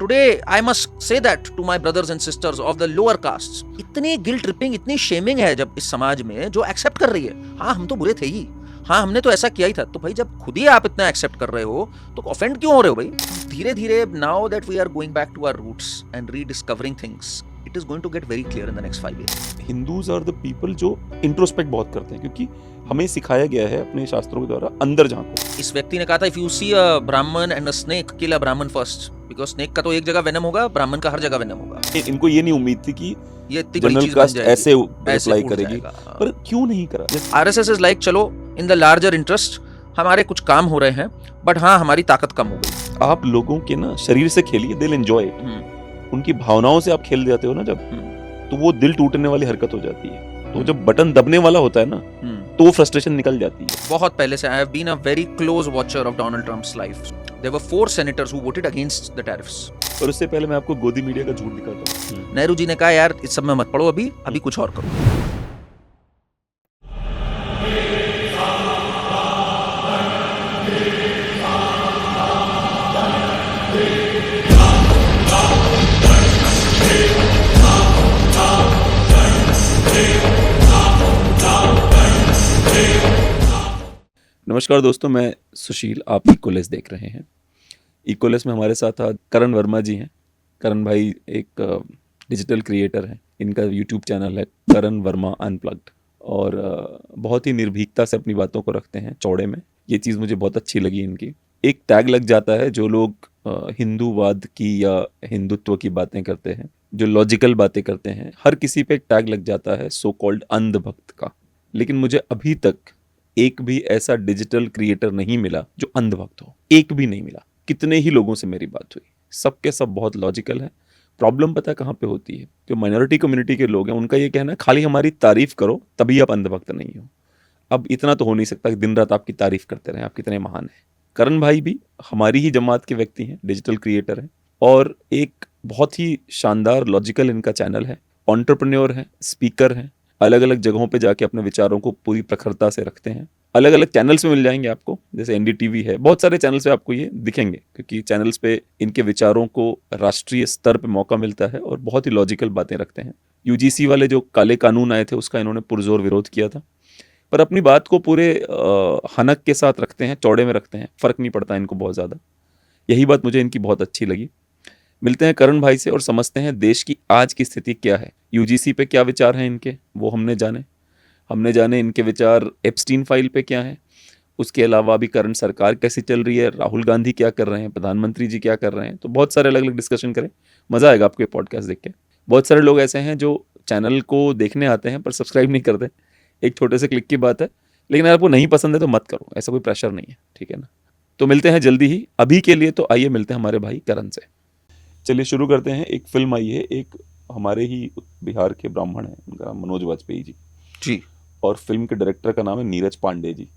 Today I must say that to my brothers and sisters of the lower castes, इतनी guilt tripping, इतनी shaming है जब इस समाज में, जो एक्सेप्ट कर रही है हाँ हम तो बुरे थे ही, हाँ हमने तो ऐसा किया ही था। तो भाई जब खुद ही आप इतना एक्सेप्ट कर रहे हो तो ऑफेंड क्यों हो रहे हो भाई? धीरे धीरे now that we are going back to our roots and rediscovering things, it is going to get very clear in the next 5 years. Hindus are the people जो इंट्रोस्पेक्ट बहुत करते हैं, क्योंकि हमें सिखाया गया है अपने शास्त्रों के द्वारा अंदर झांको। इस व्यक्ति ने कहा था इफ यू सी अ ब्राह्मण एंड अ स्नेक, किल अ ब्राह्मण फर्स्ट, बिकॉज़ स्नेक का तो एक जगह वेनम होगा, ब्राह्मण का हर जगह वेनम होगा। इनको ये नहीं उम्मीद थी कि ये इतनी बड़ी जनरल चीज बन कास्ट जाएगी, ऐसे अप्लाई उड़ करेगी, जाएगा। पर क्यों नहीं करा? आरएसएस इज लाइक चलो इन द लार्जर इंटरेस्ट हमारे कुछ काम हो रहे हैं, बट हाँ हमारी ताकत कम हो गई। आप लोगों के ना शरीर से खेलिए, दिल एंजॉय, उनकी भावनाओं से आप खेल जाते हो ना जब, तो वो दिल टूटने वाली हरकत हो जाती है। तो जब बटन दबने वाला होता है ना, तो वो फ्रस्ट्रेशन निकल जाती है। बहुत पहले से I have been a very close watcher of Donald Trump's life. There were 4 senators who voted against the tariffs. और उससे पहले मैं आपको गोदी मीडिया का झूठ दिखाता हूँ। नेहरू जी ने कहा यार इस सब में मत पड़ो, अभी कुछ और करो। नमस्कार दोस्तों, मैं सुशील, आप इक्वलेस देख रहे हैं। इक्वलेस में हमारे साथ आज करण वर्मा जी हैं। करण भाई एक डिजिटल क्रिएटर हैं, इनका यूट्यूब चैनल है करण वर्मा अनप्लग्ड, और बहुत ही निर्भीकता से अपनी बातों को रखते हैं चौड़े में। ये चीज़ मुझे बहुत अच्छी लगी इनकी। एक टैग लग जाता है जो लोग हिंदूवाद की या हिंदुत्व की बातें करते हैं, जो लॉजिकल बातें करते हैं, हर किसी पे एक टैग लग जाता है सो कॉल्ड अंधभक्त का। लेकिन मुझे अभी तक एक भी ऐसा डिजिटल क्रिएटर नहीं मिला जो अंधभक्त हो, एक भी नहीं मिला। कितने ही लोगों से मेरी बात हुई, सबके सब बहुत लॉजिकल है। प्रॉब्लम पता है कहाँ पे होती है? जो माइनॉरिटी कम्युनिटी के लोग हैं उनका ये कहना है खाली हमारी तारीफ करो तभी आप अंधभक्त नहीं हो। अब इतना तो हो नहीं सकता कि दिन रात आपकी तारीफ करते रहें, आप कितने महान हैं। करण भाई भी हमारी ही जमात के व्यक्ति हैं, डिजिटल क्रिएटर हैं, और एक बहुत ही शानदार लॉजिकल इनका चैनल है। एंटरप्रेन्योर हैं, स्पीकर हैं, अलग अलग जगहों पे जाके अपने विचारों को पूरी प्रखरता से रखते हैं। अलग अलग चैनल्स में मिल जाएंगे आपको, जैसे एनडीटीवी है, बहुत सारे चैनल्स पे आपको ये दिखेंगे, क्योंकि चैनल्स पे इनके विचारों को राष्ट्रीय स्तर पे मौका मिलता है और बहुत ही लॉजिकल बातें रखते हैं। यूजीसी वाले जो काले कानून आए थे उसका इन्होंने पुरजोर विरोध किया था, पर अपनी बात को पूरे हनक के साथ रखते हैं, चौड़े में रखते हैं, फ़र्क नहीं पड़ता इनको बहुत ज़्यादा। यही बात मुझे इनकी बहुत अच्छी लगी। मिलते हैं करण भाई से और समझते हैं देश की आज की स्थिति क्या है, यूजीसी पे क्या विचार हैं इनके, वो हमने जाने इनके विचार एप्स्टीन फाइल पे क्या है। उसके अलावा अभी करंट सरकार कैसी चल रही है, राहुल गांधी क्या कर रहे हैं, प्रधानमंत्री जी क्या कर रहे हैं, तो बहुत सारे अलग अलग डिस्कशन करें। मज़ा आएगा आपको ये पॉडकास्ट देख के। बहुत सारे लोग ऐसे हैं जो चैनल को देखने आते हैं पर सब्सक्राइब नहीं करते। एक छोटे से क्लिक की बात है, लेकिन अगर आपको नहीं पसंद है तो मत करो, ऐसा कोई प्रेशर नहीं है, ठीक है ना। तो मिलते हैं जल्दी ही। अभी के लिए तो आइए मिलते हैं हमारे भाई करण से। चलिए शुरू करते हैं। एक फिल्म आई है, एक हमारे ही बिहार के ब्राह्मण हैं, उनका मनोज वाजपेयी जी, और फिल्म के डायरेक्टर का नाम है नीरज पांडे जी।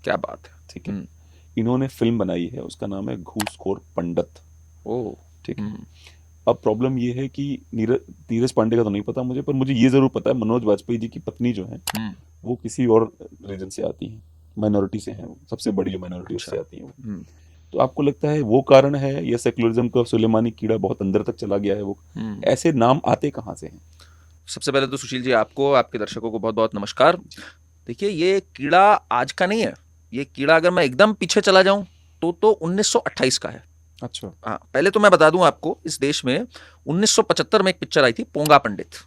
क्या बात है, ठीक है। इन्होंने फिल्म बनाई है, उसका नाम है घूसखोर पंडित। ओह ठीक है। अब प्रॉब्लम ये है कि नीरज पांडे का तो नहीं पता मुझे, पर मुझे ये जरूर पता है मनोज वाजपेयी जी की पत्नी जो है वो किसी और रीजन से आती हैं, माइनॉरिटी से हैं, सबसे बड़ी जो माइनॉरिटी उससे आती है। तो आपको लगता है वो कारण है या सेकुलरिज्म का सुलेमानी कीड़ा बहुत अंदर तक चला गया है? वो ऐसे नाम आते कहाँ से हैं? सबसे पहले तो सुशील जी आपको, आपके दर्शकों को बहुत बहुत नमस्कार। देखिए ये कीड़ा आज का नहीं है, ये कीड़ा अगर मैं एकदम पीछे चला जाऊं तो 1928 का है। अच्छा। हाँ, पहले तो मैं बता दूं आपको, इस देश में 1975 में एक पिक्चर आई थी पोंगा पंडित,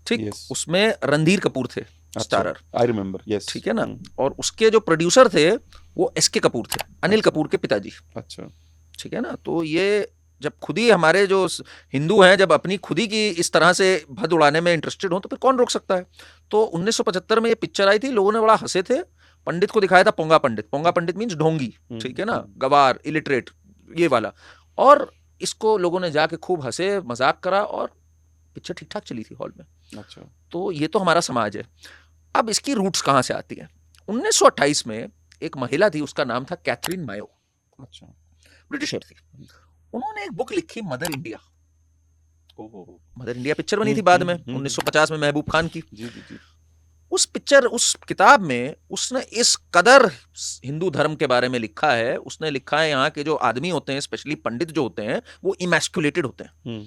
ठीक। Yes. उसमें रणधीर कपूर थे स्टारर, आई रिमेम्बर, यस, ठीक है ना। और उसके जो प्रोड्यूसर थे वो एसके कपूर थे, अनिल कपूर के पिताजी। अच्छा, ठीक है ना। तो ये जब खुद ही हमारे जो हिंदू हैं जब अपनी खुद ही की इस तरह से भद उड़ाने में इंटरेस्टेड हो तो फिर कौन रोक सकता है। तो 1975 में ये पिक्चर आई थी, लोगों ने बड़ा हंसे थे। पंडित को दिखाया था पोंगा पंडित, पोंगा पंडित मीन्स ढोंगी, ठीक है ना, गवार, इलिटरेट, ये वाला। और इसको लोगों ने जाके खूब हंसे, मजाक करा, और पिक्चर ठीक ठाक चली थी हॉल में। अच्छा। तो ये तो हमारा समाज है। अब इसकी रूट्स कहाँ से आती हैं? 1928 में एक महिला थी, उसका नाम था कैथरीन मायो। अच्छा। ब्रिटिशर थी। उन्होंने एक बुक लिखी, mother India. Mother India picture बनी थी बाद में 1950 में महबूब खान की। जी। उस पिक्चर, उस किताब में उसने इस कदर हिंदू धर्म के बारे में लिखा है। उसने लिखा है यहाँ के जो आदमी होते हैं, स्पेशली पंडित जो होते हैं, वो इमैस्कुलेटेड होते हैं,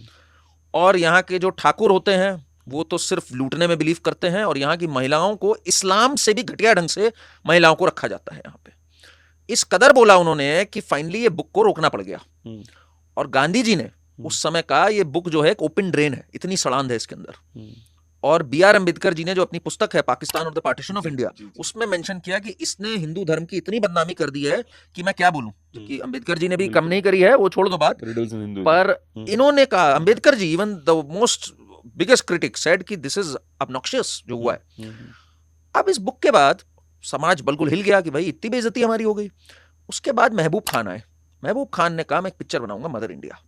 और यहाँ के जो ठाकुर होते हैं वो तो सिर्फ लूटने में बिलीव करते हैं, और यहाँ की महिलाओं को इस्लाम से भी घटिया ढंग से महिलाओं को रखा जाता है यहाँ पे। इस कदर बोला उन्होंने कि फाइनली ये बुक को रोकना पड़ गया। और गांधी जी ने उस समय कहा ये बुक जो है एक ओपन ड्रेन है, इतनी सड़ांध है इसके अंदर। और बी.आर. अम्बेडकर जी ने जो अपनी पुस्तक है पाकिस्तान और द पार्टीशन ऑफ इंडिया, उसमें मेंशन किया कि इसने हिंदू धर्म की इतनी बदनामी कर दी है कि मैं क्या बोलूं, कि अम्बेडकर जी ने भी कम नहीं करी है, वो छोड़ दो बात, पर इन्होंने कहा, Ambedkar ji even the most biggest critic said कि दिस इज ऑब्नॉक्शियस जो हुआ है। अब इस बुक के बाद समाज बिल्कुल हिल गया कि भाई इतनी बेइज्जती हमारी हो गई। उसके बाद महबूब खान आए। महबूब खान ने कहा मैं एक पिक्चर बनाऊंगा मदर इंडिया,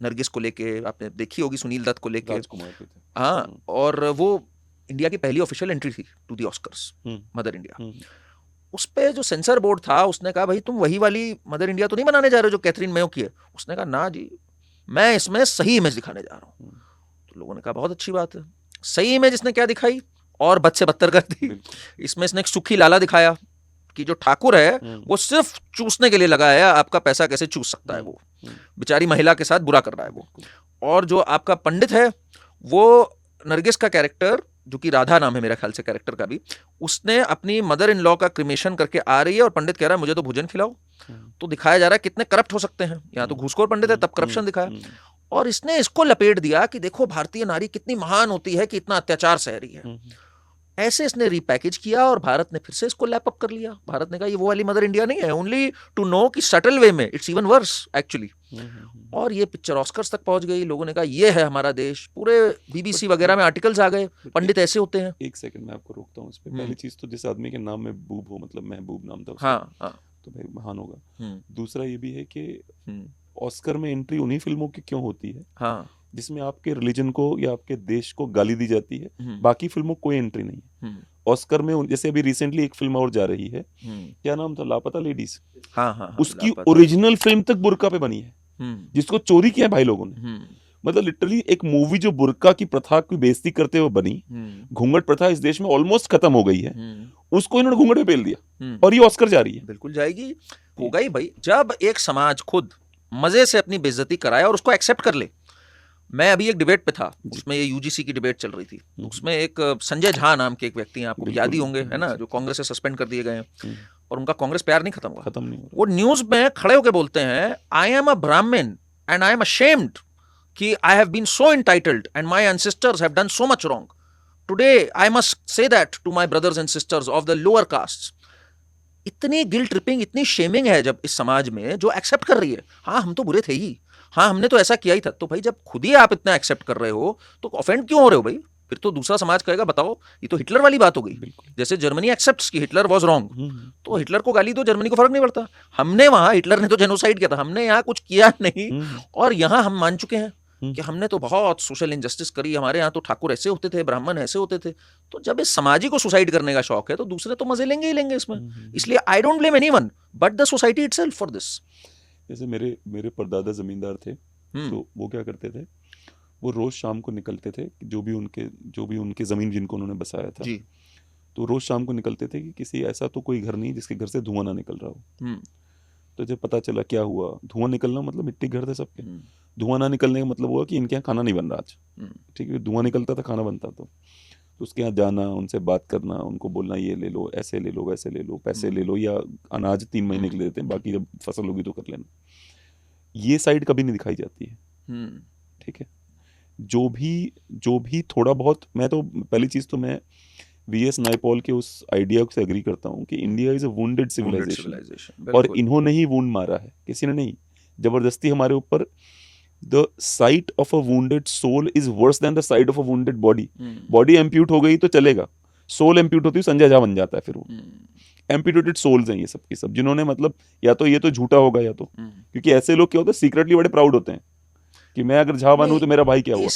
नरगिस को लेके, आपने देखी होगी, सुनील दत्त को लेके। हाँ, और वो इंडिया की पहली ऑफिशियल एंट्री थी to the Oscars, Mother India. उस पे जो सेंसर बोर्ड था उसने कहा भाई तुम वही वाली मदर इंडिया तो नहीं बनाने जा रहे हो जो कैथरीन मेयो की है। उसने कहा ना जी, मैं इसमें सही इमेज दिखाने जा रहा हूँ। तो लोगों ने कहा बहुत अच्छी बात है। सही इमेज इसने क्या दिखाई, और बद से बदतर कर दी। इसमें इसने एक सुखी लाला दिखाया कि जो ठाकुर है वो सिर्फ चूसने के लिए लगा है, आपका पैसा कैसे चूस सकता है, वो बेचारी महिला के साथ बुरा कर रहा है वो। और जो आपका पंडित है, वो नरगिस का कैरेक्टर, जो कि राधा नाम है मेरा ख्याल से कैरेक्टर का भी, उसने अपनी मदर इन लॉ का क्रिमेशन करके आ रही है, और पंडित कह रहा है मुझे तो भोजन खिलाओ। तो दिखाया जा रहा है कितने करप्ट हो सकते हैं। यहाँ तो घूसखोर पंडित है, तब करप्शन दिखाया। और इसने इसको लपेट दिया कि देखो भारतीय नारी कितनी महान होती है कि इतना अत्याचार सह रही है। ऐसे इसने रीपैकेज किया, और भारत ने फिर से इसको लैप अप कर लिया। भारत ने कहा ये वो वाली मदर इंडिया नहीं है, ओनली टू नो कि सटल वे में इट्स इवन वर्स एक्चुअली। और ये पिक्चर ऑस्कर्स तक पहुंच गई। लोगों ने कहा ये है हमारा देश। पूरे बीबीसी वगैरह में आर्टिकल्स आ गए, पंडित ऐसे होते हैं। एक सेकंड मैं आपको रोकता हूँ इस पे। पहली चीज तो जिस आदमी के नाम में बूब हो, मतलब महबूब नाम था उसका, हाँ, तो भाई महान होगा। दूसरा ये भी है कि ऑस्कर में एंट्री उन्हीं फिल्मों की क्यों होती है हाँ, जिसमें आपके रिलीजन को या आपके देश को गाली दी जाती है, बाकी फिल्मों कोई एंट्री नहीं है। ऑस्कर में जैसे अभी रिसेंटली एक फिल्म और जा रही है, क्या नाम था, लापता लेडीज। हाँ, उसकी ओरिजिनल फिल्म तक बुर्का पे बनी है, जिसको चोरी किया है भाई लोगों ने। मतलब लिटरली एक मूवी जो बुर्का की प्रथा की बेइज्जती करते हुए बनी, घूंघट प्रथा इस देश में ऑलमोस्ट खत्म हो गई है, उसको इन्होंने घूंघट पे पेल दिया, और ये ऑस्कर जा रही है। बिल्कुल जाएगी, होगा ही भाई। जब एक समाज खुद मजे से अपनी बेइज्जती कराए और उसको एक्सेप्ट कर ले। मैं अभी एक डिबेट पे था, उसमें ये यूजीसी की डिबेट चल रही थी। उसमें एक संजय झा नाम के एक व्यक्ति हैं, आपको याद ही होंगे, है ना, जो कांग्रेस से सस्पेंड कर दिए गए हैं, और उनका कांग्रेस प्यार नहीं खत्म हुआ। वो न्यूज में खड़े होकर बोलते हैं, आई एम अ ब्राह्मण एंड आई एम अशेम्ड कि I have been so entitled and my ancestors have done so much wrong. Today I must say that to my brothers and sisters of the lower caste. इतनी guilt tripping, इतनी shaming है जब इस समाज में, जो accept कर रही है, हाँ हम तो बुरे थे ही, हाँ हमने तो ऐसा किया ही था। तो भाई जब खुद ही आप इतना एक्सेप्ट कर रहे हो तो ऑफेंड क्यों हो रहे हो भाई? फिर तो दूसरा समाज कहेगा बताओ ये तो हिटलर वाली बात हो गई। जैसे जर्मनी एक्सेप्ट्स कि हिटलर वाज रॉन्ग, तो हिटलर को गाली दो, जर्मनी को फर्क नहीं पड़ता। हमने वहां, हिटलर ने तो जेनोसाइड किया था, हमने यहाँ कुछ किया नहीं, और यहाँ हम मान चुके हैं कि हमने तो बहुत सोशल इंजस्टिस करी, हमारे यहाँ तो ठाकुर ऐसे होते थे, ब्राह्मण ऐसे होते थे। तो जब इस समाजी को सुसाइड करने का शौक है तो दूसरे तो मजे लेंगे ही लेंगे इसमें। इसलिए I don't blame anyone but the society itself for this. जैसे मेरे परदादा जमींदार थे, तो वो क्या करते थे, वो रोज शाम को निकलते थे, जो भी उनके जमीन जिनको उन्होंने बसाया था जी, तो रोज शाम को निकलते थे कि किसी ऐसा तो कोई घर नहीं जिसके घर से धुआं ना निकल रहा हो। तो जब पता चला क्या हुआ, धुआं निकलना मतलब मिट्टी घर थे सबके, धुआं ना निकलने का मतलब हुआ कि इनके यहाँ खाना नहीं बन रहा आज, ठीक है। धुआं निकलता था, खाना बनता। तो उसके यहाँ जाना, उनसे बात करना, उनको बोलना ये ले लो, ऐसे ले लो, वैसे ले लो, पैसे ले लो, या अनाज 3 महीने के लिए देते हैं, बाकी जब फसल होगी तो कर लेना। ये साइड कभी नहीं दिखाई जाती है, ठीक है। जो भी थोड़ा बहुत, मैं तो पहली चीज तो मैं वीएस नायपॉल के उस आइडिया से एग्री करता हूँ कि India is a wounded civilisation, और इन्होंने ही वुंड मारा है, किसी ने नहीं। जबरदस्ती हमारे ऊपर, the sight of a wounded soul is worse than the sight of a wounded body. Body amputate हो गई तो चलेगा, सोल एम्प्यूट होती है, संजय झा बन जाता है फिर वो। एम्प्यूटेड सोल्स हैं ये सब की सब, जिन्होंने मतलब या तो ये तो झूठा होगा, या तो क्योंकि ऐसे लोग क्या होते हैं, सीक्रेटली बड़े प्राउड होते हैं कि मैं अगर झा बनूं तो मेरा भाई क्या हुआ।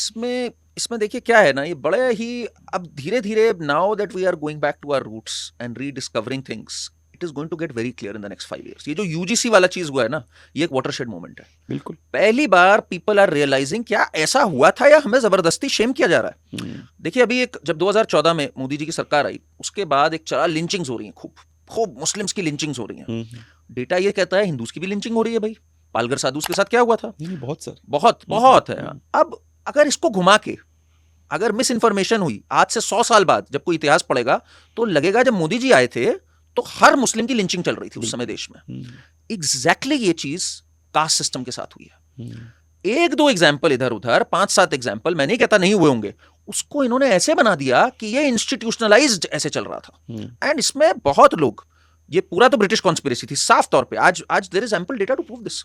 इसमें देखिए क्या है ना, ये बड़े ही अब धीरे धीरे, now that we are going back to our roots and rediscovering things, it it is going to get very clear in the next 5 years. ये जो यूजीसी वाला चीज हुआ है ना, ये एक वाटरशेड मोमेंट है. बिल्कुल. पहली बार पीपल आर रियलाइजिंग क्या ऐसा हुआ था या हमें जबरदस्ती शेम किया जा रहा है. देखिए अभी एक जब 2014 में मोदी जी की सरकार आई, उसके बाद एक चला लिंचिंग्स हो रही हैं, खूब मुस्लिम्स की लिंचिंग्स हो रही हैं. डेटा ये कहता है हिंदूज की भी लिंचिंग हो रही है भाई. पालघर साधुस के साथ क्या हुआ था? बहुत है. अब अगर इसको घुमा के अगर मिस इन्फॉर्मेशन हुई आज से 100 साल बाद जब कोई इतिहास पढ़ेगा तो लगेगा जब मोदी जी आए थे तो हर मुस्लिम की लिंचिंग चल रही थी उस समय देश में. एग्जैक्टली ये चीज कास्ट सिस्टम के साथ हुई है. 1-2 एग्जाम्पल इधर उधर, 5-7 एग्जाम्पल, मैं नहीं कहता नहीं हुए होंगे, उसको इन्होंने ऐसे बना दिया कि ये इंस्टीट्यूशनलाइज्ड ऐसे चल रहा था. एंड इसमें बहुत लोग, ये पूरा तो ब्रिटिश कॉन्स्पिरेसी थी साफ तौर पे. आज there is ample data to prove this.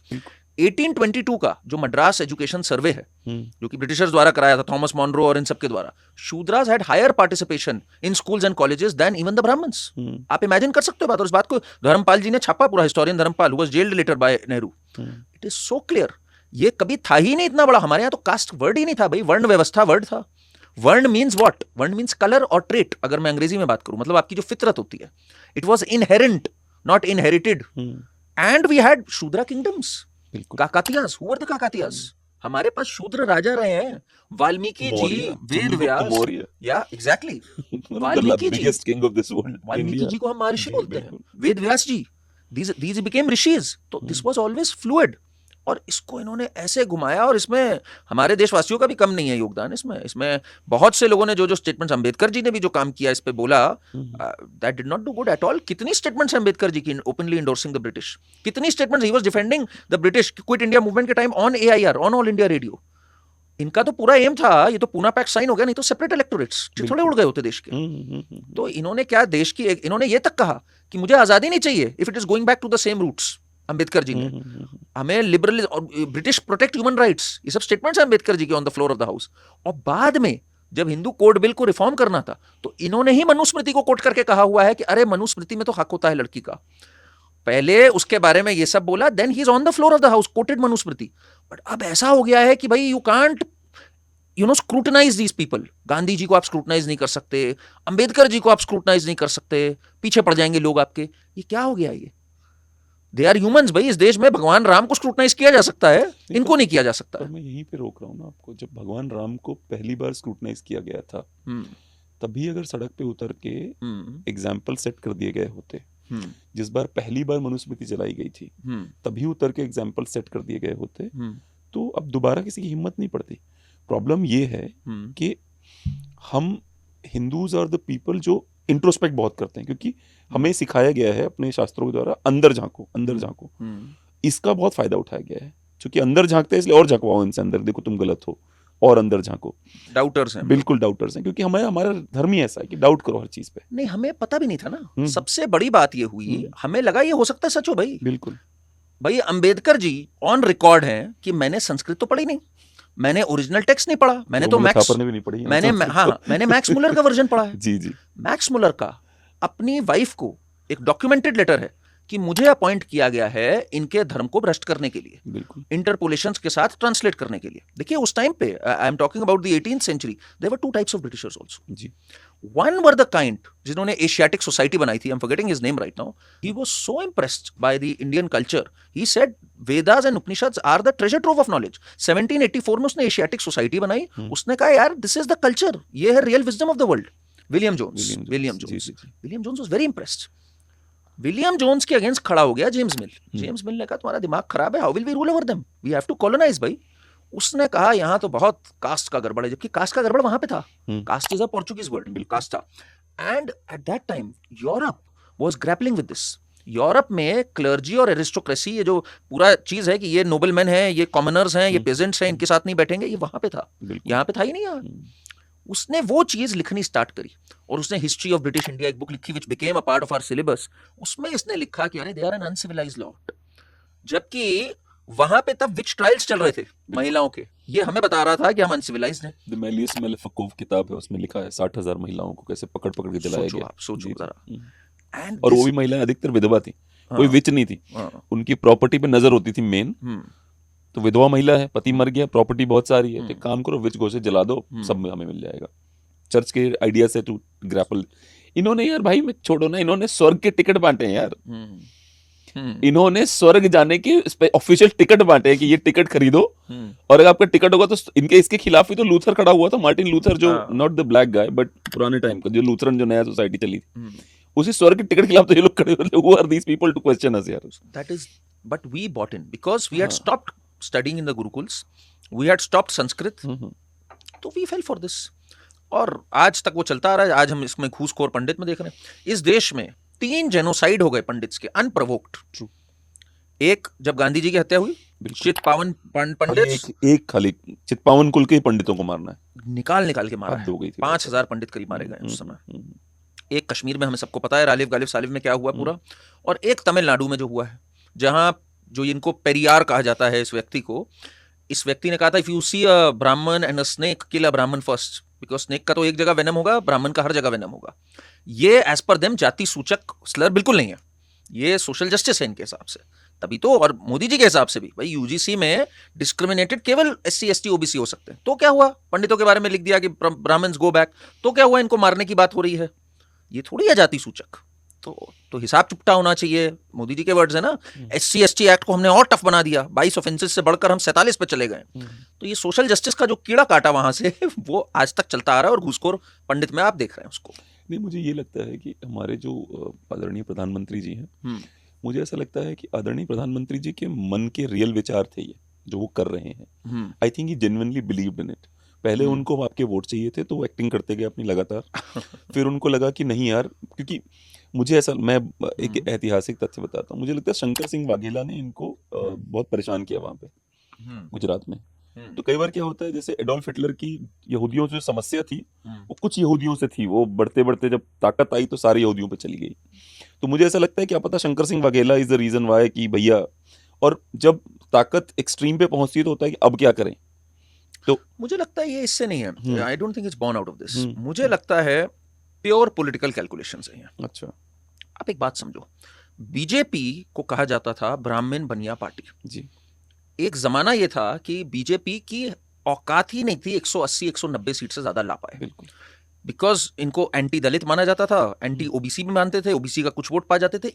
1822 का जो मद्रास एजुकेशन सर्वे है, जो कि ब्रिटिशर्स द्वारा कराया था, थॉमस मॉनरो और इन सब के द्वारा, Shudras had higher participation in schools and colleges then even the Brahmins. आप इमेजिन कर सकते हो बात. और इस बात को धर्मपाल जी ने छापा, पूरा historian Dharampal, who was jailed later by Nehru. It is so clear. ये कभी था ही नहीं इतना बड़ा. हमारे यहाँ तो कास्ट वर्ड ही नहीं था भाई, वर्ण व्यवस्था वर्ड था. वर्ण मीन्स व्हाट? वर्ण मीन्स कलर और ट्रेट. अगर मैं अंग्रेजी में बात करूं, मतलब आपकी जो फितरत होती है. It was inherent, not inherited. And we had Shudra kingdoms. Kakatiyas, who were the Kakatiyas? हमारे पास शूद्र राजा रहे हैं. वाल्मीकि जी, वेद व्यास, या एग्जैक्टली, वाल्मीकि जी को हम महर्षि बोलते हैं. वेद व्यास जी, these became ऋषिज. तो दिस वाज ऑलवेज फ्लूइड. और इसको इन्होंने ऐसे घुमाया. और इसमें हमारे देशवासियों का भी कम नहीं है योगदान. इसमें बहुत से लोगों ने जो स्टेटमेंट्स, अंबेडकर जी ने भी जो काम किया इस पे बोला, that did not do good at all. कितनी स्टेटमेंट्स अंबेडकर जी की ओपनली इंडोर्सिंग द ब्रिटिश. कितनी statements he was defending the British. Quit India movement के time on AIR, on all India radio. इनका तो पूरा एम था, ये तो पूना पैक्ट साइन हो गया, नहीं तो सेपरेट इलेक्टोरेट्स थोड़े उड़ गए होते देश के. तो इन्होंने क्या देश की, इन्होंने ये तक कहा कि मुझे आजादी नहीं चाहिए if it is going back to the same roots. Ambedkar ji ने हमें लिबरल और ब्रिटिश प्रोटेक्ट ह्यूमन राइट्स, ये सब स्टेटमेंट्स हैं अंबेडकर जी के on the floor of the house. और बाद में जब हिंदू कोड बिल को रिफॉर्म करना था तो इन्होंने ही मनुस्मृति को कोट करके कहा हुआ है कि अरे मनुस्मृति में तो हक होता है लड़की का. पहले उसके बारे में ये सब बोला, then he is on the floor of the house quoted Manusmriti. But अब ऐसा हो गया है कि भाई you can't scrutinize these people. Gandhi ji को आप स्क्रूटनाइज नहीं कर सकते, अंबेडकर जी को आप स्क्रूटनाइज नहीं कर सकते, पीछे पड़ जाएंगे लोग आपके. ये क्या हो गया? ये दे आर ह्यूमंस भाई. इस देश में भगवान राम को स्क्रूटनाइज किया जा सकता है, इनको नहीं किया जा सकता. मैं यहीं पे रोक रहा हूँ ना आपको. जब भगवान राम को पहली बार स्क्रूटनाइज किया गया था, तभी अगर सड़क पे उतर के एग्जाम्पल सेट कर दिए गए होते, जिस बार पहली बार मनुस्मृति चलाई गई थी तभी उतर के एग्जाम्पल सेट कर दिए गए होते, तो अब दोबारा किसी की हिम्मत नहीं पड़ती. प्रॉब्लम ये है कि हम हिंदूज आर द पीपल जो इंट्रोस्पेक्ट बहुत करते हैं, क्योंकि हमें सिखाया गया है अपने शास्त्रों के द्वारा अंदर झांको. इसका बहुत फायदा उठाया गया है, क्योंकि अंदर झांकते हैं इसलिए और झांकवाओ इनसे अंदर, देखो तुम गलत हो और अंदर झांको. डाउटर्स हैं, बिल्कुल डाउटर्स हैं, क्योंकि हमारा धर्म ही ऐसा है कि डाउट करो हर चीज पे. नहीं, हमें पता भी नहीं था ना. सबसे बड़ी बात ये हुई, हमें लगा ये हो सकता है सच हो भाई. बिल्कुल भाई अंबेडकर जी ऑन रिकॉर्ड हैं कि मैंने संस्कृत तो पढ़ी नहीं, मैंने ओरिजिनल टेक्स्ट नहीं पढ़ा, मैंने तो मैक्स ने भी नहीं पढ़ी. मैंने मैक्स मुलर का वर्जन पढ़ा है. जी. मैक्स मुलर का अपनी वाइफ को एक डॉक्यूमेंटेड लेटर है कि मुझे अपॉइंट किया गया है इनके धर्म को भ्रष्ट करने के लिए, बिल्कुल इंटरपोलेशंस के साथ ट्रांसलेट करने के लिए. देखिए उस टाइम पे, I am talking about the 18th century, there were 2 types of Britishers also. जी. One were the kind जिन्होंने एशियाटिक सोसाइटी बनाई थी. I'm forgetting his name right now. He was so impressed by the Indian culture. He said Vedas and Upanishads are the treasure trove of knowledge. 1784 में उसने Asiatic society बनाई. उसने कहा यार this is the culture, ये है real wisdom of the world. William Jones was very impressed. William Jones के against खड़ा हो गया जेम्स मिल. जेम्स मिल ने कहा तुम्हारा दिमाग खराब है, how will we rule over them, we have to colonise. भाई उसने कहा यहाँ तो बहुत कास्ट का गड़बड़ है, जबकि कास्ट का गड़बड़ वहां पे था. Caste is a Portuguese word, caste था. And at that time Europe was grappling with this. Europe में क्लर्जी और एरिस्टोक्रेसी, ये जो पूरा चीज है कि ये नोबलमैन हैं, ये कॉमनर्स हैं, ये पेजेंट्स हैं, इनके साथ नहीं बैठेंगे, ये वहां पे था. यहाँ पे था ही नहीं यार. उसने वो चीज लिखनी स्टार्ट करी और उसने हिस्ट्री ऑफ ब्रिटिश इंडिया एक बुक लिखी which became a part of our syllabus. उसमें इसने लिखा कि अरे they are an uncivilised lot. जबकि वहां पे तब विच ट्रायल्स चल रहे थे महिलाओं के. ये हमें बता रहा था कि हम अनसिविलाइज्ड हैं. द मैलियस मैलेफिकोव किताब है, उसमें लिखा है 60,000 महिलाओं को कैसे पकड़ के जलाया गया. सोचो जरा. और वो भी महिलाएं अधिकतर विधवा थी, कोई विच नहीं थी. उनकी प्रॉपर्टी पे नजर होती थी मेन. तो विधवा महिला है, पति मर गया, प्रॉपर्टी बहुत सारी है, तो काम करो विच घोषित जला दो, सब हमें मिल जाएगा. चर्च के आइडिया से टू ग्रैपल. इन्होंने यार भाई मैं छोड़ो ना, इन्होंने स्वर्ग के टिकट बांटे हैं यार। हम्म, हम्म, इन्होंने स्वर्ग जाने के ऑफिशियल टिकट बांटे हैं कि ये टिकट खरीदो, हम्म, और अगर आपका टिकट होगा तो इनके इसके खिलाफ ही तो लूथर खड़ा हुआ था, मार्टिन लूथर, जो हाँ, not the black guy but पुराने टाइम का जो लूथरन जो नया सोसाइटी चली थी, हम्म, उसी स्वर्ग के टिकट के खिलाफ तो ये लोग खड़े हुए थे। Who are these people to question us यार। that is, but we bought in because we had हाँ। stopped studying in the gurukuls, we had stopped Sanskrit, हम्म, तो we fell for this, और आज तक वो चलता आ रहा है। आज हम इसमें घूसखोर पंडित में देख रहे हैं। इस देश में 3 जेनोसाइड हो गए पंडित्स के, अनप्रोवोक्ड। True. एक जब गांधी जी की हत्या हुई, बिल्कुल। चितपावन पंडित एक खाली चितपावन कुल के ही पंडितों को मारना है, निकाल के मारा हद है। हो गई थी। 5000 पंडित करीब मारे गए उस समय। एक कश्मीर में हमें सबको पता है, रालिफ गालिफ सालिफ में क्या हुआ पूरा, और एक तमिलनाडु में जो हुआ है, जहां जो इनको पेरियार कहा जाता है, इस व्यक्ति को, इस व्यक्ति ने कहा था इफ यू सी अ ब्राह्मण एंड अ स्नेक, किल अ ब्राह्मण फर्स्ट, बिकॉज स्नेक का तो एक जगह वेनम होगा, ब्राह्मण का हर जगह वेनम होगा। ये एज पर देम जाति सूचक स्लर बिल्कुल नहीं है, ये सोशल जस्टिस है इनके हिसाब से। तभी तो, और मोदी जी के हिसाब से भी, भाई यूजीसी में डिस्क्रिमिनेटेड केवल SC ST OBC हो सकते हैं। तो क्या हुआ, पंडितों के बारे में लिख दिया कि ब्राह्मण्स गो बैक, तो क्या हुआ, इनको मारने की बात हो रही है। ये थोड़ी है जाति सूचक। तो हिसाब चुपटा होना चाहिए। मोदी जी के वर्ड्स है ना, SC ST एक्ट को हमने और टफ बना दिया, 22 ऑफेंसेस से बढ़कर हम 47 पे चले गए। तो ये सोशल जस्टिस का जो कीड़ा काटा वहां से वो आज तक चलता आ रहा है, और घूसखोर पंडित में आप देख रहे हैं उसको। नहीं, मुझे ये लगता है कि हमारे जो आदरणीय प्रधानमंत्री जी हैं, मुझे ऐसा लगता है कि आदरणीय प्रधानमंत्री जी के मन के रियल विचार थे ये जो वो कर रहे हैं। I think he genuinely believed in it. पहले उनको आपके वोट चाहिए थे तो वो एक्टिंग करते गए अपनी लगातार। फिर उनको लगा कि नहीं यार, क्योंकि मुझे ऐसा, मैं एक ऐतिहासिक तथ्य बताता हूँ, मुझे लगता है शंकर सिंह वाघेला ने इनको बहुत परेशान किया वहाँ पे गुजरात में। तो कई बार क्या होता है, जैसे एडोल्फ हिटलर की यहूदियों से समस्या थी, वो कुछ यहूदियों से थी, वो बढ़ते बढ़ते जब ताकत आई तो सारे यहूदियों पे चली गई। तो मुझे ऐसा लगता है कि क्या पता Shankar Singh Vaghela is the reason why कि भैया, और जब ताकत एक्सट्रीम पे पहुंचती है तो होता है कि अब क्या करें। तो मुझे लगता है ये इससे नहीं है, I don't think it's born out of this. मुझे लगता है प्योर पॉलिटिकल कैलकुलेशंस हैं। अच्छा, आप एक बात समझो, बीजेपी को कहा जाता था ब्राह्मण बनिया पार्टी जी। एक जमाना ये था कि बीजेपी की औकात ही नहीं थी 180-190 सीट से ज्यादा ला पाए, बिल्कुल। बिकॉज इनको एंटी दलित माना जाता था, एंटी ओबीसी भी मानते थे, ओबीसी का कुछ वोट पा जाते थे,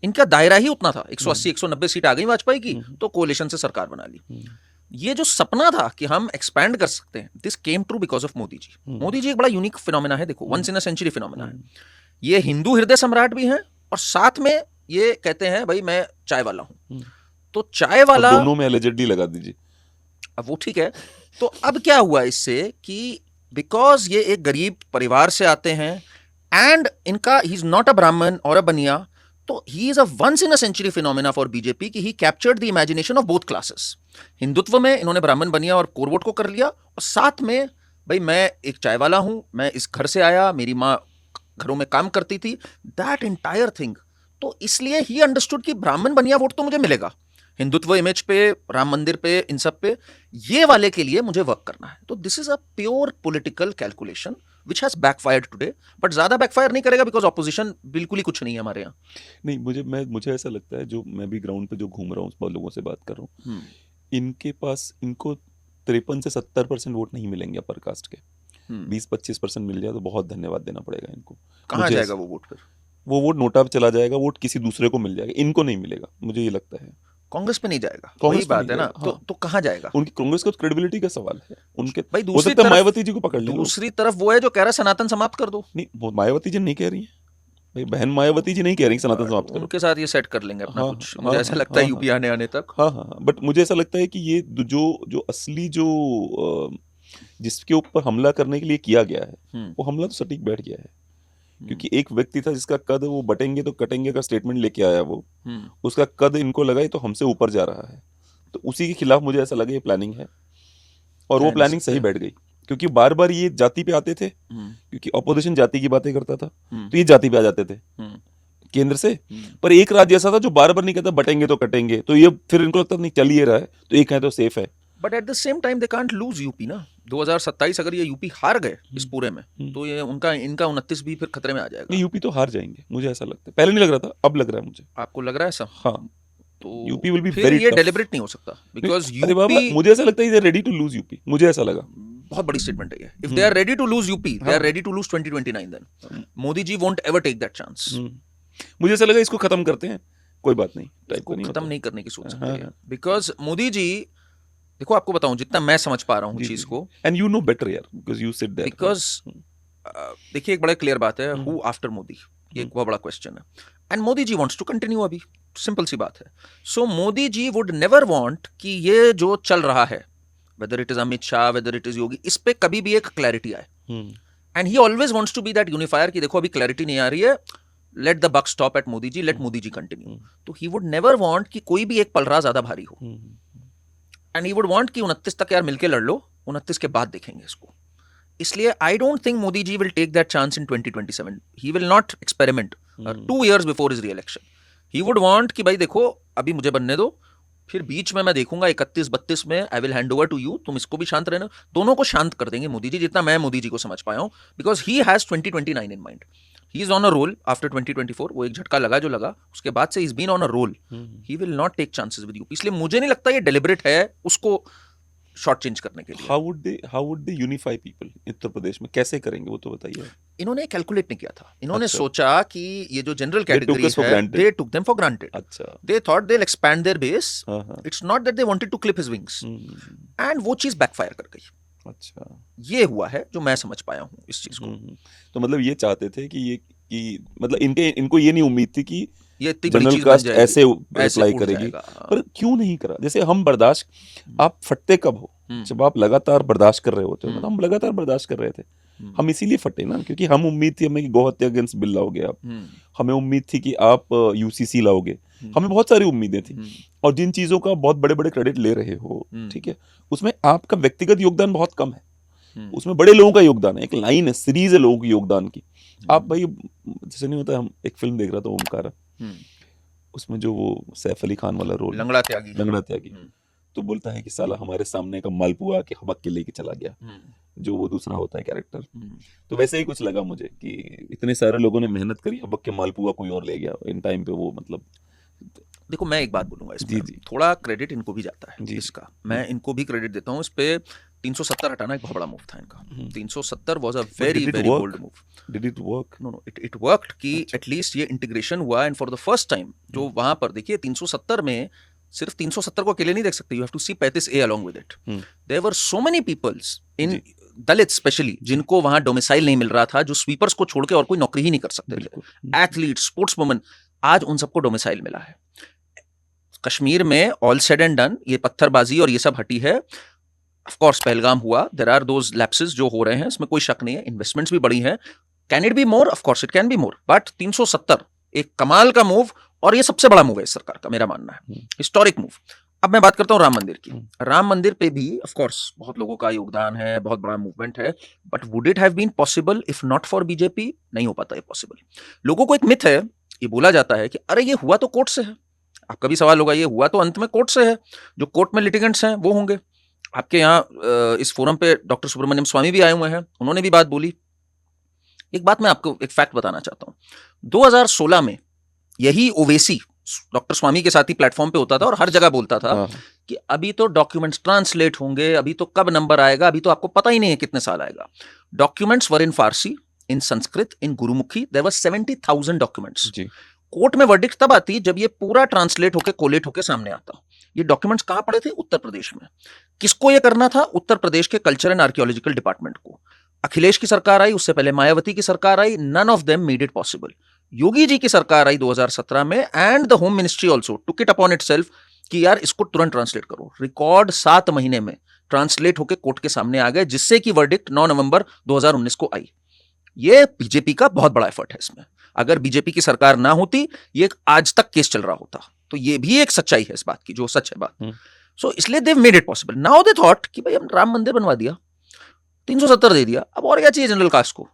इनका दायरा ही उतना था। 180-190 सीट आ गई वाजपेयी की, तो कोalition से सरकार बना ली। ये जो सपना था कि हम एक्सपैंड कर सकते हैं, this came true because of Modi ji. Modi ji एक बड़ा यूनिक फिनोमेना है, देखो, once in a century phenomena है। ये हिंदू हृदय सम्राट भी हैं, और साथ में ये कहते हैं भाई मैं चाय वाला हूं। तो चाय वाला दोनों में एलिजिडली लगा दीजिए, अब वो ठीक है। तो अब क्या हुआ इससे कि बिकॉज ये एक गरीब परिवार से आते हैं, एंड इनका ही इज नॉट अ ब्राह्मण और अ बनिया, तो he is a once in a century phenomena for BJP कि he captured the imagination of both classes. Hindutva में इन्होंने ब्राह्मण बनिया और कोरवोट को कर लिया, और साथ में भाई मैं एक चाय वाला हूं, मैं इस घर से आया, मेरी माँ घरों में काम करती थी, दैट एंटायर थिंग। तो इसलिए ही अंडरस्टूड कि ब्राह्मण बनिया वोट तो मुझे मिलेगा, हिंदुत्व इमेज पे, राम मंदिर पे, इन सब पे, ये वाले के लिए मुझे वर्क करना है। तो this is a pure political calculation which has backfired today, but ज्यादा बैकफायर नहीं करेगा बिकॉज ऑपोजिशन बिल्कुल ही कुछ नहीं है हमारे यहाँ। नहीं, मुझे ऐसा लगता है, जो मैं भी ग्राउंड पे जो घूम रहा हूँ, लोगों से बात कर रहा हूँ, इनके पास, इनको 53 से 70% वोट नहीं मिलेंगे अपर कास्ट के। 20-25% मिल जाए तो बहुत धन्यवाद देना पड़ेगा इनको। कहाँ जाएगा वो वोट? फिर वो वोट नोटा पे चला जाएगा, वोट किसी दूसरे को मिल जाएगा, इनको नहीं मिलेगा, मुझे ये लगता है। कांग्रेस पे नहीं जाएगा, कांग्रेस वही पे बात नहीं है ना। जाएगा, हाँ। तो कहाँ जाएगा? उनकी कांग्रेस का क्रेडिबिलिटी का सवाल है उनके। भाई हो दूसरी सकता है तरफ, मायावती जी को पकड़ ले लोग। दूसरी तरफ वो है जो कह रहा है सनातन समाप्त कर दो। नहीं, वो मायावती जी नहीं कह रही है भाई, बहन मायावती जी नहीं कह रही सनातन समाप्त करो। उनके साथ ये सेट कर लेंगे अपना हाँ, कुछ, हाँ, मुझे ऐसा हाँ, लगता है हाँ, यूपी आने तक। हाँ हाँ, बट मुझे ऐसा लगता है कि ये जो असली जो जिसके ऊपर हमला करने के लिए किया गया है, वो हमला तो सटीक बैठ गया है। क्योंकि एक व्यक्ति था जिसका कद वो बटेंगे तो कटेंगे का स्टेटमेंट लेके आया, वो उसका कद इनको लगा तो हमसे ऊपर जा रहा है, तो उसी के खिलाफ मुझे ऐसा लगा ये प्लानिंग है, और वो प्लानिंग सही बैठ गई। क्योंकि बार बार ये जाति पे आते थे, क्योंकि ऑपोजिशन जाति की बातें करता था, तो ये जाति पे आ जाते थे केंद्र से। पर एक राज्य ऐसा था जो बार बार नहीं कहता बटेंगे तो कटेंगे, तो ये फिर इनको लगता नहीं चल ये रहा है तो एक है तो सेफ है। But at the same time they can't loose UP ना। 2027 अगर ये यूपी हार गए इस पूरे में, तो ये इनका 29 भी फिर खतरे में आ जाएगा। यूपी तो हार जाएंगे, मुझे ऐसा लगता है। पहले नहीं लग रहा था, अब लग रहा है मुझे। आपको लग रहा है ऐसा? हाँ, तो यूपी विल बी फिर वेरी ये टफ। डेलिबरेट नहीं हो सकता, बिकॉज यूपी, मुझे ऐसा लगता है रेडी टू लूज यूपी, मुझे ऐसा लगा। बहुत बड़ी स्टेटमेंट है ये. If they are ready to lose UP, they are ready to lose 2029 then. Modi ji won't ever take that chance. मुझे ऐसा लगा इसको खत्म करते हैं, कोई बात नहीं, टाइप इसको नहीं खत्म होता. नहीं करने की सोच सकते हैं. Because मोदी जी, देखो आपको बताऊं जितना मैं समझ पा रहा हूँ चीज को. एंड यू नो बेटर यार, because you sit there. Because देखिए एक बड़ा क्लियर बात है, हु आफ्टर मोदी, ये एक बहुत बड़ा क्वेश्चन है. And Modi ji wants to continue. अभी सिंपल सी बात है. So Modi ji would never want कि ये जो चल रहा है, whether it is Amit Shah, whether it is Yogi, इस पे कभी भी एक क्लैरिटी आए. And he always wants to be that unifier कि देखो अभी क्लैरिटी नहीं आ रही है, let the buck stop at Modi ji, let Modi ji continue. तो ही वुड नेवर वांट कि कोई भी एक पलड़ा ज्यादा भारी हो. एंड ही वुड वांट कि 29 तक यार मिलके लड़ लो, 29 के बाद देखेंगे इसको. इसलिए I don't think Modi ji will take that chance in 2027. He will not experiment 2 years before his re-election. He would want कि भाई देखो अभी मुझे बनने दो, फिर बीच में मैं देखूंगा 31-32 में I will hand over to you, तुम इसको भी शांत रहना. दोनों को शांत कर देंगे मोदी जी, जितना मैं मोदी जी को समझ पाया हूं. Because he has 2029 in mind. He is on a roll after 2024. वो एक झटका लगा जो लगा, उसके बाद से he is been on a roll. He will not take chances with UP. इसलिए मुझे नहीं लगता ये डेलिबरेट है उसको शॉर्ट चेंज करने के लिए. How would they unify people Uttar Pradesh में, कैसे करेंगे वो तो बताइए. इन्होंने कैलकुलेट नहीं किया था. इन्होंने अच्छा. सोचा कि ये जो जनरल कैटेगरी है, they took them for granted. अच्छा. They thought they will expand their base. It's not that they wanted to clip his wings. And वो चीज बैकफायर कर गई. अच्छा. ये हुआ है जो मैं समझ पाया हूँ इस चीज को. तो मतलब ये चाहते थे कि मतलब इनको ये नहीं उम्मीद थी कि ये इतनी बड़ी जनरल चीज बन कास्ट जाएगी, ऐसे ऐसे अप्लाई उड़ करेगी. जाएगा. पर क्यों नहीं करा? जैसे हम बर्दाश्त, आप फटते कब हो? जब आप लगातार बर्दाश्त कर रहे होते हो. मतलब हम लगातार बर्दाश्त कर रहे थे. हम इसीलिए फटे ना, क्योंकि हम उम्मीद थी हमें कि गौ हत्या अगेंस्ट बिल लाओगे आप. हमें उम्मीद थी कि आप यूसीसी लाओगे. हमें बहुत सारी उम्मीदें थी. और जिन चीजों का बहुत बड़े बड़े क्रेडिट ले रहे हो, ठीक है, उसमें आपका व्यक्तिगत योगदान बहुत कम है. उसमें बड़े लोगों का योगदान है. एक लाइन है, सीरीज है लोगों के योगदान की. आप भाई जैसे नहीं होता, हम एक फिल्म देख रहा था ओमकारा, उसमें जो वो सैफ अली खान वाला रोल, लंगड़ा त्यागी, तो बोलता है कि साला हमारे सामने का मालपुआ के हबक के लेके चला गया, जो वो दूसरा होता है कैरेक्टर. तो वैसे ही कुछ लगा मुझे कि इतने सारे लोगों ने मेहनत करी, हबक के मालपुआ कोई और ले गया इन टाइम पे. वो मतलब देखो मैं एक बात बोलूंगा इसमें, थोड़ा क्रेडिट इनको भी जाता है इसका. मैं इनको भी क्रेडिट देता हूँ. इस पे 370 हटाना एक बहुत बड़ा मूव था इनका. 370 was a very very bold move. Did it work? No it worked कि एटलीस्ट ये इंटीग्रेशन हुआ. And for the first time जो वहां पर देखिए 370 में सिर्फ 370 को अकेले नहीं देख सकते. You have to see 35A along with it. There were so many peoples in Dalit specially जिनको वहां डोमिसाइल नहीं मिल रहा था, जो स्वीपर्स को छोड़ के और कोई नौकरी ही नहीं कर सकते थे. एथलीट, स्पोर्ट्स वुमेन, आज उन सबको डोमिसाइल मिला है. कश्मीर में ऑल सेड एंड डन, ये पत्थरबाजी और ये सब हटी है. ऑफ कोर्स पहलगाम हुआ, देयर आर दोज लैप्सेस जो हो रहे हैं, इसमें कोई शक नहीं है. इन्वेस्टमेंट्स भी बड़ी हैं. Can it be more? Of course it can be more. But 370 एक कमाल का मूव, और ये सबसे बड़ा मूव है इस सरकार का, मेरा मानना है. Historic move. अब मैं बात करता हूँ राम मंदिर की. राम मंदिर पे भी ऑफ कोर्स बहुत लोगों का योगदान है, बहुत बड़ा मूवमेंट है. But would it have been possible if not for BJP? नहीं हो पाता है पॉसिबल. लोगों को एक मिथ है, ये बोला जाता है कि अरे ये हुआ तो कोर्ट से है. आपका भी सवाल होगा, ये हुआ तो अंत में कोर्ट से है, जो कोर्ट में लिटिगेंट्स हैं वो होंगे. आपके यहाँ इस फोरम पे डॉक्टर सुब्रमण्यम स्वामी भी आए हुए हैं, उन्होंने भी बात बोली. एक बात मैं आपको एक फैक्ट बताना चाहता हूँ. 2016 में यही ओवैसी डॉक्टर स्वामी के साथ ही प्लेटफॉर्म पे होता था और हर जगह बोलता था कि अभी तो डॉक्यूमेंट्स ट्रांसलेट होंगे, अभी तो कब नंबर आएगा, अभी तो आपको पता ही नहीं है कितने साल आएगा. Documents were in Farsi, in Sanskrit, in Gurmukhi. There were 70,000 documents. Court में वर्डिक्ट तब आती जब ये पूरा ट्रांसलेट होके कोलेट होके सामने आता. ये डॉक्यूमेंट्स कहां पड़े थे? उत्तर प्रदेश में. किसको ये करना था? उत्तर प्रदेश के कल्चर एंड आर्कियोलॉजिकल डिपार्टमेंट को. अखिलेश की सरकार आई, उससे पहले मायावती की सरकार आई. None of them made it possible. Yogi ji की सरकार आई 2017 में, and the home ministry also took it upon itself कि यार इसको तुरंत ट्रांसलेट करो. रिकॉर्ड 7 महीने में ट्रांसलेट होके कोर्ट के सामने आ गए, जिससे कि वर्डिक्ट 9 नवंबर 2019 को आई. ये बीजेपी का बहुत बड़ा एफर्ट है इसमें. अगर बीजेपी की सरकार ना होती, ये आज तक केस चल रहा होता. तो ये भी एक सच्चाई है इस बात की, जो सच है बात. सो इसलिए they made it possible. Now they thought कि भाई हम राम मंदिर बनवा दिया, 370 दे दिया, अब और क्या चाहिए जनरल कास्ट को?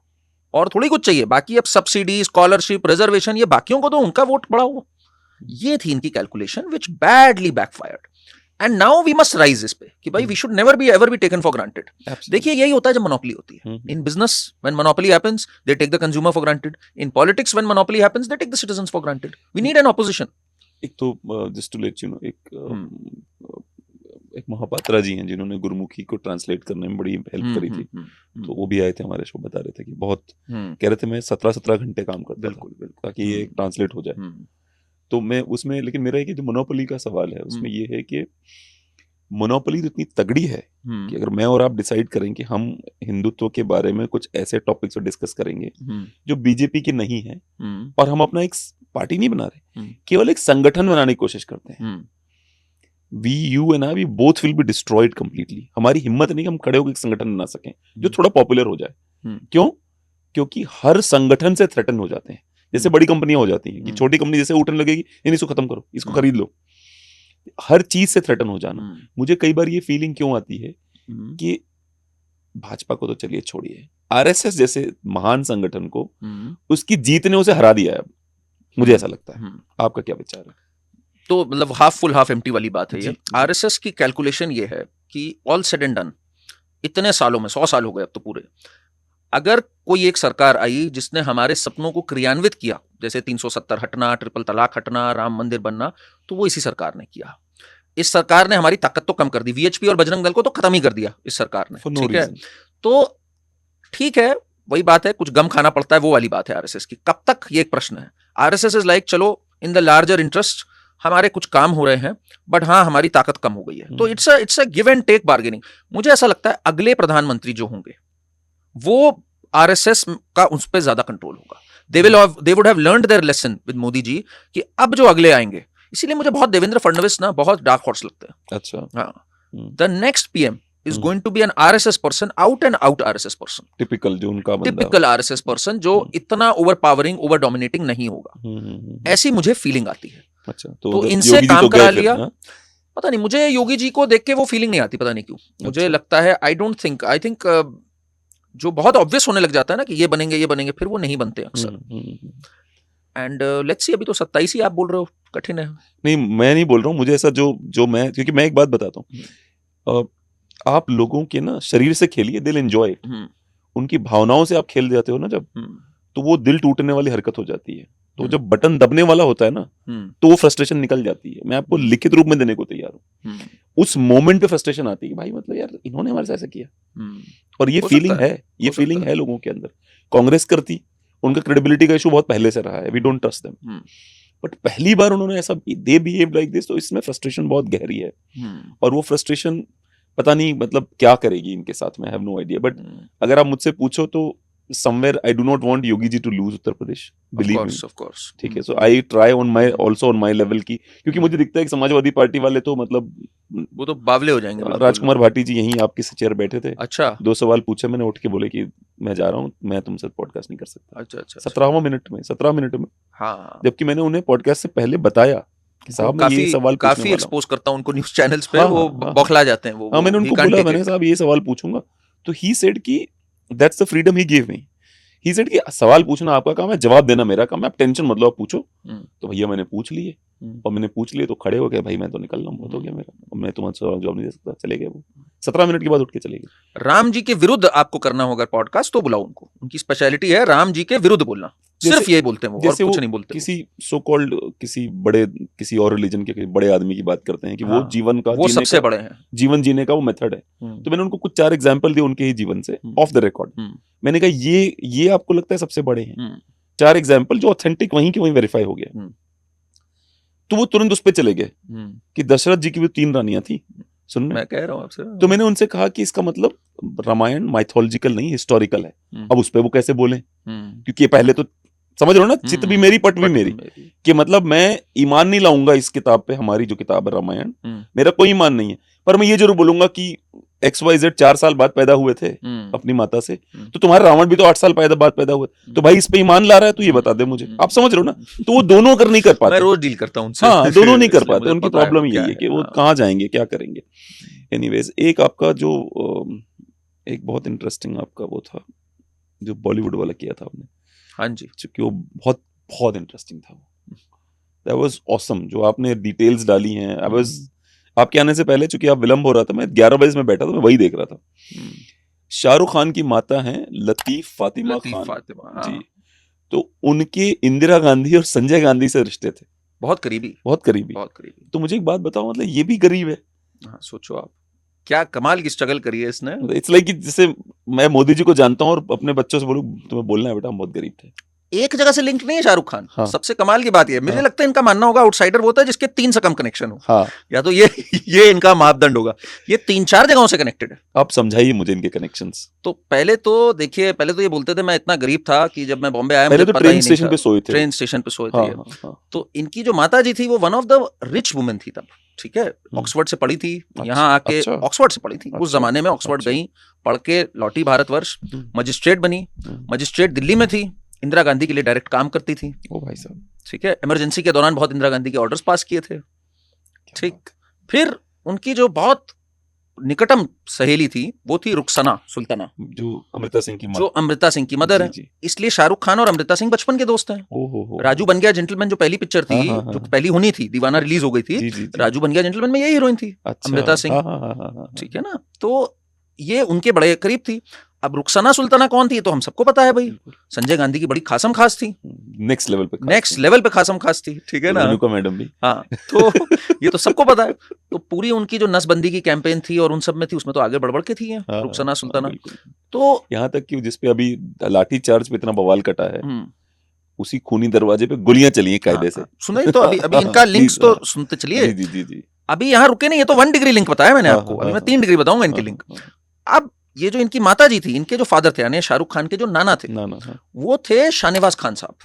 और थोड़ी कुछ चाहिए. बाकी अब सब्सिडी, स्कॉलरशिप, रिजर्वेशन, ये बाकियों को तो उनका वोट बढ़ा हो. ये थी इनकी calculation, which badly backfired. And now we must rise इस पे कि भाई we should never be ever be taken for granted. देखिए यही होता है जब मोनोपोली होती है. In business when monopoly happens they take the consumer for granted. In politics when monopoly happens they take the citizens for granted. We need an opposition. एक तो just to let you know, एक एक महापात्रा जी हैं जिन्होंने गुरुमुखी को translate करने में बड़ी हेल्प करी थी, तो वो भी आए थे हमारे शो, बता रहे थे कि बहुत कह रहे थे मैं 17-17 घंटे काम करता था ताकि ये ट्रांसलेट हो जाए। तो मैं उसमें, लेकिन मेरा एक जो मोनोपोली का सवाल है उसमें ये है कि मोनोपोली तो इतनी तगड़ी है कि अगर मैं और आप डिसाइड करें कि हम हिंदुत्व के बारे में कुछ ऐसे टॉपिक्स पर डिस्कस करेंगे जो बीजेपी के नहीं है, और हम अपना एक पार्टी नहीं बना रहे, केवल एक संगठन बनाने की कोशिश करते हैं, you and I both will be destroyed completely. हमारी हिम्मत नहीं कि हम खड़े होकर एक संगठन बना सकें जो थोड़ा पॉपुलर हो जाए। क्यों? क्योंकि हर संगठन से थ्रेटन हो जाते हैं। जैसे बड़ी कंपनियां हो जाती हैं कि छोटी कंपनी जैसे उठने लगेगी, इसको खत्म करो, इसको खरीद लो, हर चीज से थ्रेटन हो जाना। मुझे कई बार ये फीलिंग क्यों आती है कि भाजपा को तो चलिए छोड़िए, आरएसएस जैसे महान संगठन को उसकी जीत ने उसे हरा दिया है, मुझे ऐसा लगता है। आपका क्या विचार है? तो मतलब हाफ फुल हाफ एम्प्टी वाली बात है ये। आरएसएस की कैलकुलेशन ये है कि ऑल सेड एंड डन, इतने सालों में 100 साल हो गए अब तो पूरे, अगर कोई एक सरकार आई जिसने हमारे सपनों को क्रियान्वित किया, जैसे 370 हटना, ट्रिपल तलाक हटना, राम मंदिर बनना, तो वो इसी सरकार ने किया। इस सरकार ने हमारी ताकत तो कम कर दी, वीएचपी और बजरंग दल को तो खत्म ही कर दिया इस सरकार ने, ठीक है। तो ठीक है, वही बात है, कुछ गम खाना पड़ता है, वो वाली बात है आरएसएस की। कब तक, ये एक प्रश्न है। आरएसएस इज लाइक, चलो इन द लार्जर इंटरेस्ट हमारे कुछ काम हो रहे हैं, बट हाँ हमारी ताकत कम हो गई है, तो it's a give and take bargaining. मुझे ऐसा लगता है अगले प्रधानमंत्री जो होंगे वो आरएसएस का उस पर ज्यादा कंट्रोल होगा। They would have learned their lesson with Modi ji कि अब जो अगले आएंगे, इसीलिए मुझे बहुत देवेंद्र फडणवीस ना बहुत डार्क हॉर्स लगते हैं। अच्छा, हाँ, the next PM is going to be an RSS person, out and out RSS person, typical जो उनका बंदा, टिपिकल RSS person जो इतना ओवर पावरिंग, ओवर डोमिनेटिंग नहीं होगा, ऐसी मुझे फीलिंग आती है। अच्छा, तो इनसे काम करा लिया, पता नहीं, मुझे योगी जी को देख के वो फीलिंग नहीं आती, पता नहीं क्यों। मुझे लगता है, आई थिंक जो बहुत ऑब्वियस होने लग जाता है ना कि ये बनेंगे, फिर वो नहीं बनते अक्सर। एंड लेट्स सी, अभी तो 27 ही आप बोल रहे हो, कठिन है। नहीं, मैं नहीं बोल रहा हूँ, मुझे ऐसा जो मैं, क्योंकि मैं एक बात बताता हूँ, आप लोगों के ना शरीर से खेलिए, दिल एंजॉय इट। उनकी भावनाओं से आप खेल जाते हो ना जब, तो वो दिल टूटने वाली हरकत हो जाती है। तो जब बटन दबने वाला होता है ना, तो वो फ्रस्ट्रेशन निकल जाती है। मैं आपको लिखित रूप में देने को तैयार हूँ। उस मोमेंट पे फ्रस्ट्रेशन आती है कि भाई मतलब यार इन्होंने हमारे साथ ऐसा किया, और ये फीलिंग है, ये फीलिंग है लोगों के अंदर। कांग्रेस करती, उनका क्रेडिबिलिटी का इशू बहुत पहले से रहा है, we don't trust them, but पहली बार उन्होंने ऐसा, दे बिहेव लाइक दिस, तो इसमें फ्रस्ट्रेशन बहुत गहरी है। और वो फ्रस्ट्रेशन पता नहीं मतलब क्या करेगी इनके साथ में, I have no idea. But अगर आप मुझसे पूछो तो somewhere I do not want Yogi ji to lose Uttar Pradesh, believe me, of course, ठीक है। so I try on my also on my level की, क्योंकि मुझे दिखता है कि समाजवादी पार्टी वाले तो मतलब वो तो बावले हो जाएंगे। राजकुमार भाटी जी यहीं आपके चेयर बैठे थे। अच्छा, 2 सवाल पूछे, मैंने उठ के बोले कि मैं जा रहा हूँ, मैं तुमसे पॉडकास्ट नहीं कर सकता। अच्छा, 17 मिनट में, हाँ, जबकि मैंने उन्हें पॉडकास्ट से पहले बताया कि साहब मैं ये सवाल काफी एक्सपोज करता हूँ उनको न्यूज चैनल्स पे, वो बौखला जाते हैं। हाँ, मैंने उनको बोला, मैंने साहब ये सवाल पूछूंगा, तो ही सेड कि that's the freedom he give me. He said कि सवाल पूछना आपका काम है, जवाब देना मेरा काम है, आप टेंशन मत लो, आप पूछो। तो भैया मैंने पूछ लिए, और मैंने पूछ लिए तो खड़े हो गए, भाई मैं तो निकल रहा हूँ, बहुत हो गया मेरा, मैं तुम्हारा जवाब नहीं दे सकता, चले गए वो। 17 मिनट के बाद उठ के चले गए। राम जी के विरुद्ध आपको करना होगा पॉडकास्ट तो बुलाओ उनको, उनकी स्पेशलिटी है राम जी के विरुद्ध बोलना, सिर्फ यही बोलते हैं वो, और कुछ नहीं बोलते। किसी सो कॉल्ड किसी और रिलीजन के बड़े आदमी की बात करते हैं कि वो जीवन का, वो सबसे बड़े हैं, जीवन जीने का वो मेथड है। तो मैंने उनको कुछ 4 एग्जांपल दिए उनके ही जीवन से, ऑफ द रिकॉर्ड। मैंने कहा ये आपको लगता है सबसे बड़े हैं? 4 एग्जांपल जो ऑथेंटिक वहीं के वहीं वेरीफाई हो गया। तो वो तुरंत उस पे चले गए कि दशरथ जी की भी 3 रानियां थी। सुन, मैं कह रहा हूं आपसे। तो मैंने उनसे कहा कि इसका मतलब रामायण माइथोलॉजिकल नहीं, हिस्टोरिकल है। अब उस पे वो कैसे बोले, क्योंकि पहले तो समझ रहे हो ना, चित्त भी मेरी पट भी मेरी, कि मतलब मैं ईमान नहीं लाऊंगा इस किताब पे, हमारी जो किताब है रामायण, मेरा कोई ईमान नहीं है, पर मैं ये जरूर बोलूंगा कि XYZ 4 साल बाद पैदा हुए थे अपनी माता से, तो तुम्हारा रावण भी तो 8 साल बाद पैदा हुए, तो भाई इस पे ईमान ला रहा है, तो ये बता दे मुझे। आप समझ रहे हो ना? तो वो दोनों नहीं कर पाते। मैं रोज डील करता हूं उनसे। हाँ, दोनों नहीं कर पाते, उनकी प्रॉब्लम यही है कि वो कहाँ जाएंगे, क्या करेंगे। एनीवेज, एक आपका जो एक बहुत इंटरेस्टिंग आपका वो था जो बॉलीवुड वाला किया था आपने, हाँ जी, क्योंकि वो बहुत बहुत इंटरेस्टिंग था, वो दैट वाज ऑसम, जो आपने डिटेल्स डाली हैं। आई वाज, आपके आने से पहले, चूंकि आप विलंब हो रहा था, मैं 11 बजे में बैठा था, मैं वही देख रहा था। शाहरुख खान की माता हैं लतीफ फातिमा खान जी, तो उनके इंदिरा गांधी और संजय गांधी से रिश्ते थे, बहुत करीबी। तो मुझे एक बात बताओ, मतलब ये भी गरीब है, हाँ, सोचो आप क्या कमाल की स्ट्रगल करी है इसने। इट्स लाइक जैसे मैं मोदी जी को जानता हूँ और अपने बच्चों से बोलूं तुम्हें बोलना है बेटा हम बहुत गरीब थे। एक जगह से लिंक नहीं है शाहरुख खान। हाँ। सबसे कमाल की बात ये मुझे हाँ। लगता है इनका मानना होगा आउटसाइडर वो होता है जिसके 3 से कम कनेक्शन हो। हाँ। या तो ये इनका मापदंड होगा। ये 3-4 जगहों से कनेक्टेड है। आप समझाइए मुझे इनके कनेक्शंस। तो पहले तो देखिए, पहले तो ये बोलते थे मैं इतना गरीब था कि जब मैं बॉम्बे आया पहले मुझे तो पता ट्रेन ही नहीं स्टेशन था। पे सोए थे। ट्रेन स्टेशन पे सोए थे हाँ, ये। हाँ, हाँ। तो इनकी जो माता जी थी वो one of the rich women थी तब, ठीक है। ऑक्सफोर्ड से पढ़ी थी, यहाँ आके अच्छा। ऑक्सफोर्ड से पढ़ी थी। उस अच्छा, जमाने में ऑक्सफोर्ड अच्छा। गई, पढ़ के लौटी भारतवर्ष, मजिस्ट्रेट बनी। मजिस्ट्रेट दिल्ली में थी, इंदिरा गांधी के लिए डायरेक्ट काम करती थी। ओ भाई साहब। ठीक है, इमरजेंसी के दौरान बहुत इंदिरा गांधी के ऑर्डर्स पास किए थे। ठीक, फिर उनकी जो बहुत निकटम सहेली थी वो थी रुखसना सुल्ताना, जो अमृता सिंह की जो अमृता सिंह की मदर है। जी, जी। इसलिए शाहरुख खान और अमृता सिंह बचपन के दोस्त हैं। ओहो। राजू बन गया जेंटलमैन जो पहली पिक्चर थी, हाँ, हाँ, हाँ, जो हाँ। पहली होनी थी, दीवाना रिलीज हो गई थी। जी, जी, जी। राजू बन गया जेंटलमैन में यही हीरोइन थी, अच्छा। अमृता सिंह। हाँ, हाँ, हाँ, हाँ, हाँ। ठीक है ना। तो ये उनके बड़े करीब थी। अब रुखसना सुल्ताना कौन थी ये तो हम सबको पता है भाई, संजय गांधी की बड़ी खासम खास थी। नेक्स्ट लेवल पे नेक्स्ट लेवल पे खासम खास थी, ठीक है ना। रेणुका मैडम भी। हाँ, तो ये तो सबको पता है। तो पूरी उनकी जो नसबंदी की कैंपेन थी और उन सब में थी, उसमें तो आगे बढ़ बढ़ के थी हाँ, रुखसना हाँ, सुल्ताना। बिल्कुल। तो यहाँ तक कि जिसपे अभी लाठी चार्ज पे इतना बवाल कटा है, हम्म, उसी खूनी दरवाजे पे गोलियां चली हैं कायदे से। सुनिए तो अभी इनका लिंक्स तो सुनते चलिए। जी, जी, जी, जी। अभी यहाँ रुके नहीं, ये तो 1 डिग्री लिंक बताया मैंने हाँ, आपको। हाँ, अभी मैं हाँ, 3 डिग्री बताऊंगा इनके हाँ, लिंक। हाँ, अब ये जो इनकी माता जी थी, इनके जो फादर थे यानी शाहरुख खान के जो नाना थे, ना, हाँ। वो थे शाहनवाज खान साहब।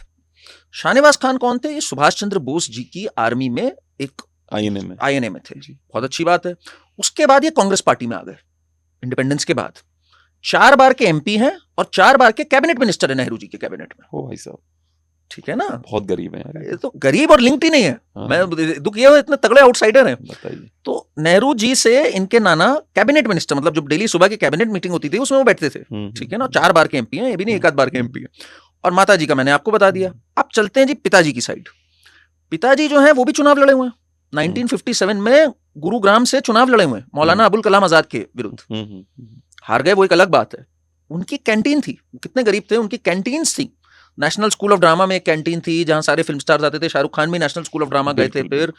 शाहनवाज खान कौन थे? ये सुभाष चंद्र बोस जी की आर्मी में एक आईएनए में थे। बहुत अच्छी बात है। उसके बाद ये कांग्रेस पार्टी में आ गए इंडिपेंडेंस के बाद। 4 बार के एमपी हैं और 4 बार के कैबिनेट मिनिस्टर है नेहरू जी के कैबिनेट में। ओ भाई साहब, ठीक है ना। बहुत गरीब है यार। ये तो गरीब और लिंक्ड ही नहीं है। हाँ। मैं दुख ये है, इतने तगड़े आउटसाइडर हैं। बताइए। तो नेहरू जी से इनके नाना कैबिनेट मिनिस्टर, मतलब जब डेली सुबह की कैबिनेट मीटिंग होती थी उसमें वो बैठते थे। ठीक है ना। 4 बार के एमपी हैं, ये भी नहीं 1 आध बार के एमपी है। और माता जी का मैंने आपको बता दिया। अब चलते हैं जी पिताजी की साइड। पिताजी जो है वो भी चुनाव लड़े हुए हैं। 1957 में गुरुग्राम से चुनाव लड़े हुए हैं मौलाना अबुल कलाम आजाद के विरुद्ध। हार गए वो एक अलग बात है। उनकी कैंटीन थी, कितने गरीब थे, उनकी कैंटीन्स थी। नेशनल स्कूल ऑफ ड्रामा में एक कैंटीन थी जहां सारे फिल्म स्टार्स आते थे। शाहरुख खान भी नेशनल स्कूल ऑफ ड्रामा गए थे फिर।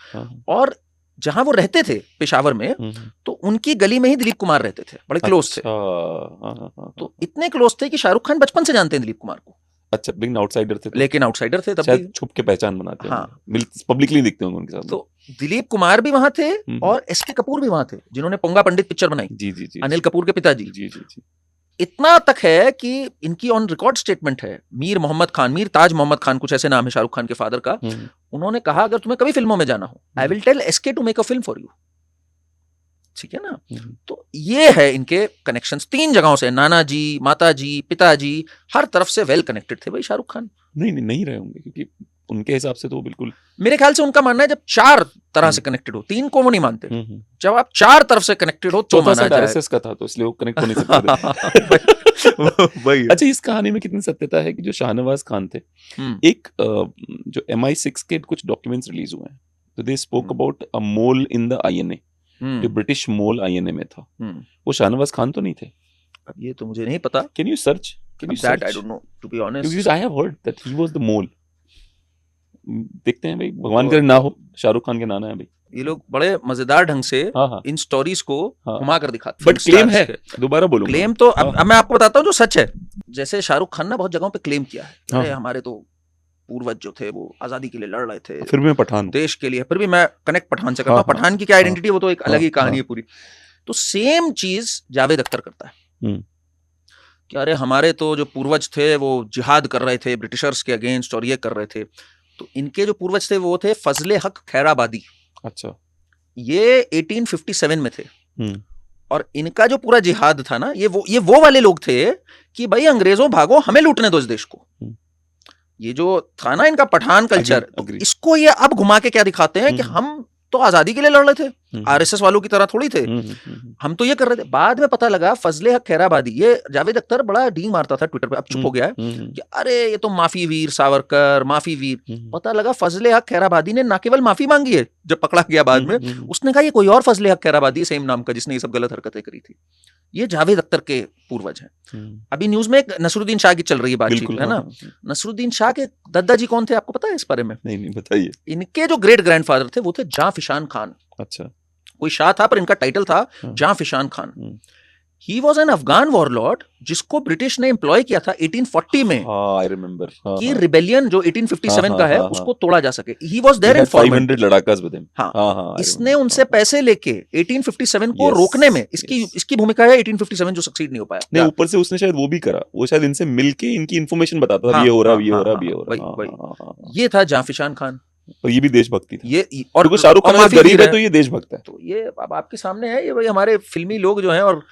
और जहां वो रहते थे पेशावर में, तो उनकी गली में ही दिलीप कुमार रहते थे, बड़े क्लोज थे। तो इतने क्लोज थे कि शाहरुख खान बचपन से जानते हैं दिलीप कुमार को। अच्छा, लेकिन आउटसाइडर थे। लेकिन आउटसाइडर थे तब भी, छुप के पहचान बनाते हैं। हाँ, पब्लिकली दिखते होंगे उनके साथ। तो दिलीप कुमार भी वहां थे और एसके कपूर भी वहां थे, जिन्होंने पोंगा पंडित पिक्चर बनाई। जी, जी, जी। अनिल कपूर के पिताजी। जी, जी, जी। इतना तक है कि इनकी ऑन रिकॉर्ड स्टेटमेंट है। मीर ताज मोहम्मद खान, कुछ ऐसे नाम है शाहरुख खान के फादर का। उन्होंने कहा अगर तुम्हें कभी फिल्मों में जाना हो, I will tell SK to make a film for you. ठीक है ना। तो ये है इनके कनेक्शंस 3 जगहों से, नाना जी, माता जी, पिताजी, हर तरफ से वेल कनेक्टेड थे भाई शाहरुख खान। नहीं रहे होंगे, क्योंकि उनके हिसाब से तो बिल्कुल, मेरे ख्याल से उनका मानना है जब 4 तरह से कनेक्टेड हो, 3 को वो नहीं मानते। जब आप 4 तरफ से कनेक्टेड हो तो माना जाए। आरएसएस का था तो इसलिए वो कनेक्ट हो नहीं सकते। वही। अच्छा, इस कहानी में कितनी सत्यता है कि जो शाहनवाज खान थे, एक जो MI6 के कुछ डॉक्यूमेंट्स रिलीज हुए हैं, तो they spoke about a mole in the INA, जो ब्रिटिश मोल आईएनए में था, वो शाहनवाज खान तो नहीं थे। अब ये तो मुझे नहीं पता। Can you search that? I don't know to be honest, because I have heard that he was the mole. देखते हैं भाई, भगवान करे ना हो, शाहरुख खान के नाना है भाई। ये लोग बड़े मजेदार ढंग से इन स्टोरीज को घुमा कर दिखाते हैं। बट क्लेम है, दोबारा बोलो। क्लेम तो अब मैं आपको बताता हूँ जो सच है। जैसे शाहरुख खान ने बहुत जगहों पे क्लेम किया है, अरे हमारे तो पूर्वज जो थे वो आजादी के लिए लड़ रहे थे, फिर भी मैं पठान, देश के लिए। फिर भी मैं कनेक्ट पठान से करता हूँ। पठान की क्या आइडेंटिटी है वो तो एक अलग ही कहानी है पूरी। तो सेम चीज जावेद अख्तर करता है कि अरे हमारे तो जो पूर्वज थे वो जिहाद कर रहे थे ब्रिटिशर्स के अगेंस्ट और ये कर रहे थे। तो इनके जो पूर्वज थे वो थे फजले हक खैराबादी। अच्छा, ये 1857 में थे। और इनका जो पूरा जिहाद था ना, ये वो वाले लोग थे कि भाई अंग्रेजों भागो, हमें लूटने दो इस देश को। ये जो था ना इनका पठान कल्चर, इसको ये अब घुमा के क्या दिखाते हैं कि हम तो आजादी के लिए लड़ रहे थे, आरएसएस वालों की तरह थोड़ी थे, हम तो ये कर रहे थे। बाद में पता लगा फजले हक खैराबादी, ये जावेद अख्तर बड़ा डींग मारता था ट्विटर पे, अब चुप हो गया है कि अरे ये तो माफी वीर सावरकर, माफी वीर। पता लगा फजले हक खैराबादी ने ना केवल माफी मांगी है जब पकड़ा गया बाद में, उसने कहा ये कोई और फजले हक खैराबादी सेम नाम का जिसने ये सब गलत हरकतें करी थी। ये जावेद अख्तर के पूर्वज हैं। अभी न्यूज में एक नसरुद्दीन शाह की चल रही बातचीत है ना। नसरुद्दीन शाह के दादाजी कौन थे आपको पता है इस बारे में? नहीं बताइए। इनके जो ग्रेट ग्रैंडफादर थे वो थे जां फिशान खान। अच्छा, कोई शाह था पर इनका टाइटल था हाँ। Jan Fishan Khan. Hmm. He was an Afghan warlord जिसको ब्रिटिश ने एम्प्लॉय किया था 1840 में हाँ, आई रिमेम्बर। हाँ, कि हाँ, रिबेलियन जो 1857 हाँ, का है हाँ, उसको तोड़ा जा सके। He was there They in had 500 लड़ाकास with him. हाँ, हाँ, हाँ, I इसने remember. उनसे पैसे लेके 1857 को Yes, रोकने में इसकी yes. इसकी भूमिका है 1857 जो सक्सीड नहीं हो पाया। नहीं, ऊपर से उसने शायद वो भी करा, वो शायद इनसे मिलके इनकी इन्फॉर्मेशन बताता था, हाँ, ये हो रहा, हाँ, ये हो हाँ, रहा, हाँ, ये हो रहा। वही, हाँ, वही। हाँ, हाँ, हाँ। ये था जाफिशान खान। और ये भी देशभक्ति था, ये और क्योंकि शाहरुख और खान माफी गरीब पीर है है। तो ये देशभक्त है। तो ये अब आपके सामने है, ये भाई हमारे फिल्मी लोग जो हैं, और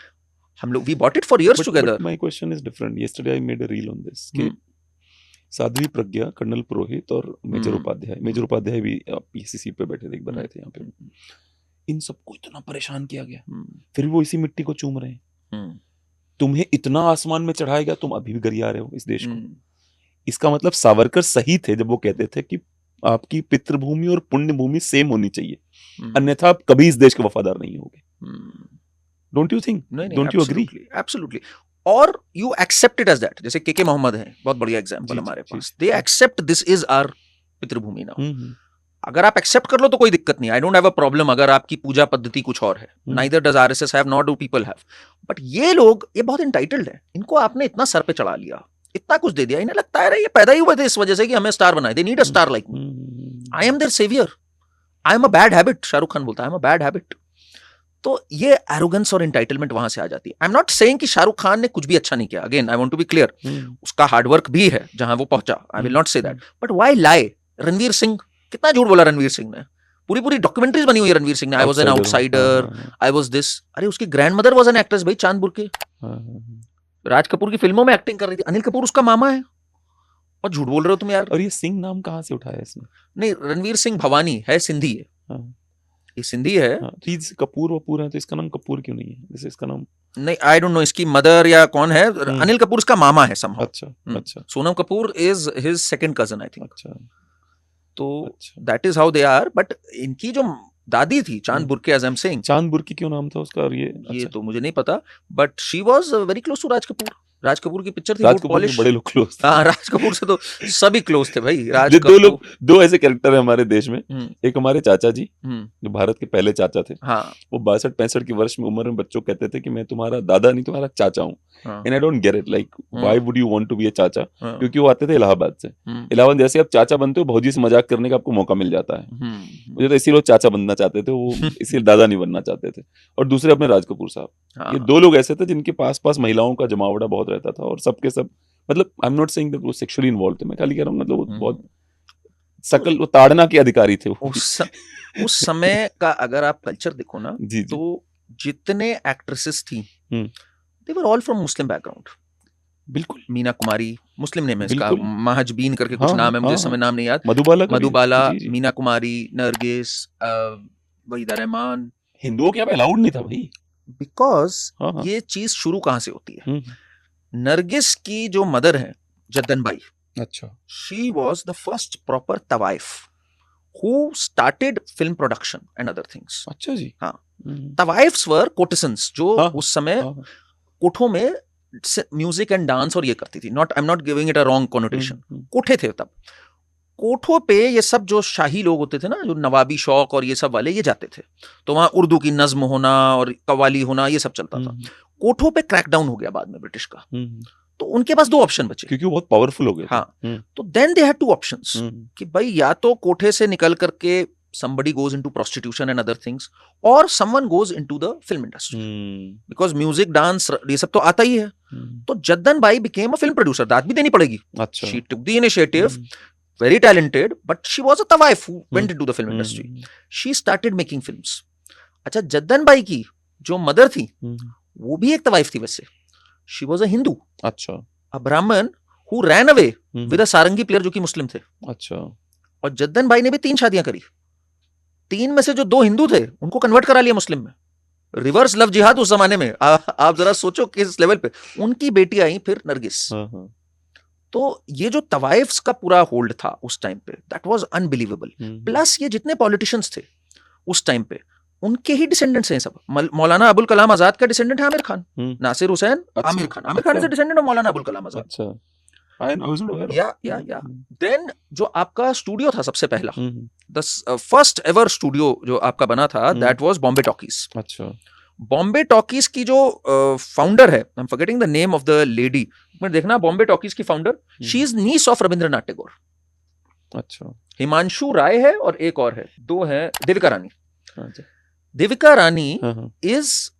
हम लोग we bought it for years together. But my question is different. Yesterday I made a reel on this कि साध्वी प्रज्ञा, कर्नल पुरोहित और मेजर उपाध्याय भी पीसीसी पे बैठे थे, एक बार आए थे यहाँ पे। इन सबको इतना परेशान किया गया, फिर भी वो इसी मिट्टी को चूम रहे हैं। तुम्हें इतना आसमान में चढ़ाया गया, तुम अभी भी गरिया रहे हो इस देश को। इसका मतलब सावरकर सही थे जब वो कहते थे कि आपकी पितृभूमि और पुण्य भूमि सेम होनी चाहिए, अन्यथा आप कभी इस देश के वफादार नहीं होगे। Don't you think? Don't you agree? Absolutely. और you accept it as that. जैसे के मोहम्मद हैं, बहुत बढ़िया एग्जांपल हमारे पास। They accept this is our पितृभूमि नाउ। अगर आप एक्सेप्ट कर लो तो कोई दिक्कत नहीं, I don't have a problem अगर आपकी पूजा पद्धति कुछ और है। Neither does RSS have, not do people have. But ये लोग, ये बहुत इंटाइटल्ड है, इनको आपने इतना सर पे चढ़ा लिया, इतना कुछ दे दिया, इन्हें लगता है ये पैदा ही हुए थे इस वजह से कि हमें स्टार बनाए। They need a star like me, I am their saviour, I am a bad habit. Shahrukh Khan बोलता है I am a bad habit. तो ये एरोगेंस और एंटाइटलमेंट वहां से आ जाती है। आई एम नॉट सेइंग कि शाहरुख खान ने कुछ भी अच्छा नहीं किया, again I want to be clear, उसका हार्डवर्क भी है जहां वो पहुंचा, I will not say that, but why lie? Ranveer Singh, कितना झूठ बोला रणवीर सिंह ने, पूरी पूरी डॉक्यूमेंटरीज बनी हुई है रणवीर सिंह ने, I was an outsider, I was this. अरे उसकी ग्रैंडमदर वाज एन एक्ट्रेस भाई, चांदपुर के, राज कपूर की फिल्मों में एक्टिंग कर रही थी, अनिल कपूर उसका मामा है, और झूठ बोल रहे हो तुम यार। और ये सिंह नाम कहाँ से उठाया इसने? नहीं, रणवीर सिंह भवानी है, सिंधी है, ये सिंधी है। कपूर वपूर है तो इसका नाम कपूर क्यों नहीं है? जैसे इसका नाम, नहीं, आई डोंट नो इसकी मदर या कौन है। अनिल कपूर इसका मामा है somehow। अच्छा। Sonam Kapoor is his second cousin I think. अच्छा। तो that is how they are. But इनकी जो दादी थी Chand Burke, as I am saying, Chand Burke क्यों नाम था उसका? और ये तो मुझे नहीं पता, but she was very close to Raj Kapoor. Raj Kapoor की पिक्चर थी, राज कपूर के बड़े लोग क्लोज थे। हाँ, राज कपूर से तो सभी क्लोज थे भाई। राज दो लोग, दो ऐसे कैरेक्टर है हमारे देश में। एक हमारे चाचा जी, जो भारत के पहले चाचा थे। हाँ, वो 62-65 की वर्ष में उम्र में बच्चों कहते थे कि मैं तुम्हारा दादा नहीं, तुम्हारा चाचा हूँ। And I don't get it, like why would you want to be a chacha? क्योंकि वो आते थे इलाहाबाद से। इलाहाबाद जैसे आप चाचा बनते हो, भौजी से मजाक करने का आपको मौका मिल जाता है। मुझे तो इसी लोग चाचा बनना चाहते थे, वो इसीलिए दादा नहीं बनना चाहते थे। और दूसरे अपने राज कपूर साहब, ये दो लोग ऐसे थे जिनके पास पास महिलाओं का जमावड़ा बहुत रहता था, और सबके सब, मतलब I am not saying that वो सेक्सुअली इन्वॉल्व थे, मैं खाली कह रहा हूँ, मतलब वो बहुत सकल, वो ताड़ना के अधिकारी थे। उस समय का अगर आप कल्चर देखो ना, तो जितने एक्ट्रेसेस थी, they were all from Muslim background. बिल्कुल, मीना कुमारी मुस्लिम नेम है इसका, महजबीन करके कुछ नाम है, मुझे समय नाम नहीं याद। मधुबाला, मीना कुमारी, नरगिस, वहीदा रहमान। हिंदुओं के यहाँ अलाउड नहीं था भाई, बिकॉज ये चीज शुरू कहाँ से होती है? नरगिस की जो मदर है जद्दन बाई, अच्छा, she was the first proper तवाइफ who started film production and other things. अच्छा जी। हाँ, तवाइफ्स वर कोर्टिसंस, जो उस समय कोठों में म्यूजिक एंड डांस और ये करती थी। Not, I am not giving it a wrong connotation, कोठे थे तब। कोठों पे ये सब जो शाही लोग होते थे ना, जो नवाबी शौक और ये सब वाले, ये जाते थे, तो वहां उर्दू की नज्म होना और कव्वाली होना, ये सब चलता था। कोठों पे क्रैकडाउन हो गया बाद में ब्रिटिश का, तो उनके पास दो ऑप्शन बचे, क्योंकि वो बहुत पावरफुल हो गए। हाँ, तो then they had two options कि भाई या तो कोठे से निकल करके somebody goes into prostitution and other things, or someone goes into the film industry, because music, dance, ये सब तो आता ही है। तो Jaddan by became a film producer, दाद भी देनी पड़ेगी। अच्छा, she took the initiative, very talented, but she was a tawaif who went into the film industry. She started making films. अच्छा, जद्दन बाई की जो मदर थी, वो भी एक तवाइफ थी वैसे। She was a Hindu. अच्छा, a Brahmin who ran away with a sarangi player जो कि मुस्लिम थे। अच्छा, और जद्दन बाई ने भी 3 शादियां करी। 3 में से जो 2 हिंदू थे, उनको कन्वर्ट करा लिया मुस्लिम में। रिवर्स लव जिहाद उस जमाने में, आप जरा सोचो किस लेवल पे। उनकी बेटी आई फिर नरगिस। तो ये जो तवाइफ्स का पूरा होल्ड था उस टाइम पे, दैट वाज अनबिलीवेबल। प्लस ये जितने पॉलिटिशियंस थे उस टाइम पे, उनके ही डिसेंडेंट्स हैं सब। मौलाना अबुल कलाम आजाद का डिसेंडेंट है Aamir Khan, Nasir Hussain, Aamir Khan is a descendant of Maulana Abul Kalam Azad. अच्छा, या देन जो आपका स्टूडियो था सबसे पहला, द फर्स्ट एवर स्टूडियो जो आपका बना था दैट वाज बॉम्बे टॉकीज। अच्छा। बॉम्बे टॉकीज की जो फाउंडर है, I am forgetting the name of the lady, मैं देखना बॉम्बे टॉकीज की founder, she is niece of Rabindranath Tagore. अच्छा। हिमांशु राय है और एक और है, दो है, देविका रानी। अच्छा। देविका रानी हाँ। Is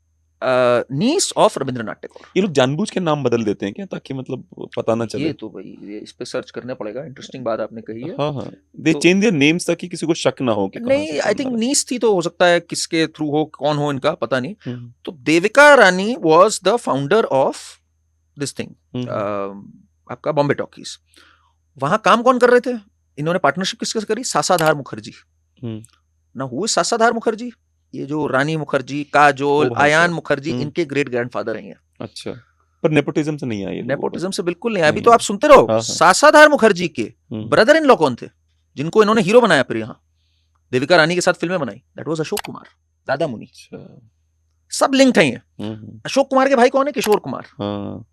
niece of Rabindranath Tagore. ये लोग जानबूझ के नाम बदल देते हैं क्या, ताकि मतलब पता ना चले? ये तो भाई ये इस पे सर्च करना पड़ेगा, इंटरेस्टिंग बात आपने कही है। हाँ, दे तो- चेंज देयर नेम्स ताकि किसी को शक ना हो कि कहाँ से नहीं, आई कौन थिंक आ रहा नीस थी तो हो सकता है किसके थ्रू हो, कौन हो इनका पता नहीं। है। तो Devika Rani was the founder of this thing, आपका बॉम्बे टॉकीज। वहां काम कौन कर रहे थे? इन्होंने पार्टनरशिप किसके साथ करी? सासाधार मुखर्जी। हम्म। ना हुए सासाधार मुखर्जी, ये जो रानी मुखर्जी, काजोल, ओ भाई आयान साहब। मुखर्जी, इनके ग्रेट ग्रैंडफादर हैं ये। अच्छा, पर नेपोटिज्म से नहीं आए ये लोग? नेपोटिज्म से बिल्कुल नहीं। अभी नहीं तो है। आप सुनते रहो, हाँ। सासाधार मुखर्जी के हम्म। ब्रदर इन लॉ कौन थे जिनको इन्होंने हीरो बनाया फिर यहाँ देविका रानी के साथ फिल्में बनाई? दैट वाज अशोक कुमार, दादा मुनि। अच्छा। सब लिंक है ये। हम्म। अशोक कुमार के भाई कौन है? किशोर कुमार। हाँ।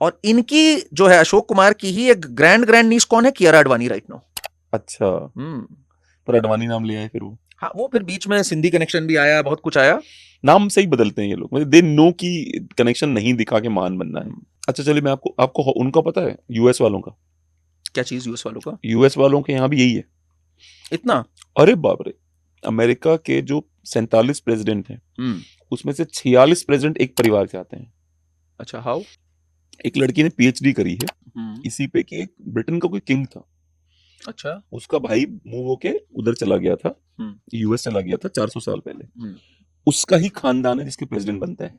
और इनकी जो है अशोक कुमार की ही एक ग्रैंड ग्रैंड नीस कौन है? Kiara Advani right now. अच्छा, पर अडवाणी नाम ले आए फिर वो? हाँ, वो फिर बीच में सिंधी कनेक्शन भी आया, बहुत कुछ आया। नाम से ही बदलते हैं ये लोग, मतलब दे नो की कनेक्शन नहीं दिखा के महान बनना है। अच्छा चलिए, मैं आपको उनका पता है यूएस वालों का? क्या चीज यूएस वालों का? यूएस वालों के यहाँ भी यही है। इतना? अरे बाप रे, अमेरिका के जो 47 प्रेसिडेंट हैं उसमें से 46 प्रेसिडेंट एक परिवार से आते हैं। अच्छा, हाउ? एक लड़की ने पीएचडी करी है इसी पे कि एक ब्रिटेन का कोई किंग था, अच्छा, उसका भाई मूव होके उधर चला गया था, यूएस चला गया था 400 साल पहले। उसका ही खानदान है जिसके प्रेसिडेंट बनता है।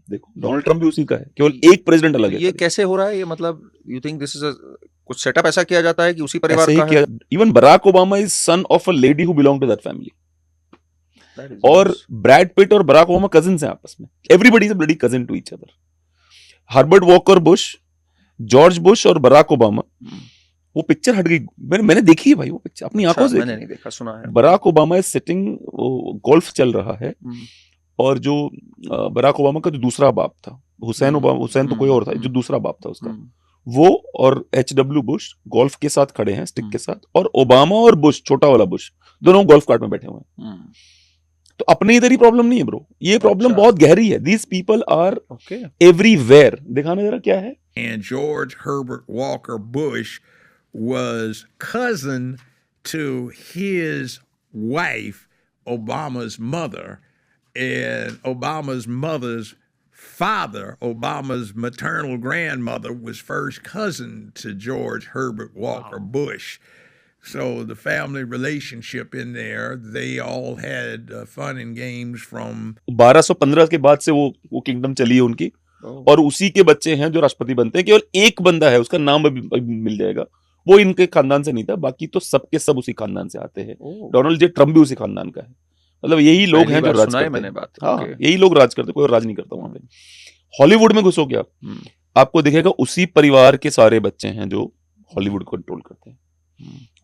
देखो, डोनाल्ड ट्रंप भी उसी का है, केवल एक प्रेसिडेंट अलग है। ये कैसे हो रहा है? ये मतलब यू थिंक दिस इज कुछ सेटअप ऐसा किया जाता है कि उसी परिवार ऐसे ही का किया। Even Barack Obama is son of a lady who belong to that family. है? और ब्रैड पिट और बराक ओबामा कजिन्स हैं आपस में। Everybody is a bloody cousin to each other. Herbert Walker Bush, George Bush और Barack Obama, वो picture हट गई, मैंने देखी है भाई वो पिक्चर अपनी आंखों से। मैंने नहीं देखा, सुना है। Barack Obama is sitting, golf चल रहा है, और जो बराक ओबामा का जो दूसरा बाप था, हुसैन तो कोई और था, जो दूसरा बाप था उसका, वो और एचडब्ल्यू बुश गोल्फ के साथ खड़े हैं, स्टिक के साथ, और ओबामा और बुश, छोटा वाला बुश, दोनों गोल्फ कार्ट में बैठे हुए हैं। तो अपने इधर ही प्रॉब्लम नहीं है ब्रो, ये प्रॉब्लम बहुत गहरी है। These people are everywhere. दिखाना जरा क्या है। And George Herbert Walker Bush was cousin to his wife, Obama's mother, and Obama's mother's father, Obama's maternal grandmother, was first cousin to George Herbert Walker Bush. So the family relationship in there, they all had fun and games from 1215 के बाद से वो kingdom चली है उनकी, और उसी के बच्चे हैं जो राष्ट्रपति बनते हैं। केवल एक बंदा है, उसका नाम अभी मिल जाएगा, वो इनके खानदान से नहीं था, बाकी तो सबके सब उसी खानदान से आते हैं। डोनाल्ड जे ट्रम्प भी उसी खानदान का है। मतलब यही लोग हैं जो राज करते हैं। मैंने बात, हाँ, यही लोग राज करते, कोई और राज नहीं करता वहां पे। हॉलीवुड में घुसोगे आप, आपको दिखेगा उसी परिवार के सारे बच्चे हैं जो हॉलीवुड को कंट्रोल करते हैं,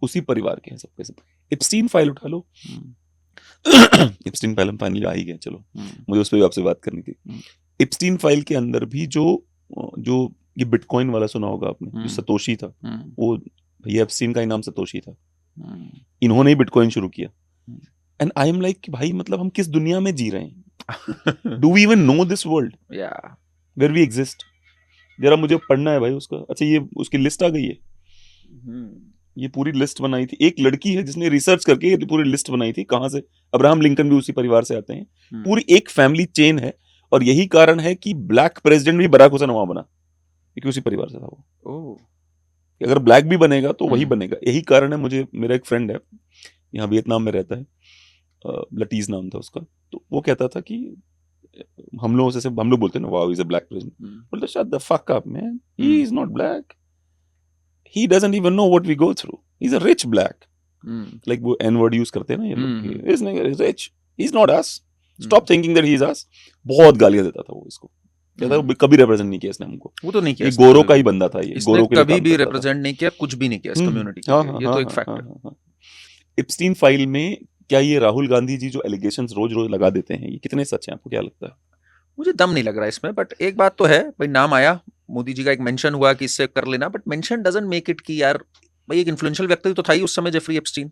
उसी परिवार के हैं सबके सब। इप्स्टीन फाइल उठा लो। इप्स्टीन फाइल हम फाइनली आ ही गए, चलो मुझे उस पर भी आपसे बात करनी थी। इप्स्टीन फाइल के अंदर भी जो ये बिटकॉइन वाला सुना होगा आपने, जो सतोशी था, वो भैया एप्स्टीन का ही नाम सतोशी था, इन्होंने ही बिटकॉइन शुरू किया। एंड आई एम लाइक, भाई मतलब हम किस दुनिया में जी रहे हैं? Do we even know this world where we exist? जरा मुझे पढ़ना है भाई उसका। अच्छा, ये उसकी लिस्ट आ गई है, ये पूरी लिस्ट बनाई थी एक लड़की है जिसने रिसर्च करके ये पूरी लिस्ट बनाई थी। कहां से? अब्राहम लिंकन भी उसी परिवार से आते हैं। पूरी एक फैमिली चेन है, और यही कारण है कि ब्लैक प्रेसिडेंट भी बराक हुसैन ओबामा बना, क्योंकि उसी परिवार से था वो। अगर ब्लैक भी बनेगा तो वही बनेगा, यही कारण है। मुझे, मेरा एक फ्रेंड है यहाँ वियतनाम में रहता है, लटीज नाम था उसका, तो वो कहता था कि हम लोग बोलते हैं ना, wow is a black president, बोलते shut the fuck up man, he is not black, he doesn't even know what we go through, he's a rich black, like वो n word use करते हैं ना ये लोग, this nigga is rich, he's not us, stop thinking that he's us। बहुत गालियां देता था वो इसको, कहता वो कभी रिप्रेजेंट नहीं किया इसने हमको, वो तो नहीं किया, ये गोरों का ही बंदा था, ये गोरों के लिए कभी भी रिप्रेजेंट नहीं किया, कुछ भी नहीं किया इस कम्युनिटी के लिए, ये तो एक फैक्ट है। इप्स्टीन फाइल में क्या ये राहुल गांधी जी जो एलिगेशंस रोज रोज लगा देते हैं, ये कितने सच हैं, आपको क्या लगता है? मुझे दम नहीं लग रहा इसमें, बट एक बात तो है भाई, नाम आया, मोदी जी का एक मेंशन हुआ कि इससे कर लेना, but mention doesn't make it कि यार भाई एक इन्फ्लुएंशियल व्यक्ति तो था ही उस समय जेफरी एप्स्टीन,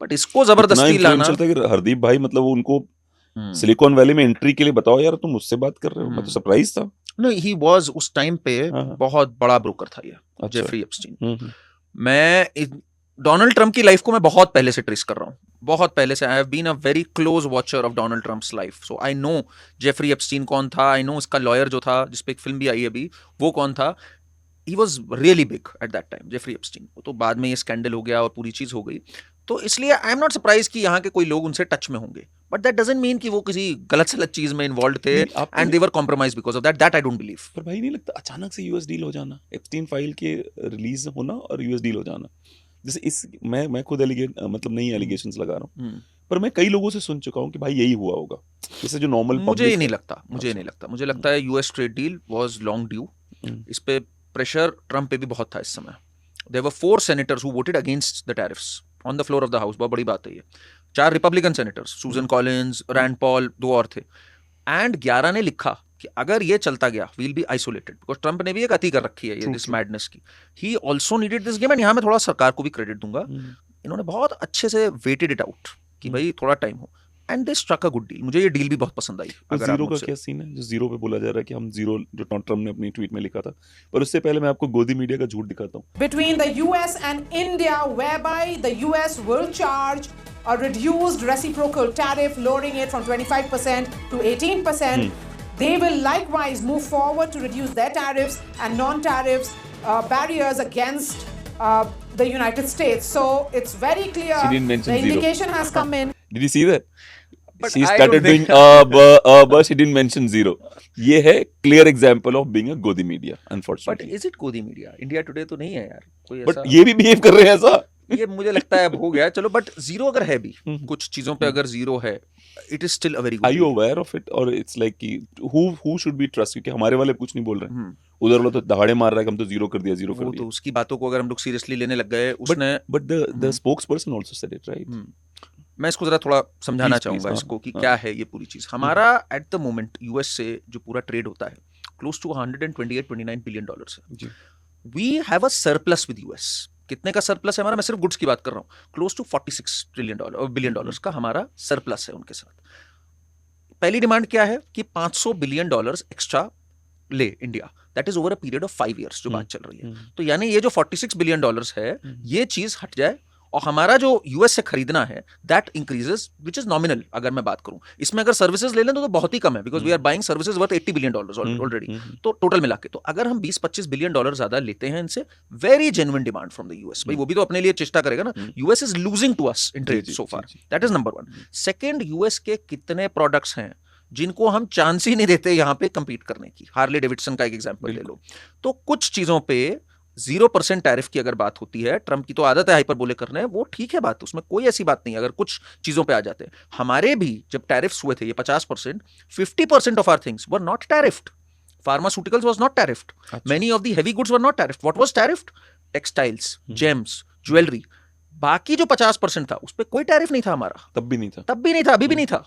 बट इसको जबरदस्ती लाना। था कि हरदीप भाई मतलब वो उनको हम्म। सिलिकॉन वैली में एंट्री के लिए बताओ यार, तुम मुझसे बात कर रहे हो, मैं तो सरप्राइज था। नहीं, ही वाज उस टाइम पे हाँ। बहुत बड़ा ब्रोकर था ये, अच्छा। Jeffrey Epstein. मैं डोनाल्ड ट्रंप की लाइफ को मैं बहुत पहले से ट्रेस कर रहा हूँ, बहुत पहले से। I have been a very close watcher of Donald Trump's life, so I know Jeffrey Epstein कौन था, आई नो उसका लॉयर जो था जिसपे एक फिल्म भी आई है अभी, वो कौन था। He was really big at that time, Jeffrey Epstein. तो बाद में ये स्कैंडल हो गया और पूरी चीज हो गई, तो इसलिए आई एम नॉट सरप्राइज कि यहाँ के कोई लोग उनसे टच में होंगे, बट दैट डजंट मीन कि वो किसी गलत सलत चीज में इन्वॉल्व थे and they were compromise because of that I don't believe. पर भाई नहीं लगता अचानक से यूएस डील हो जाना, एप्स्टीन फाइल के रिलीज होना और यूएस डील हो जाना, जैसे इस मैं खुद मतलब नई एलिगेशंस लगा रहा हूँ, पर मैं कई लोगों से सुन चुका हूँ कि भाई यही हुआ होगा, जैसे जो नॉर्मल मुझे ही नहीं लगता, मुझे लगता है US trade deal was long due. इस पे प्रेशर ट्रंप पे भी बहुत था इस समय। There were 4 senators who voted against the tariffs on the floor of the house, बहुत बड़ी बात है ये। 4 रिपब्लिकन सेनेटर्स, सूजन कॉलिंस, रैंड पॉल, 2 और थे, एंड 11 ने लिखा कि अगर ये चलता गया will be isolated, because Trump ने भी एक अति कर रखी है ये दिस मैडनेस की। He also needed this game, and यहाँ मैं थोड़ा सरकार को भी क्रेडिट दूंगा, इन्होंने बहुत अच्छे से वेटेड इट आउट कि भाई थोड़ा टाइम हो, and they struck a good deal. मुझे ये डील भी बहुत पसंद आई। अगर जीरो का क्या सीन है, जो जीरो पे बोला जा रहा है कि हम जीरो, जो ट्रंप ने अपनी ट्वीट में लिखा था, पर उससे पहले मैं आपको गोदी मीडिया का झूठ दिखाता हूँ। Between the US and India, whereby the US will charge a reduced reciprocal tariff, lowering it from 25% to 18%. They will likewise move forward to reduce their tariffs and non-tariffs barriers against the United States. So it's very clear. She didn't mention the zero. indication has come in. Did you see that? But She I started don't doing but she didn't mention zero. ये है clear example of being a गोदी media, but unfortunately. Is it गोदी media? India today तो नहीं है यार कोई But ऐसा। ये भी behave कर रहे हैं ऐसा। ये मुझे लगता है अब हो गया, चलो। बट जीरो अगर है भी, कुछ चीजों पे अगर जीरो है, it is still a very Are good. you aware of it? और it's like कि who should we trust? क्योंकि हमारे वाले कुछ नहीं बोल रहे हैं, उधर वाला तो दहाड़े मार रहा है कि हम तो जीरो कर दिया, जीरो कर वो तो दिया। उसकी बातों को अगर हम लोग सीरियसली लेने लग गए, उसने But the spokesperson also said it, right? मैं इसको जरा थोड़ा समझाना Please, चाहूंगा हाँ, इसको कि हाँ। क्या है ये पूरी चीज। हमारा एट द मोमेंट यूएस से जो पूरा ट्रेड होता है क्लोज टू 128-129 बिलियन डॉलर्स है। जी। We have a surplus with US. कितने का सरप्लस है हमारा? मैं सिर्फ गुड्स की बात कर रहा हूँ। क्लोज टू 46 बिलियन डॉलर्स का हमारा सरप्लस है उनके साथ। पहली डिमांड क्या है कि 500 बिलियन डॉलर्स एक्स्ट्रा ले India, that is over a period of 5 years जो बात चल रही है। तो यानी ये जो 46 बिलियन डॉलर्स है, ये चीज हट जाए और हमारा जो यूएस से खरीदना है that increases, which is nominal. अगर मैं बात करूं इसमें, अगर सर्विसेज ले लें तो बहुत ही कम है, because we are buying services worth 80 billion dollars already. तो टोटल मिला के तो अगर हम 20-25 बिलियन डॉलर ज्यादा लेते हैं इनसे, very genuine demand from the US. भाई वो भी तो अपने लिए चेष्टा करेगा ना। US is losing to us in trade so far, that is number 1। Second, US के कितने प्रोडक्ट्स हैं जिनको हम चांस ही नहीं देते यहाँ पे compete करने की। हार्ले डेविडसन का एक एग्जांपल ले लो। तो कुछ चीजों पे 0% टैरिफ की अगर बात होती है, ट्रंप की तो आदत है हाइपर बोले करने, वो ठीक है बात, उसमें कोई ऐसी बात नहीं। अगर कुछ चीजों पे आ जाते हैं, हमारे भी जब टैरिफ्स हुए थे ये 50%, 50% of our things were not tariffed. Pharmaceuticals was not tariffed. Many of the heavy goods were not tariffed. What was tariffed? Textiles, gems, jewelry. बाकी जो 50% था उस पर कोई टैरिफ नहीं था हमारा। तब भी नहीं था, अभी भी नहीं था।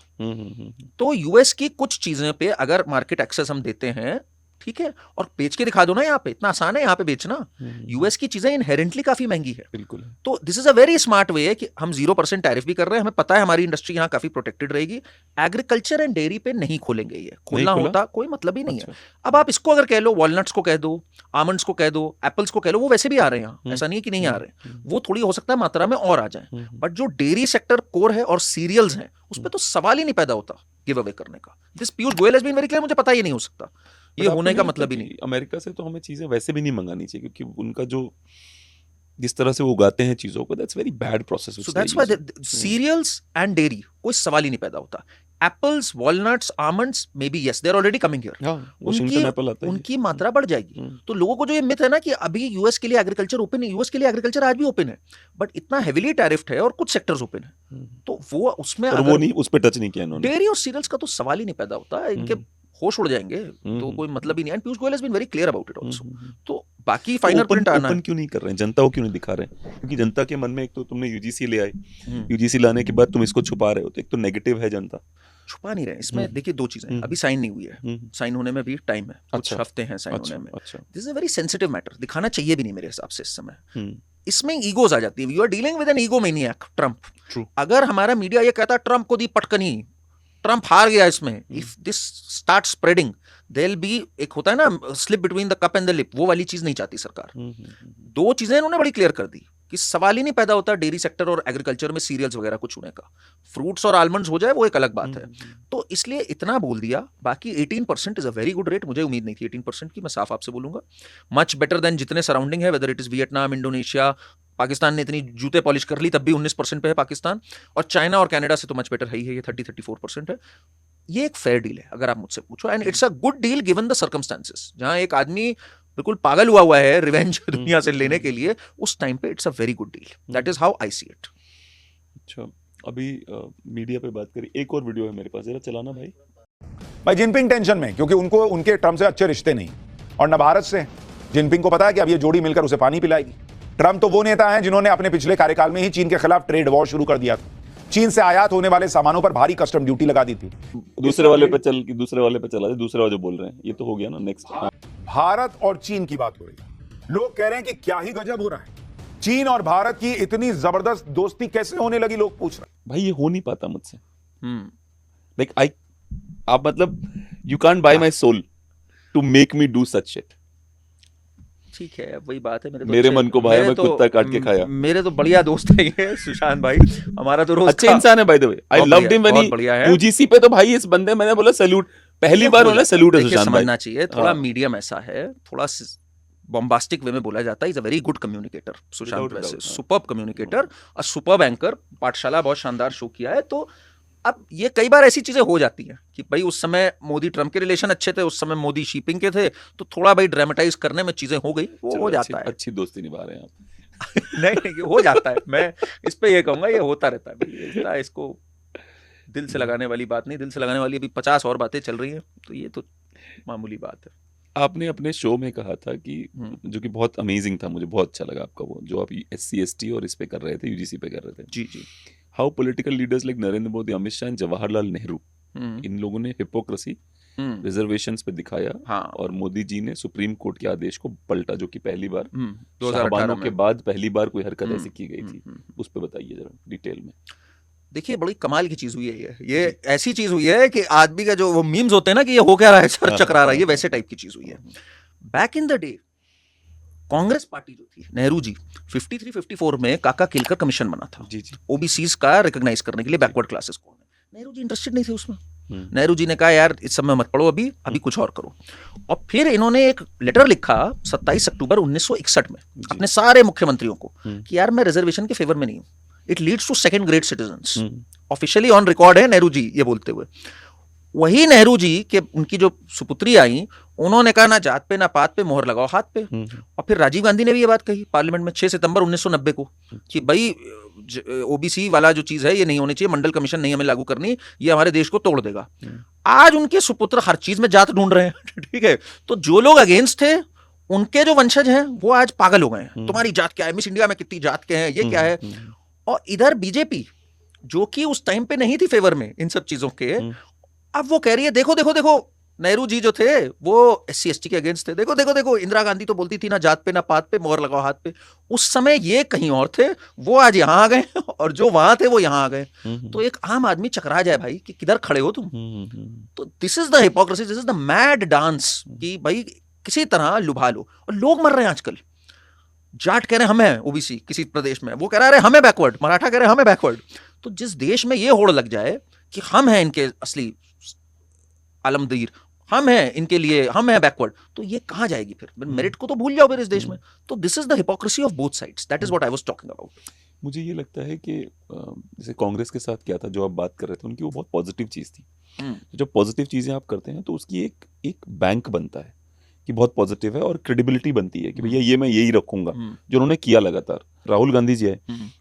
तो यूएस की कुछ चीजें पे अगर मार्केट एक्सेस हम देते हैं, ठीक है, और बेच के दिखा दो ना, यहाँ पे इतना आसान है यहाँ पे बेचना। यूएस की चीजें इनहेरेंटली काफी महंगी है, बिल्कुल। तो this is a very smart way है कि हम 0% टैरिफ भी कर रहे हैं, हमें पता है हमारी इंडस्ट्री यहाँ काफी प्रोटेक्टेड रहेगी। एग्रीकल्चर एंड डेयरी पे नहीं खोलेंगे, ये खोलना होता कोई मतलब ही नहीं है। अब आप इसको अगर कह लो, वॉलनट्स को कह दो, आमंड्स को कह दो, एप्पल्स को कह लो, वो वैसे भी आ रहे हैं यहाँ, ऐसा नहीं है कि नहीं आ रहे हैं। वो थोड़ी हो सकता है मात्रा में और आ जाए, बट जो डेयरी सेक्टर कोर है और सीरियल्स हैं, उस पर तो सवाल ही नहीं पैदा होता गिव अवे करने का। This Piyush Goyal has been very clear, मुझे पता ही नहीं हो सकता, ये होने का मतलब ही नहीं। अमेरिका से तो हमें चीजें वैसे भी नहीं मंगानी चाहिए, क्योंकि उनका जो जिस तरह से वो उगाते हैं चीजों को, that's very bad process. So that's why cereals and dairy कोई सवाल ही नहीं पैदा होता। Apples, walnuts, almonds, maybe yes they are already coming here, उनकी मात्रा बढ़ जाएगी। तो लोगों को जो ये मिथ है ना कि अभी यूएस के लिए एग्रीकल्चर ओपन है, यूएस के लिए एग्रीकल्चर आज भी ओपन है, बट इतना हेविली टैरिफ्ड है और कुछ सेक्टर्स ओपन है, तो वो उसमें वो नहीं, उस पर टच नहीं किया इन्होंने। डेयरी और सीरियल्स का तो सवाल ही नहीं पैदा होता, इनके होश उड़ जाएंगे, तो कोई मतलब ही नहीं। And Piyush Goyal has been very clear about it also. तो बाकी फाइनल प्रिंट आना ओपन क्यों नहीं कर रहे हैं, जनता को क्यों नहीं दिखा रहे हैं? क्योंकि जनता के मन में एक तो तुमने यूजीसी ले आए, यूजीसी लाने के बाद तुम इसको छुपा रहे हो, तो एक तो नेगेटिव है जनता। छुपा नहीं रहे इसमें। देखिए 2 चीजें, अभी साइन नहीं हुई है, साइन होने में भी टाइम है, कुछ हफ्ते हैं साइन होने में। This is a very sensitive matter, दिखाना चाहिए भी नहीं मेरे हिसाब से इस समय। इसमें ईगोज आ जाती है. You are dealing with an egomaniac Trump. True. अगर हमारा मीडिया ये कहता है ट्रम्प को दी पटकनी, ट्रम्प हार गया इसमें, if this start spreading there be, एक होता है ना slip between the cup and the lip, वो वाली चीज नहीं चाहती सरकार. दो चीजें इन्होंने बड़ी क्लियर कर दी कि सवाल ही नहीं पैदा होता डेयरी सेक्टर और एग्रीकल्चर में सीरियल्स वगैरह कुछ होने का. फ्रूट्स और आलमंड्स हो जाए वो एक अलग बात है. तो इसलिए इतना बोल दिया. बाकी 18% is a very good rate. मुझे उम्मीद नहीं थी 18% की, मैं साफ आपसे बोलूंगा. मच बेटर देन जितने सराउंडिंग है, whether it is Vietnam, Indonesia. Pakistan ने इतनी जूते पॉलिश कर ली तब भी 19% पे है पाकिस्तान. और चाइना और कनाडा से तो मच बेटर है ही है, ये 30-34% है. ये एक फेयर डील है अगर आप मुझसे पूछो, and it's a good deal given the circumstances. जहां एक आदमी बिल्कुल पागल हुआ है रिवेंज दुनिया से लेने के लिए, उस टाइम पे it's a very good deal. That is how I see it. अच्छा, अभी मीडिया पे बात करी, एक और वीडियो है मेरे पास, जरा चलाना भाई. भाई जिनपिंग टेंशन में, क्योंकि उनको उनके ट्रम्प से अच्छे रिश्ते नहीं और न भारत से. जिनपिंग को पता है कि अब ये जोड़ी मिलकर उसे पानी पिलाएगी. ट्रम्प तो वो नेता हैं जिन्होंने अपने पिछले कार्यकाल में ही चीन के खिलाफ ट्रेड वॉर शुरू कर दिया था. चीन से आयात होने वाले सामानों पर भारी कस्टम ड्यूटी लगा दी थी. दूसरे वाले पे चला दे, दूसरे वाले जो बोल रहे हैं, ये तो हो गया ना. नेक्स्ट. भारत और चीन की बात हो रही है. लोग कह रहे हैं कि क्या ही गजब हो रहा है, चीन और भारत की इतनी जबरदस्त दोस्ती कैसे होने लगी, लोग पूछ रहे हैं. भाई ये हो नहीं पाता मुझसे. लाइक आप मतलब you can't buy my soul to make me do such shit. ठीक है, वही बात है. मेरे मन को भाया, मैं कुत्ता काट के खाया. मेरे तो बढ़िया दोस्त है ये सुशांत भाई, हमारा तो रोज अच्छे इंसान है by the way. I loved him when he UGC पे. तो भाई इस बंदे, मैंने बोला सैल्यूट, पहली बार बोला सैल्यूट है सुशांत भाई. समझना चाहिए थोड़ा, मीडियम ऐसा है, थोड़ा बॉम्बास्टिक वे में बोला जाता है. Is a very good communicator Sushant. वैसे सुपर्ब कम्युनिकेटर और सुपर्ब एंकर. पाठशाला बहुत शानदार शो किया है. तो अब ये कई बार ऐसी चीजें हो जाती हैं कि भाई उस समय मोदी ट्रम्प के रिलेशन अच्छे थे, उस समय मोदी शीपिंग के थे, तो थोड़ा भाई ड्रामेटाइज करने में चीजें हो गई, वो हो जाता है. अच्छी दोस्ती निभा रहे हैं आप. नहीं, हो जाता है. मैं इस पे ये कहूंगा, ये होता रहता है. इसको दिल से लगाने वाली बात नहीं. दिल से लगाने वाली अभी 50 और बातें चल रही हैं, तो ये तो मामूली बात है. आपने अपने शो में कहा था कि जो कि बहुत अमेजिंग था, मुझे बहुत अच्छा लगा आपका वो जो आप SC/ST और इस पे कर रहे थे, यूजीसी पे कर रहे थे. जी जी. How political leaders like Narendra Modi, Amit Shah, Jawaharlal Nehru, इन लोगों ने हिपोक्रेसी, रिजर्वेशंस पे दिखाया. हाँ. और मोदी जी ने सुप्रीम कोर्ट के आदेश को पलटा, जो कि पहली बार 2018 के बाद पहली बार कोई हरकत ऐसी की गई थी. उस पे बताइए जरा डिटेल में. देखिए, बड़ी कमाल की चीज हुई है ये ऐसी चीज हुई है कि आदमी का जो वो मीम्स होते हैं ना कि ये हो क्या रहा है, सर चकरा रहा है, ये वैसे टाइप की चीज हुई है. Back in the day Congress party जो थी, नेहरू जी 53-54 में काका किलकर कमीशन बना था. जी जी. ओबीसीज का रिकॉग्नाइज करने के लिए बैकवर्ड क्लासेस को. नेहरू जी इंटरेस्टेड नहीं थे उसमें. नेहरू जी ने कहा यार इस समय मत पढ़ो, अभी कुछ और करो. और फिर इन्होंने एक लेटर लिखा 27 अक्टूबर 1961 में अपने सारे मुख्यमंत्रियों को कि यार मैं रिजर्वेशन के फेवर में नहीं हूं. It leads to second grade citizens. Officially on record है नेहरू जी ये बोलते हुए. वही नेहरू जी के उनकी जो सुपुत्री आई, उन्होंने कहा ना जात पे ना पात पे, मोहर लगाओ हाथ पे. और फिर राजीव गांधी ने भी ये बात कही पार्लियामेंट में 6 सितंबर 1990 को कि भाई ओबीसी वाला जो चीज है ये नहीं होनी चाहिए, मंडल कमीशन नहीं हमें लागू करनी, ये हमारे देश को तोड़ देगा. आज उनके सुपुत्र हर चीज में जात ढूंढ रहे हैं. ठीक है, तो जो लोग अगेंस्ट थे उनके जो वंशज हैं वो आज पागल हो गए हैं. तुम्हारी जात क्या है, मिस इंडिया में कितनी जात के हैं, ये क्या है. और इधर बीजेपी जो कि उस टाइम पे नहीं थी फेवर में इन सब चीजों के, अब वो कह रही है देखो देखो देखो नेहरू जी जो थे वो SC/ST के अगेंस्ट थे. देखो देखो देखो इंदिरा गांधी तो बोलती थी ना जात पे ना पात पे, मोहर लगाओ हाथ पे. उस समय ये कहीं और थे, वो आज यहां आ गए और जो वहां थे वो यहां आ गए. तो एक आम आदमी चकरा जाए भाई कि किधर खड़े हो तुम. तो this is the hypocrisy, this is the mad dance कि भाई किसी तरह लुभा लो. और लोग मर रहे हैं आजकल. जाट कह रहे हैं हम हैं ओबीसी किसी प्रदेश में, वो कह रहा है हमें बैकवर्ड, मराठा कह रहे हैं हमें बैकवर्ड. तो जिस देश में ये होड़ लग जाए कि हम हैं इनके असली आलमगीर, हम हैं इनके लिए, हम हैं बैकवर्ड, तो ये कहां जाएगी फिर. मेरिट को तो भूल जाओ फिर इस देश में. तो this is the hypocrisy of both sides. That is what I was talking about. मुझे ये लगता है कि जैसे कांग्रेस के साथ क्या था जो आप बात कर रहे थे, उनकी वो बहुत पॉजिटिव चीज़ थी. जब पॉजिटिव चीज़ें आप करते हैं तो उसकी एक बैंक बनता है कि बहुत पॉजिटिव है, और क्रेडिबिलिटी बनती है कि भैया ये मैं यही रखूंगा, जो उन्होंने किया लगातार. राहुल गांधी जी है,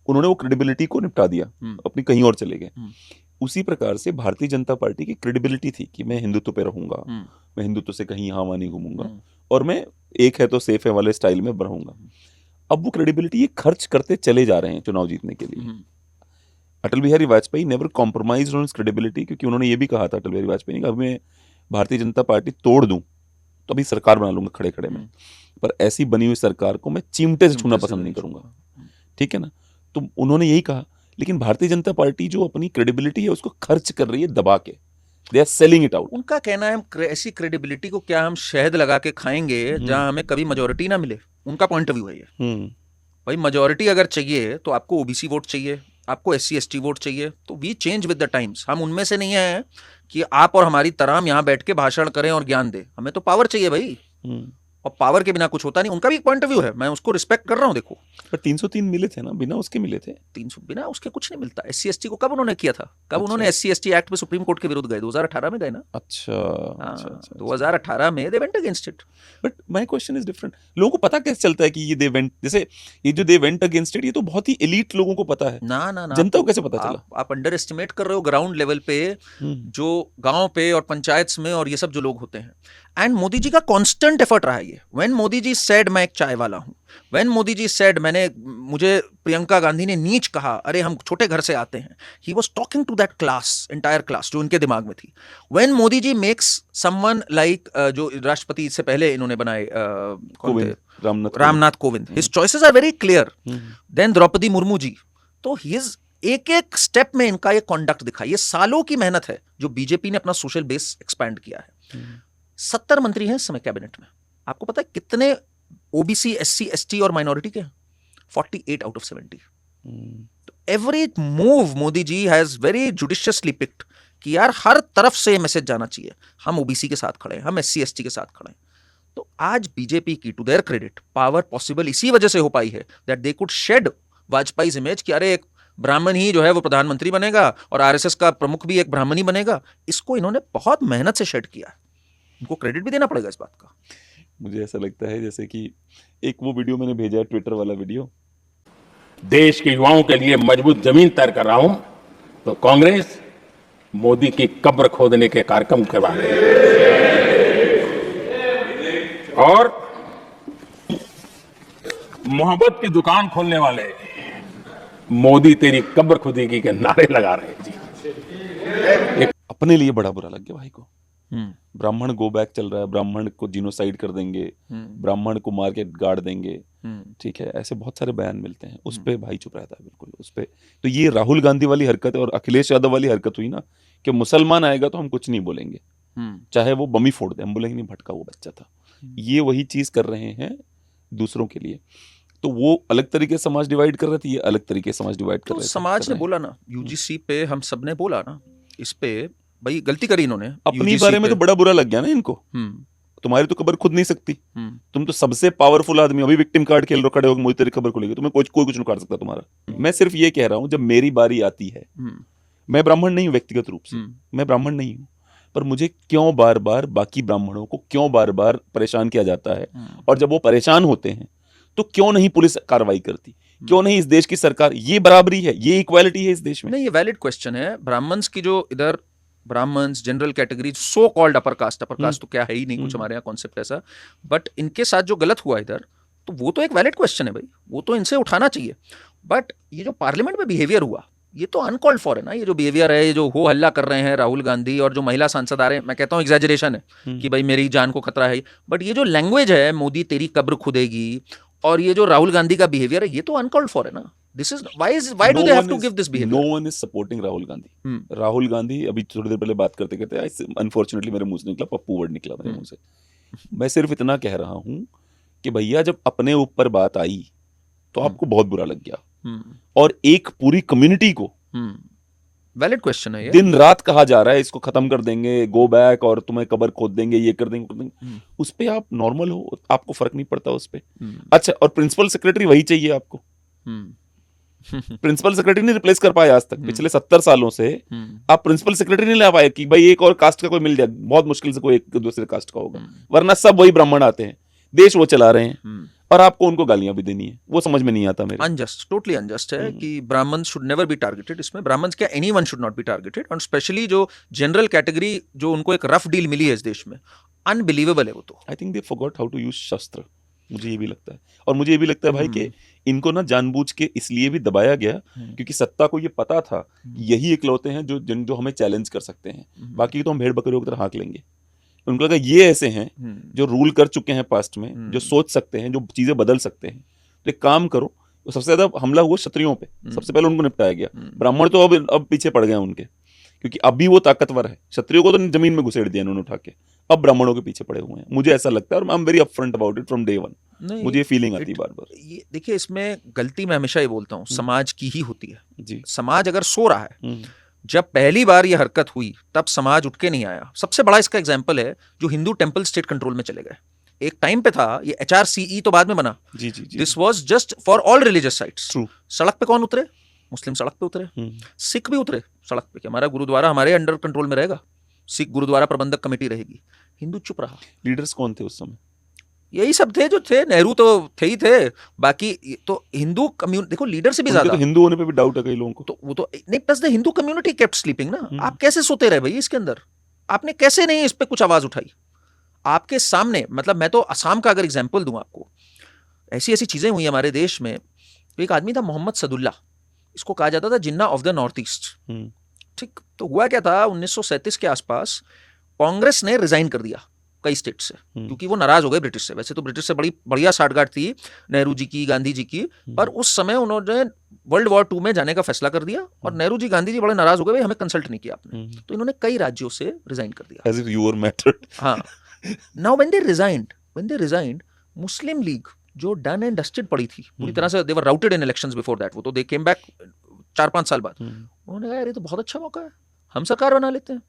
उन्होंने वो क्रेडिबिलिटी को निपटा दिया, अपनी कहीं और चले गए. उसी प्रकार से भारतीय जनता पार्टी की क्रेडिबिलिटी थी कि मैं हिंदुत्व पे रहूंगा, मैं हिंदुत्व से कहीं यहाँ वहाँ नहीं घूमूंगा, और मैं एक है तो सेफ है वाले स्टाइल में रहूंगा. अब वो क्रेडिबिलिटी ये खर्च करते चले जा रहे हैं चुनाव जीतने के लिए. Atal Bihari Vajpayee never compromised on his credibility, क्योंकि उन्होंने ये भी कहा था अटल बिहारी वाजपेयी ने कि अब मैं भारतीय जनता पार्टी तोड़ दूं तो अभी सरकार बना लूंगा खड़े खड़े में. पर ऐसी बनी हुई सरकार को मैं चिमटे से छूना पसंद नहीं करूंगा, ठीक है ना। तो उन्होंने यही कहा, लेकिन भारतीय जनता पार्टी जो अपनी क्रेडिबिलिटी है उसको खर्च कर रही है दबा के, they are selling it out. उनका कहना है ऐसी क्रेडिबिलिटी को क्या हम शहद लगा के खाएंगे जहां हमें कभी मेजोरिटी ना मिले, उनका पॉइंट ऑफ व्यू है ये। भाई मेजोरिटी अगर चाहिए तो आपको ओबीसी वोट चाहिए, आपको SC ST वोट चाहिए, तो we change with the times. हम उनमें से नहीं हैं कि आप और हमारी तरह यहाँ बैठ के भाषण करें और ज्ञान दे, हमें तो पावर चाहिए भाई, और पावर के बिना कुछ होता नहीं। उनका भी एक पॉइंट ऑफ व्यू है, मैं उसको रिस्पेक्ट कर रहा हूँ। देखो पर 303 मिले थे ना, बिना उसके मिले थे। 300 बिना उसके कुछ नहीं मिलता। SC ST को कब उन्होंने किया था, कब उन्होंने SC ST एक्ट पे सुप्रीम कोर्ट के विरुद्ध गए? 2018 में गए ना। अच्छा, हाँ, अच्छा। 2018 में they went against it. But my question is different. लोगों को पता कैसे चलता है कि ये दे वेंट, जैसे ये जो दे वेंट अगेंस्ट इट, ये तो बहुत ही एलीट लोगों को पता है ना ना ना, जनता को कैसे पता चला? आप अंडर एस्टिमेट कर रहे हो ग्राउंड लेवल पे, जो गांव पे और पंचायत में और ये सब जो लोग होते हैं। एंड मोदी जी का कांस्टेंट एफर्ट रहा है ये। व्हेन मोदी जी सेड मैं एक चाय वाला हूं, व्हेन मोदी जी सेड मुझे प्रियंका गांधी ने नीच कहा, अरे हम छोटे घर से आते हैं, he was talking to that class, entire class जो उनके दिमाग में थी। When Modi ji makes someone like जो राष्ट्रपति इससे पहले इन्होंने बनाए कौन थे, Ramnath Kovind, his choices are very clear. Then Draupadi Murmu ji, तो हिज एक एक स्टेप में इनका ये कॉन्डक्ट दिखा। ये सालों की मेहनत है जो बीजेपी ने अपना सोशल बेस एक्सपैंड किया है। 70 मंत्री हैं इस समय कैबिनेट में। आपको पता है कितने ओबीसी SC ST और माइनॉरिटी के? 48 आउट ऑफ 70। तो every move Modi ji has very judiciously picked कि यार हर तरफ से मैसेज जाना चाहिए, हम ओबीसी के साथ खड़े हैं, हम SC ST के साथ खड़े हैं। तो आज बीजेपी की to their credit power possible इसी वजह से हो पाई है that they could shed Vajpayee's image कि अरे एक ब्राह्मण ही जो है वो प्रधानमंत्री बनेगा और RSS का प्रमुख भी एक ब्राह्मण ही बनेगा। इसको इन्होंने बहुत मेहनत से शेड किया है, इनको क्रेडिट भी देना पड़ेगा इस बात का। मुझे ऐसा लगता है जैसे कि एक वो वीडियो मैंने भेजा है, ट्विटर वाला वीडियो, देश के युवाओं के लिए मजबूत जमीन तैयार कर रहा हूं, तो कांग्रेस मोदी की कब्र खोदने के कार्यक्रम करवा रही है और मोहब्बत की दुकान खोलने वाले मोदी तेरी कब्र खुदेगी के नारे लगा रहे हैं जी। अपने लिए बड़ा बुरा लग गया भाई को। ब्राह्मण गो बैक चल रहा है, ब्राह्मण को जिनोसाइड कर देंगे, ब्राह्मण को मार के गाड़ देंगे, ठीक है, ऐसे बहुत सारे बयान मिलते हैं। उस पे भाई चुप रहता है बिल्कुल उस पे। तो ये राहुल गांधी वाली हरकत और अखिलेश यादव वाली हरकत हुई ना कि मुसलमान आएगा तो हम कुछ नहीं बोलेंगे, चाहे वो बम ही फोड़ दे, हम बोलेंगे नहीं भटका वो बच्चा था। ये वही चीज कर रहे हैं दूसरों के लिए। तो वो अलग तरीके से समाज डिवाइड कर रहे थे, ये अलग तरीके से समाज डिवाइड कर रहे थे। समाज ने बोला ना, UGC पे हम सब ने बोला ना, इस पे भाई गलती करी इन्होंने अपनी बारे में, तो बड़ा बुरा लग गया ना इनको। तुम्हारी तो खबर खुद नहीं सकती, तुम तो सबसे पावरफुल आदमी, अभी विक्टिम कार्ड खेल रहे हो, खड़े हो मुझे तेरी खबर खुलेगी, तुम्हें कोई कुछ नहीं कर सकता तुम्हारा। मैं सिर्फ ये कह रहा हूं, जब मेरी बारी आती है, मैं ब्राह्मण नहीं हूं व्यक्तिगत रूप से, मैं ब्राह्मण नहीं हूं, पर मुझे क्यों बार बार बाकी ब्राह्मणों को क्यों बार बार परेशान किया जाता है? और जब वो परेशान होते हैं तो क्यों नहीं पुलिस कार्रवाई करती? क्यों नहीं इस देश की सरकार? ये बराबरी है, ये इक्वालिटी है इस देश में। नहीं, ये वैलिड क्वेश्चन है। ब्राह्मण्स की जो इधर Brahmins general category, so called upper caste तो क्या है ही नहीं कुछ हमारे यहाँ कॉन्सेप्ट ऐसा, बट इनके साथ जो गलत हुआ इधर, तो वो तो एक वैलिड क्वेश्चन है भाई, वो तो इनसे उठाना चाहिए। बट ये जो पार्लियामेंट में बिहेवियर हुआ, ये तो अनकॉल्ड फॉर है ना। ये जो बिहेवियर है, ये जो हो हल्ला कर रहे हैं राहुल गांधी और जो महिला सांसद आ रहे हैं, मैं कहता हूँ एग्जैजरेशन है कि भाई मेरी जान को खतरा है, बट ये जो लैंग्वेज है, मोदी तेरी कब्र खुदेगी, और ये जो राहुल गांधी का बिहेवियर है, ये तो अनकॉल्ड फॉर है ना। This is why do they have to give this behavior? No one is supporting Rahul Gandhi. Rahul Gandhi, अभी थोड़ी देर पहले बात करते करते अनफॉर्चुनेटली मेरे मुंह से निकला पप्पू वर्ड निकला मेरे मुंह से। मैं सिर्फ इतना कह रहा हूं कि भैया जब अपने ऊपर बात आई तो आपको बहुत बुरा लग गया, और एक पूरी कम्युनिटी को वैलिड क्वेश्चन है ये, दिन रात कहा जा रहा है इसको खत्म कर देंगे, गो बैक, और तुम्हें कब्र खोद देंगे, ये कर देंगे, उस पे आप नॉर्मल हो, आपको फर्क नहीं पड़ता उस पे। अच्छा, और प्रिंसिपल सेक्रेटरी वही चाहिए आपको। प्रिंसिपल सेक्रेटरी नहीं रिप्लेस कर पाए आज तक, पिछले 70 सालों से आप प्रिंसिपल सेक्रेटरी नहीं ला पाए कि भाई एक और कास्ट का कोई मिल जाए, बहुत मुश्किल से कोई एक दूसरे कास्ट का होगा, वरना सब वही ब्राह्मण आते हैं, देश वो चला रहे हैं, और आपको उनको गालियां भी देनी है। वो समझ में नहीं आता मेरे। अनजस्ट, टोटली अनजस्ट है कि ब्राह्मण शुड नेवर बी टारगेटेड। इसमें ब्राह्मण क्या, anyone should not be targeted, और स्पेशली जो जनरल कैटेगरी जो उनको एक रफ डील मिली है इस देश में, अनबिलीवेबल है वो तो। I think they forgot how to use shastra, मुझे ये भी लगता है। और मुझे ये भी लगता है भाई कि इनको ना जानबूझ के इसलिए भी दबाया गया क्योंकि सत्ता को ये पता था यही इकलौते हैं जो हमें चैलेंज कर सकते हैं, बाकी तो हम भेड़ बकरियों की तरह हाँक लेंगे। उनको लगा ये ऐसे हैं जो रूल कर चुके हैं पास्ट में, जो सोच सकते हैं, जो चीजें बदल सकते हैं, तो एक काम करो। तो सबसे ज्यादा हमला हुआ क्षत्रियों पे, सबसे पहले उनको निपटाया गया। ब्राह्मण तो अब पीछे पड़ गए उनके, क्योंकि अभी वो ताकतवर है। क्षत्रियों को तो जमीन में घुसेड़ दिया उन्होंने उठा के, अब ब्राह्मणों के पीछे पड़े हुए हैं, मुझे ऐसा लगता है। और I am very upfront about it from day one. मुझे ये फीलिंग आती है बार बार। ये देखिए, इसमें गलती मैं हमेशा ये बोलता हूँ समाज की ही होती है जी। समाज अगर सो रहा है, जब पहली बार ये हरकत हुई तब समाज उठ के नहीं आया। सबसे बड़ा इसका एग्जाम्पल है जो हिंदू टेम्पल स्टेट कंट्रोल में चले गए। एक टाइम पे था, ये HRCE तो बाद में बना, जी जी जी। This was just for all religious sites. True. सड़क पे कौन उतरे? मुस्लिम सड़क पे उतरे, सिख भी उतरे सड़क पे कि हमारा गुरुद्वारा हमारे अंडर कंट्रोल में रहेगा, सिख गुरुद्वारा प्रबंधक कमेटी रहेगी। हिंदू चुप रहा। लीडर्स कौन थे उस समय? यही सब थे जो थे, नेहरू तो थे ही थे, बाकी तो हिंदू कम्युनिटी देखो लीडर से भी उनके ज्यादा तो हिंदू होने पे भी डाउट है कई लोगों को। तो वो तो नहीं, plus the Hindu community kept sleeping ना। आप कैसे सोते रहे भाई इसके अंदर? आपने कैसे नहीं इस पे कुछ आवाज उठाई? आपके सामने, मतलब मैं तो असम का अगर एग्जांपल दूं आपको, ऐसी ऐसी चीजें हुई हमारे देश में। तो एक आदमी था मोहम्मद सदुल्ला, इसको कहा जाता था जिन्ना ऑफ द नॉर्थ ईस्ट। ठीक, तो हुआ क्या था 1937 के आसपास कांग्रेस ने रिजाइन कर दिया कई स्टेट से, क्योंकि वो नाराज हो गए ब्रिटिश से। वैसे तो ब्रिटिश से बड़ी बढ़िया साठगांठ थी नेहरू जी की, गांधी जी की, पर उस समय उन्होंने वर्ल्ड वॉर 2 में जाने का फैसला कर दिया और नेहरू जी गांधी जी बड़े नाराज हो गए, भाई हमें कंसल्ट नहीं किया आपने। तो इन्होंने कई राज्यों से रिजाइन कर दिया। As if you were mattered. हाँ, now when they resigned, Muslim League जो डन एंड डस्टेड पड़ी थी पूरी तरह से, they were routed in elections before that, वो तो दे केम बैक 4-5 साल बाद। उन्होंने कहा यार ये तो बहुत अच्छा मौका है, हम सरकार बना लेते हैं।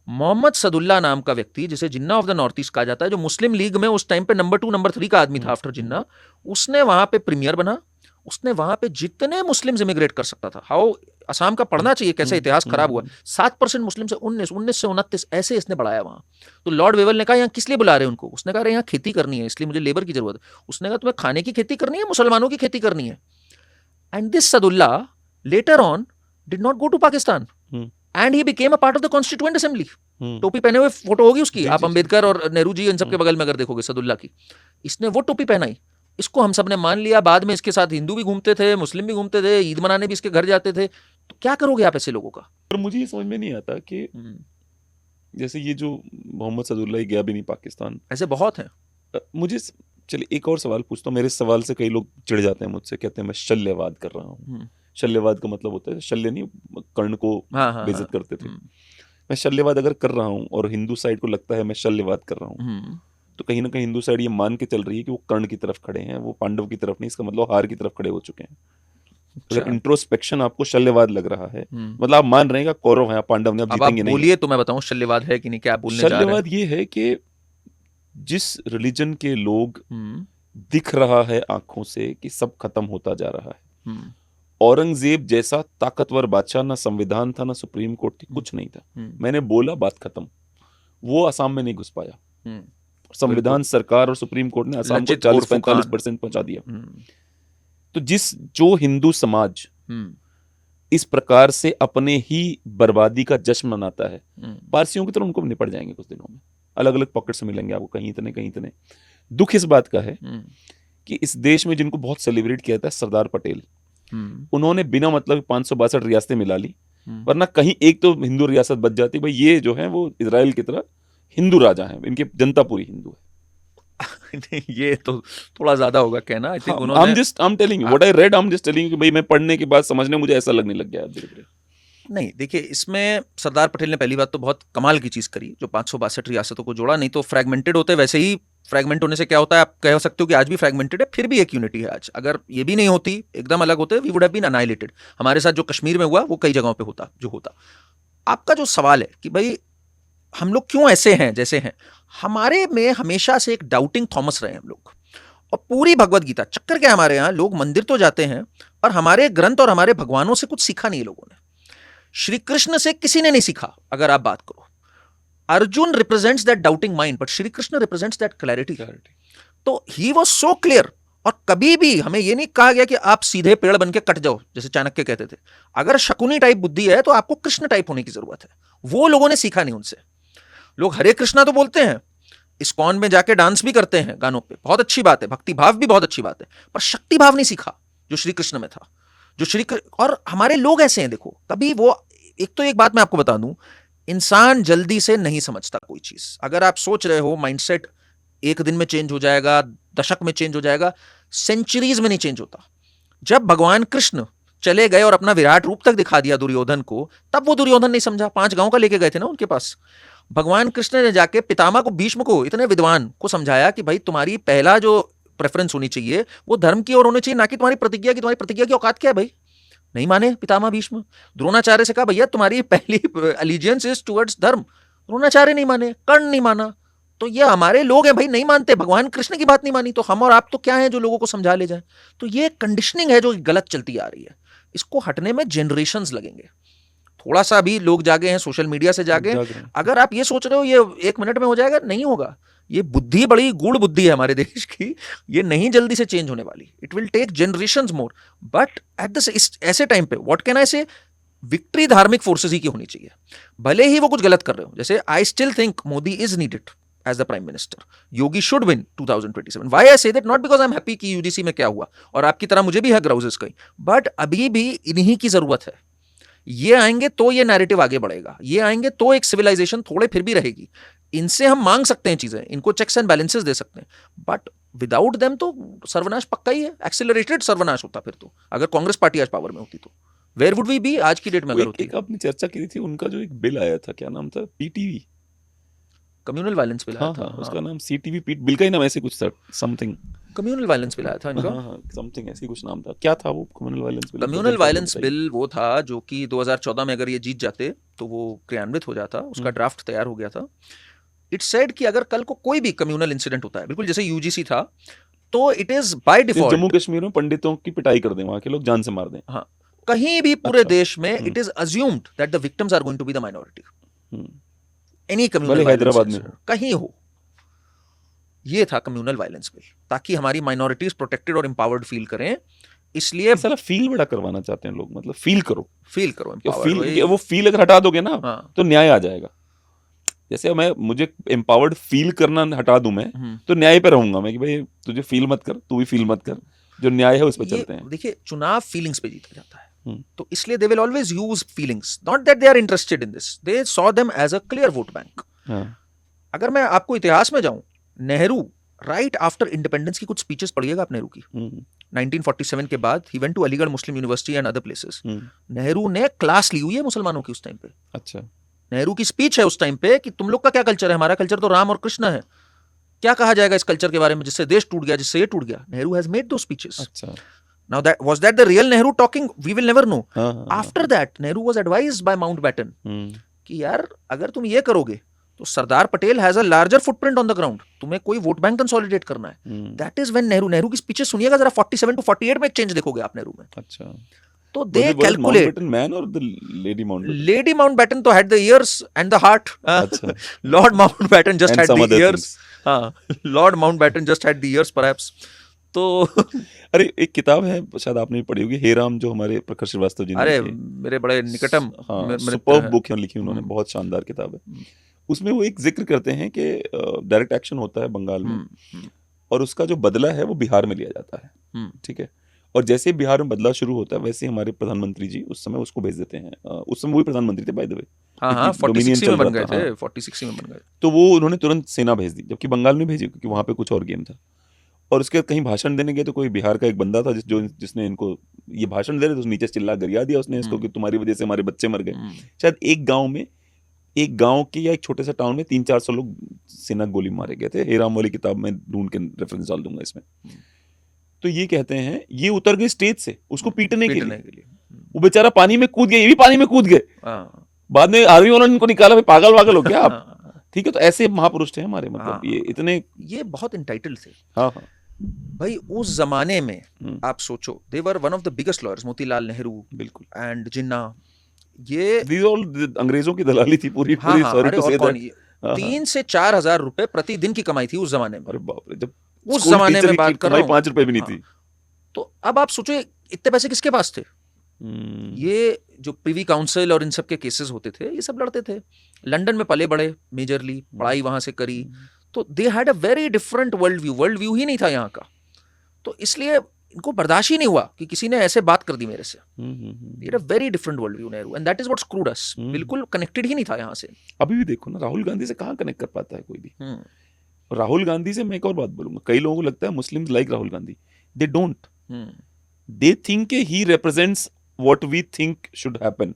मोहम्मद सदुल्ला नाम का व्यक्ति, जिसे जिन्ना ऑफ द नॉर्थ ईस्ट कहा जाता है, जो मुस्लिम लीग में उस टाइम पे नंबर 2 नंबर 3 का आदमी था आफ्टर जिन्ना, उसने वहां पे प्रीमियर बना। उसने वहां पे जितने मुस्लिम्स इमिग्रेट कर सकता था, हाउ असम का पढ़ना चाहिए कैसे इतिहास खराब हुआ, 7% मुस्लिम से 19 से 29 ऐसे इसने बढ़ाया वहां। तो लॉर्ड वेवल ने कहा यहाँ किस लिए बुला रहे हैं उनको? उसने कहा यहाँ खेती करनी है, इसलिए मुझे लेबर की जरूरत है। उसने कहा तुम्हें खाने की खेती करनी है, मुसलमानों की खेती करनी है। And this Saadulla later on did not go to Pakistan and he became a part of the Constituent Assembly. टोपी पहने हुए फोटो होगी उसकी, आप अंबेडकर और नेहरू जी इन सबके बगल में अगर देखोगे सदुल्ला की, इसने वो टोपी पहनाई, इसको हम सब ने मान लिया। बाद में इसके साथ हिंदू भी घूमते थे, मुस्लिम भी घूमते थे, ईद मनाने भी इसके घर जाते थे। तो क्या करोगे आप ऐसे लोगों का? पर मुझे ये समझ में नहीं आता कि जैसे ये जो मोहम्मद सदुल्ला ही गया भी नहीं पाकिस्तान, ऐसे बहुत हैं। मुझे चलिए एक और सवाल पूछता हूँ। मेरे सवाल से कई लोग चिढ़ जाते हैं मुझसे, कहते हैं मैं शल्यवाद कर रहा हूँ। शल्यवाद का मतलब होता है, शल्य नहीं, कर्ण को बेइज्जत करते थे। मैं शल्यवाद अगर कर रहा हूँ और हिंदू साइड को लगता है मैं शल्यवाद कर रहा हूँ, तो कहीं ना कहीं हिंदू साइड ये मान के चल रही है कि वो कर्ण की तरफ खड़े हैं, वो पांडव की तरफ नहीं। इसका मतलब हार की तरफ खड़े हो चुके हैं। अगर इंट्रोस्पेक्शन आपको शल्यवाद लग रहा है, मतलब आप मान रहे हैं कि कौरव हैं, पांडव ने, अब जीतेंगे नहीं। बोलिए तो मैं बताऊं शल्यवाद है कि नहीं, क्या आप बोलने जा रहे हैं? शल्यवाद ये है कि जिस रिलीजन के लोग दिख रहा है आंखों से कि सब खत्म होता जा रहा है। औरंगजेब जैसा ताकतवर बादशाह, ना संविधान था, ना सुप्रीम कोर्ट थी, कुछ नहीं था। मैंने बोला बात खत्म। वो असम में नहीं घुस पाया। संविधान, सरकार और सुप्रीम कोर्ट ने असम को 40-45% पहुंचा दिया। तो जो हिंदू समाज इस प्रकार से अपने ही बर्बादी का जश्न मनाता है, पारसियों की तरह उनको निपट जाएंगे कुछ दिनों में। अलग अलग पॉकेट्स मिलेंगे आपको, कहीं इतने कहीं इतने। दुख इस बात का है कि इस देश में जिनको बहुत सेलिब्रेट किया था सरदार पटेल, उन्होंने बिना मतलब 562 रियासतें मिला ली, वरना कहीं एक तो हिंदू रियासत बच जाती। भाई ये जो है वो इजराइल की तरह हिंदू राजा हैं, इनकी जनता पूरी हिंदू है। ये तो थोड़ा ज्यादा होगा कहना। I think I'm telling you what I read, I'm just telling you कि भाई मैं पढ़ने के बाद समझने मुझे ऐसा लगने लग गया धीरे-धीरे। नहीं देखिए, इसमें सरदार पटेल ने पहली बात तो बहुत कमाल की चीज करी, जो 562 रियासतों को जोड़ा। नहीं तो फ्रैगमेंटेड होते, वैसे ही फ्रैगमेंट होने से क्या होता है, आप कह सकते हो कि आज भी फ्रैगमेंटेड है, फिर भी एक यूनिटी है आज। अगर ये भी नहीं होती, एकदम अलग होते, वी वुड हैव बीन अनाइलेटेड। हमारे साथ जो कश्मीर में हुआ वो कई जगहों पे होता जो होता। आपका जो सवाल है कि भाई हम लोग क्यों ऐसे हैं जैसे हैं, हमारे में हमेशा से एक डाउटिंग थॉमस रहे हम लोग। और पूरी भगवत गीता चक्कर क्या, हमारे यहाँ लोग मंदिर तो जाते हैं और हमारे ग्रंथ और हमारे भगवानों से कुछ सीखा नहीं लोगों ने। श्री कृष्ण से किसी ने नहीं सीखा। अगर आप बात करो, Arjun represents that doubting mind, but Shri Krishna represents that clarity. तो ही वाज सो क्लियर। और कभी भी हमें यह नहीं कहा गया कि आप सीधे पेड़ बन के कट जाओ, जैसे चाणक्य कहते थे। अगर शकुनी टाइप बुद्धि है तो आपको कृष्ण टाइप होने की जरूरत है। वो लोगों ने सीखा नहीं उनसे। लोग हरे कृष्णा तो बोलते हैं, इस्कॉन में जाके डांस भी करते हैं गानों पे, बहुत अच्छी बात है, भक्ति भाव भी बहुत अच्छी बात है, पर शक्ति भाव नहीं सीखा जो श्री कृष्ण में था। और हमारे लोग ऐसे हैं, देखो कभी वो, एक तो एक बात मैं आपको बता दूं, इंसान जल्दी से नहीं समझता कोई चीज। अगर आप सोच रहे हो माइंडसेट एक दिन में चेंज हो जाएगा, दशक में चेंज हो जाएगा, सेंचुरीज में नहीं चेंज होता। जब भगवान कृष्ण चले गए और अपना विराट रूप तक दिखा दिया दुर्योधन को, तब वो दुर्योधन नहीं समझा। 5 गांव का लेके गए थे ना उनके पास। भगवान कृष्ण ने जाके पितामह को, भीष्म को, इतने विद्वान को समझाया कि भाई तुम्हारी पहला जो प्रेफरेंस होनी चाहिए वो धर्म की ओर होनी चाहिए, ना कि तुम्हारी प्रतिज्ञा की। तुम्हारी प्रतिज्ञा की औकात क्या है भाई? नहीं माने पितामह भीष्म। द्रोणाचार्य से कहा भैया तुम्हारी पहली अलीजियंस इज टुवर्ड्स धर्म, द्रोणाचार्य नहीं माने, कर्ण नहीं माना। तो ये हमारे लोग हैं भाई, नहीं मानते, भगवान कृष्ण की बात नहीं मानी, तो हम और आप तो क्या हैं जो लोगों को समझा ले जाए? तो ये कंडीशनिंग है जो गलत चलती आ रही है। इसको हटने में जनरेशंस लगेंगे। थोड़ा सा भी लोग जागे हैं, सोशल मीडिया से जागे। अगर आप ये सोच रहे हो ये 1 मिनट में हो जाएगा, नहीं होगा। ये बुद्धि बड़ी गूढ़ बुद्धि है हमारे देश की, ये नहीं जल्दी से चेंज होने वाली। It will take generations more, but at the ऐसे टाइम पे what can I say, victory धार्मिक फोर्सेस ही की होनी चाहिए, भले ही वो कुछ गलत कर रहे हो। जैसे I still think Modi is needed as the prime minister. Yogi should win 2027. Why I say that? Not because I'm happy कि UGC में क्या हुआ, और आपकी तरह मुझे भी है ग्राउजेस कहीं, बट अभी भी इन्हीं की जरूरत है। ये आएंगे तो ये नैरेटिव आगे बढ़ेगा, ये आएंगे तो एक सिविलाइजेशन थोड़े फिर भी रहेगी। इनसे हम मांग सकते हैं चीजें, इनको चेक्स एंड बैलेंसेस दे सकते हैं, बट विदाउट देम तो सर्वनाश पक्का ही है, एक्सेलरेटेड सर्वनाश होता फिर तो। अगर कांग्रेस पार्टी आज पावर में होती तो वेयर वुड वी बी आज की डेट में? अगर होती। एक आपने चर्चा की थी, उनका जो एक बिल आया था, क्या नाम था? पीटीवी, कम्युनल वायलेंस बिल आया था। उसका नाम सीटीवी बिल का ही नाम ऐसे कुछ था, समथिंग कम्युनल वायलेंस बिल आया था इनका। समथिंग ऐसी कुछ नाम था। क्या था वो communal violence bill? Communal violence bill वो था जो कि 2014 में अगर ये जीत जाते तो वो क्रियान्वित हो जाता, उसका ड्राफ्ट तैयार हो गया था। इट सेड कि अगर कल को कोई भी कम्युनल इंसिडेंट होता है, बिल्कुल जैसे यूजीसी था, तो it is by default Jammu Kashmir में पंडितों की पिटाई कर दें, वहां के लोग जान से मार दें, हाँ, कहीं भी पूरे देश में it is assumed that the victims are going to be the minority. Any communal Hyderabad में कहीं हो, ये था कम्युनल वायलेंस बिल, ताकि हमारी माइनॉरिटीज प्रोटेक्टेड और एम्पावर्ड फील करें। इसलिए साला फील बड़ा करवाना चाहते हैं लोग, मतलब फील करो empowered। वो फील अगर हटा दोगे ना, हाँ। तो न्याय आ जाएगा। जैसे मुझे एम्पावर्ड फील करना हटा दूं मैं, तो न्याय पे रहूंगा मैं कि भाई तुझे फील मत कर, तू भी फील मत कर, जो न्याय है उस पर चलते हैं। देखिए, चुनाव फीलिंग्स पे जीता जाता है, तो इसलिए they will always use feelings, not that they are interested in this, they saw them as a clear vote bank. अगर मैं आपको इतिहास में जाऊं, नेहरू राइट आफ्टर इंडिपेंडेंस की कुछ स्पीचेस पढ़िएगा आप नेहरू की। 1947 के बाद he went to Aligarh Muslim University and other places. Nehru ने क्लास ली हुई है मुसलमानों की उस टाइम पे। अच्छा, नेहरू की स्पीच है उस टाइम पे कि तुम लोग का क्या कल्चर है, हमारा कल्चर तो राम और कृष्ण है, क्या कहा जाएगा इस कल्चर के बारे में जिससे देश टूट गया, जिससे ये टूट गया। नेहरू हैज मेड दो स्पीचेस। अच्छा, Now that was that the real Nehru talking? We will never know. After that, Nehru was advised by Mountbatten कि यार अगर तुम ये करोगे तो Sardar Patel has a larger footprint on the ground, तुम्हें कोई वोट बैंक कंसोलिडेट करना है। दैट इज व्हेन नेहरू की स्पीचेस सुनिएगा जरा, 47 to 48 में एक चेंज देखोगे आप नेहरू में। अच्छा, तो दे कैलकुलेट। मैन और द लेडी माउंटबैटन तो had the ears and the heart. Lord Mountbatten just had the ears. हाँ, Lord Mountbatten just had the ears perhaps. तो अरे एक किताब है, शायद आपने भी पढ़ी होगी, हे राम, जो हमारे प्रखर श्रीवास्तव जी ने, अरे मेरे बड़े निकटम, सुपर्ब बुक लिखी उन्होंने, बहुत शानदार किताब है। उसमें वो एक जिक्र करते हैं कि डायरेक्ट एक्शन होता है बंगाल में, और उसका जो बदला है वो बिहार में लिया जाता है, ठीक है। और जैसे बिहार में बदला शुरू होता है, वैसे हमारे प्रधानमंत्री जी उस समय उसको भेज देते हैं। उस समय वो भी प्रधानमंत्री थे बाय द वे, 46 में बन गए थे, 46 में बन गए। तो वो उन्होंने तुरंत सेना भेज दी, जबकि बंगाल में भेजी क्योंकि वहां पे कुछ और गेम था। और उसके कहीं भाषण देने गए तो कोई बिहार का एक बंदा था जिसने इनको ये भाषण दे रहे थे, तो नीचे चिल्ला गरिया दिया उसने इसको कि तुम्हारी वजह से हमारे बच्चे मर गए। शायद एक गांव के या एक छोटे से टाउन में 300-400 लोग सेना गोली मारे गए थे। हेराम वाली किताब में ढूंढ के रेफरेंस डाल दूंगा इसमें। तो ये कहते हैं ये उतर गए स्टेज से उसको पीटने के लिए। वो बेचारा पानी में कूद गया, ये भी पानी में कूद गए। बाद में आर्मी वालों ने इनको निकाला, पागल वागल हो क्या आप? ठीक है, तो ऐसे महापुरुष थे हमारे, मतलब ये इतने, ये बहुत इंटाइटल्ड थे। हाँ भाई उस जमाने में आप सोचो, they were one of the biggest lawyers, Motilal Nehru, बिल्कुल, एंड जिन्ना, ये अंग्रेजों की दलाली थी पूरी। हाँ, सॉरी टू से दैट, 3 से 4 हजार रुपए प्रतिदिन की कमाई थी उस जमाने में। अरे बाप रे, जब उस जमाने में बात कर रहा हूं, 5 रुपए भी नहीं थी। तो अब आप सोचो इतने पैसे किसके पास थे? ये जो प्रिवी काउंसिल और इन सब के केसेस होते थे, ये सब लड़ते थे। लंदन में पले बड़े, मेजरली पढ़ाई वहां से करी, तो they had a very different world view ही नहीं था यहाँ का। तो इसलिए इनको बर्दाश्त ही नहीं हुआ कि किसी ने ऐसे बात कर दी मेरे से. ये a very different world view Nehru, and that is what screwed us. बिल्कुल कनेक्टेड ही नहीं था यहाँ से. अभी भी देखो ना, राहुल गांधी से कहाँ कनेक्ट कर पाता है कोई भी. राहुल गांधी से मैं एक और बात बोलूंगा, कई लोगों को लगता है Muslims like Rahul Gandhi, they don't. They think he represents what we think should happen.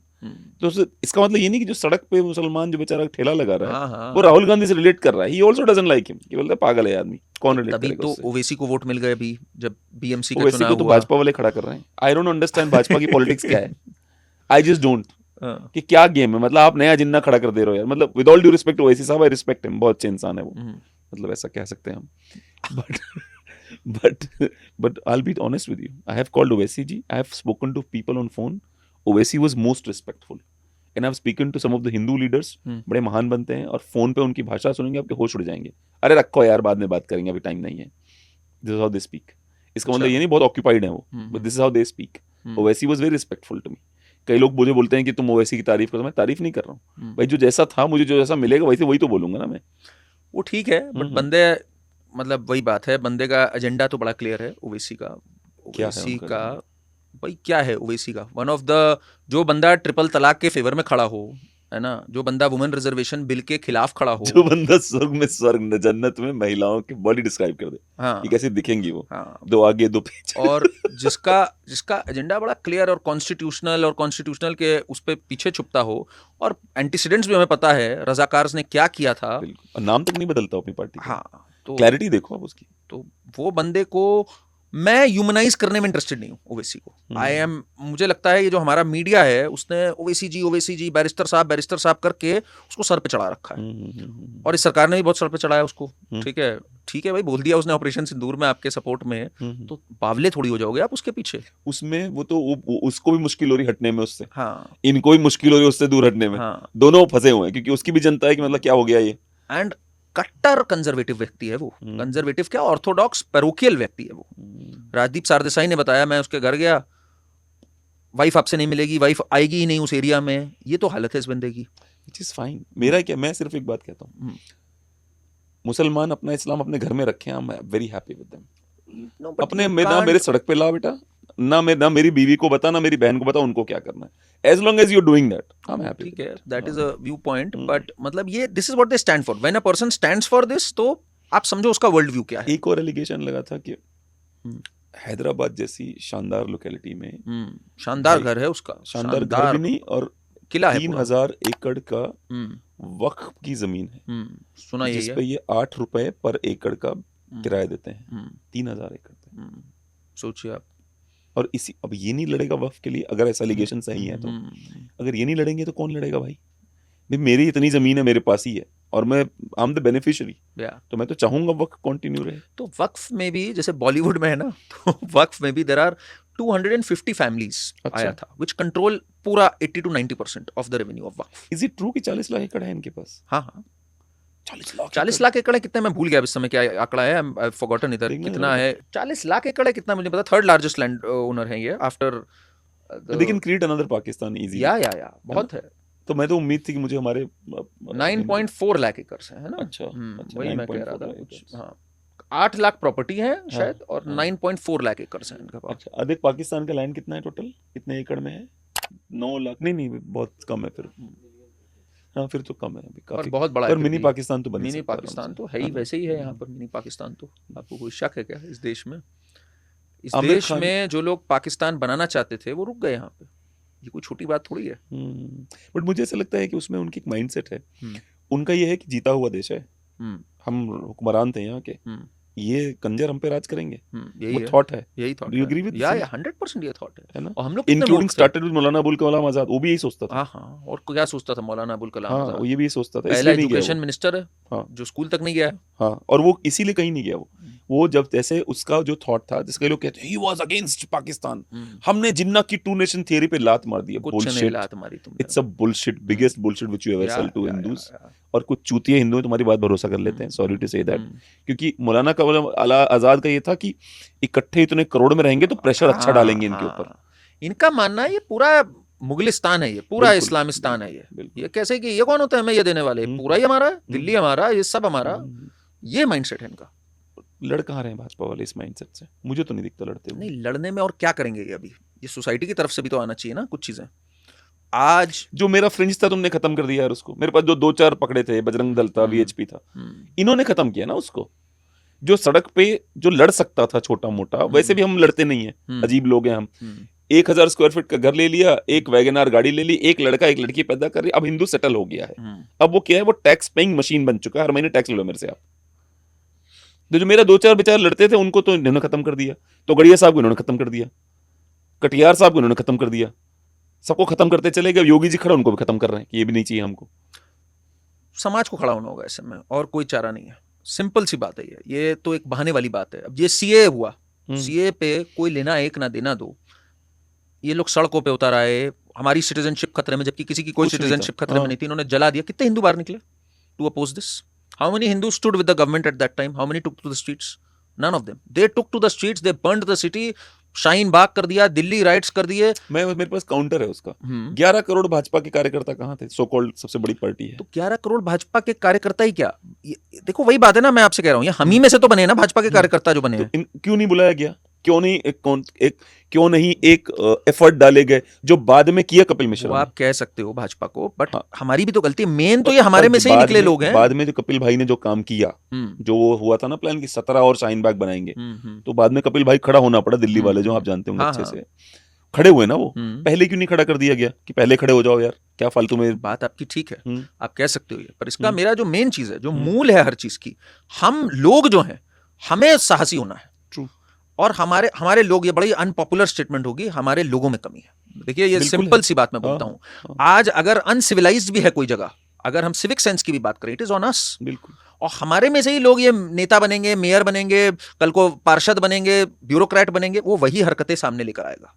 तो इसका मतलब ये नहीं कि जो सड़क पे मुसलमान जो बेचारा ठेला लगा रहा है वो राहुल गांधी से रिलेट कर रहा है. ही आल्सो डजंट लाइक हिम. ये बोलता है पागल है आदमी, कौन रिलेट तभी करेगा तो उससे. ओवैसी को वोट मिल गए अभी जब बीएमसी का ओवैसी चुनाव को तो हुआ. भाजपा वाले खड़ा कर रहे हैं. आई डोंट अंडरस्टैंड भाजपा की पॉलिटिक्स क्या है. आई जस्ट डोंट कि क्या गेम है. मतलब आप नया जिन्ना खड़ा कर दे रहे हो यार. मतलब with all due respect Owaisi साहब, आई रिस्पेक्ट हिम, बहुत अच्छे इंसान है वो. मतलब ऐसा कह सकते हैं हम. But I'll be honest with you. I have called Owaisi ji. I have spoken to people on phone. Owaisi was most respectful. And I've spoken to some of the Hindu leaders. बड़े महान बनते हैं और phone पे उनकी भाषा सुनेंगे आपके होश उड़ जाएंगे. अरे रखो यार, बाद में बात करेंगे, अभी टाइम नहीं है. This is how they speak. इसका मतलब ये नहीं बहुत ऑक्यूपाइड है वो, but this is how they speak. Owaisi was very respectful to me. कई लोग मुझे बोलते हैं कि तुम ओवैसी की तारीफ करो. मैं तारीफ नहीं कर रहा हूँ भाई. जो जैसा था, मुझे जो जैसा मिलेगा वही तो बोलूंगा ना मैं. वो ठीक है, बट बंदे, मतलब वही बात है, बंदे का एजेंडा तो बड़ा क्लियर है ओवैसी का. क्या है ओवैसी उनका का एजेंडा? भाई क्या है ओवैसी का? वन ऑफ द, जो बंदा ट्रिपल तलाक के फेवर में खड़ा हो, है ना, जो बंदा वुमेन रिजर्वेशन बिल के खिलाफ खड़ा हो, जो बंदा स्वर्ग जन्नत में महिलाओं की बॉडी डिस्क्राइब कर दे, हाँ, ये कैसे दिखेंगी वो, हाँ, दो आगे दो पीछे. और जिसका एजेंडा बड़ा क्लियर और कॉन्स्टिट्यूशनल के उस पे पीछे छुपता हो, और एंटीसीडेंट्स भी हमें पता है रजाकार्स ने क्या किया था. बिल्कुल. और नाम तक नहीं बदलता अपनी पार्टी का. हाँ, तो क्लैरिटी देखो आप उसकी. तो वो बंदे को मैं ह्यूमनाइज करने में इंटरेस्टेड नहीं हूँ ओवैसी को. मुझे लगता है ये जो हमारा मीडिया है उसने ओवैसी जी बैरिस्टर साहब करके उसको सर पे चढ़ा रखा है. और इस सरकार ने भी बहुत सर पे चढ़ाया उसको. ठीक है भाई, बोल दिया उसने ऑपरेशन सिंदूर में आपके सपोर्ट में, तो बावले थोड़ी हो जाओगे आप उसके पीछे. उसमें वो तो उसको भी मुश्किल हो रही हटने में उससे. हाँ, इनको भी मुश्किल हो रही है उससे दूर हटने में. हाँ. दोनों फंसे हुए हैं क्योंकि उसकी भी जनता है कि मतलब क्या हो गया ये. एंड कट्टर कंजर्वेटिव व्यक्ति है वो. कंजर्वेटिव क्या, ऑर्थोडॉक्स पैरोकियल व्यक्ति है वो. राजदीप सरदेसाई ने बताया, मैं उसके घर गया, वाइफ आपसे नहीं मिलेगी, वाइफ आएगी ही नहीं उस एरिया में. ये तो हालत है इस बंदे की. Which is fine. मेरा क्या, मैं सिर्फ एक बात कहता हूँ, मुसलमान अपना इस्लाम अपने घर में रखें. I am very happy with them. अपने ना मेरे सड़क पे ला बेटा, ना मेरी बीवी को बता, ना मेरी बहन को बता उनको क्या करना है. As long as you doing that, I am happy. ठीक है, that is a viewpoint, but मतलब ये this is what they stand for. When a person stands for this, तो आप समझो उसका वर्ल्ड व्यू क्या है. एक और एलिगेशन लगा था कि हैदराबाद जैसी शानदार लोकेलिटी में शानदार घर है उसका. शानदार घर भी नहीं, और किला है 3000 एकड़ का वक्फ की जमीन है. सुना जिस पे ये 8 रुपए पर एकड़ का किराया देते हैं. 3000 एकड़ पे. सोचिए आप. और इसी, अब ये नहीं लड़ेगा वक्फ के लिए, अगर ऐसा एलिगेशन सही है तो. अगर ये नहीं लड़ेंगे तो कौन लड़ेगा भाई? मेरी इतनी जमीन है, मेरे पास ही है, और मैं आई एम द बेनिफिशियरी, तो मैं तो चाहूंगा वक्फ कंटिन्यू रहे. तो वक्फ में भी जैसे बॉलीवुड में है ना, तो वक्फ में भी देयर आर 250 फैमिलीज आया था which control पूरा 80 to 90% of the revenue of Waqf. Is it true कि 40 लाख एकड़ है इनके पास? हाँ, 40 लाख एकड़ है. कितने, मैं भूल गया इस समय क्या आंकड़ा है, आई फॉरगॉटन इधर कितना है. 40 लाख एकड़ है कितना मुझे पता. थर्ड लार्जेस्ट लैंड ओनर है ये after. They can create another Pakistan easily. या बहुत है. तो मैं तो उम्मीद थी कि मुझे हमारे 9.4 लाख एकड़ है ना. अच्छा, वही मैं कह रहा था कुछ. हाँ, 8 लाख प्रॉपर्टी है शायद, और 9.4 लाख एकड़ है इनका पास. अच्छा, अधिक पाकिस्तान का लैंड कितना है टोटल, कितने एकड़ में है? 9 लाख. नहीं बहुत कम है फिर. हाँ, फिर तो कम है अभी काफी. बहुत बड़ा. पर मिनी पाकिस्तान तो बन मिनी पाकिस्तान तो है ही, वैसे ही है यहाँ पर मिनी पाकिस्तान. तो आपको कोई शक है क्या इस देश में? इस देश में जो लोग पाकिस्तान बनाना चाहते थे वो रुक गए यहाँ पे. ये कोई छोटी बात थोड़ी है. बट मुझे ऐसा लगता है कि उसमें उनकी एक माइंडसेट है. उनका ये है कि जीता हुआ देश है, हम हुक्मरान थे यहाँ के, ये कंजर हम पे राज करेंगे. यही थॉट है. यही thought. Do you agree with? या 100% ये थॉट है ना. और हम लोग इंक्लूडिंग स्टार्टेड विद मौलाना अबुल कलाम आजाद. वो भी यही सोचता था. हाँ, और क्या सोचता था मौलाना अबुल कलाम आजाद? वो ये भी सोचता था. पहला एजुकेशन मिनिस्टर है. हाँ, जो स्कूल तक नहीं गया है. हाँ, और वो इसीलिए कहीं नहीं गया. वो जब जैसे उसका जो थॉट था, जिसके लोग कहते हैं ही वाज अगेंस्ट पाकिस्तान, हमने जिन्ना की 2 नेशन थियरी पे लात मार दी. बुलशिट. लात मारी तुमने. It's a bullshit, biggest bullshit which you ever sell to Hindus. और कुछ चूतिए हिंदू तुम्हारी बात भरोसा कर लेते हैं. Sorry to say that. क्योंकि मौलाना का आजाद का ये था कि इकट्ठे इतने करोड़ में रहेंगे तो प्रेशर अच्छा डालेंगे इनके ऊपर. इनका मानना है ये पूरा मुगलिस्तान है, ये पूरा इस्लामिस्तान है. ये कैसे कि ये कौन होता है हमें ये देने वाले, पूरा ही हमारा, दिल्ली हमारा, ये सब हमारा. ये माइंडसेट है इनका. लड़ कहाँ रहे हैं भाजपा वाले इस माइंडसेट से? मुझे तो नहीं दिखता लड़ते हुए। नहीं, लड़ने में और क्या करेंगे ये? अभी ये सोसाइटी की तरफ से भी तो आना चाहिए ना कुछ चीजें। आज जो मेरा फ्रिंज था तुमने खत्म कर दिया यार उसको। मेरे पास जो 2-4 पकड़े थे, बजरंग दल था, वीएचपी था, इन्होंने खत्म किया ना उसको। जो सड़क पे जो लड़ सकता था छोटा मोटा, वैसे भी हम लड़ते नहीं है, अजीब लोग हैं हम। 1000 स्क्वायर फीट का घर ले लिया, एक वैगनार गाड़ी ले ली, एक लड़का एक लड़की पैदा कर रही। अब हिंदू सेटल हो गया है। अब वो क्या है, वो टैक्स पेइंग मशीन बन चुका है। हर महीने टैक्स लो मेरे से आप। जो मेरा 2-4 बेचारे लड़ते थे उनको तो इन्होंने खत्म कर दिया। तो गड़िया साहब को इन्होंने खत्म कर दिया, कटियार साहब को इन्होंने खत्म कर दिया। सबको खत्म करते चले गए। योगी जी खड़ा उनको भी खत्म कर रहे हैं कि ये भी नहीं चाहिए हमको। समाज को खड़ा होना होगा ऐसे में, और कोई चारा नहीं है। सिंपल सी बात है ये तो एक बहाने वाली बात है। अब ये सीए हुआ, सीए पे कोई लेना एक ना देना दो, ये लोग सड़कों पे उतर आए, हमारी सिटीजनशिप खतरे में, जबकि किसी की कोई सिटीजनशिप खतरे में नहीं थी, इन्होंने जला दिया। कितने हिंदू बाहर निकले to oppose this? How many Hindu stood with the government at that time? How many took to the streets? None of them. They took to the streets, they burned the city, Shaheen Bagh कर दिया, दिल्ली राइट्स कर दिए। मेरे पास counter है उसका। 11 करोड़ भाजपा के कार्यकर्ता कहाँ थे? सो कॉल्ड सबसे बड़ी पार्टी है। तो 11 करोड़ भाजपा के कार्यकर्ता ही क्या? देखो वही बात है ना, मैं आपसे कह रहा हूँ, ये हम ही में से तो बने ना भाजपा के कार्यकर्ता जो बने हैं। तो क्यों नहीं बुलाया गया? क्यों नहीं एक एफर्ट डाले गए जो बाद में किया कपिल मिश्रा वो ने? आप कह सकते हो भाजपा को, बट हमारी भी तो गलती है। मेन तो ये हमारे में से ही निकले लोग हैं। बाद में जो कपिल भाई ने जो काम किया, जो वो हुआ था ना प्लान कि 17 और शाहीन बाग बनाएंगे, तो बाद में कपिल भाई खड़ा होना पड़ा। दिल्ली वाले जो आप जानते होंगे अच्छे से, खड़े हुए ना वो। पहले क्यों नहीं खड़ा कर दिया गया कि पहले खड़े हो जाओ यार, क्या फालतू में? बात आपकी ठीक है, आप कह सकते हो ये, पर इसका मेरा जो मेन चीज है, जो मूल है हर चीज की, हम लोग जो हैं, हमें साहसी होना है। और हमारे लोग, ये बड़ी अनपॉपुलर स्टेटमेंट होगी, हमारे लोगों में कमी है। देखिए ये सिंपल सी बात मैं बोलता हूं। आज अगर अनसिविलाइज्ड भी है कोई जगह, अगर हम सिविक सेंस की भी बात करें, इट इज ऑन अस। बिल्कुल। और हमारे में से ही लोग ये नेता बनेंगे, मेयर बनेंगे, कल को पार्षद बनेंगे, ब्यूरोक्रेट बनेंगे, वो वही हरकतें सामने लेकर आएगा।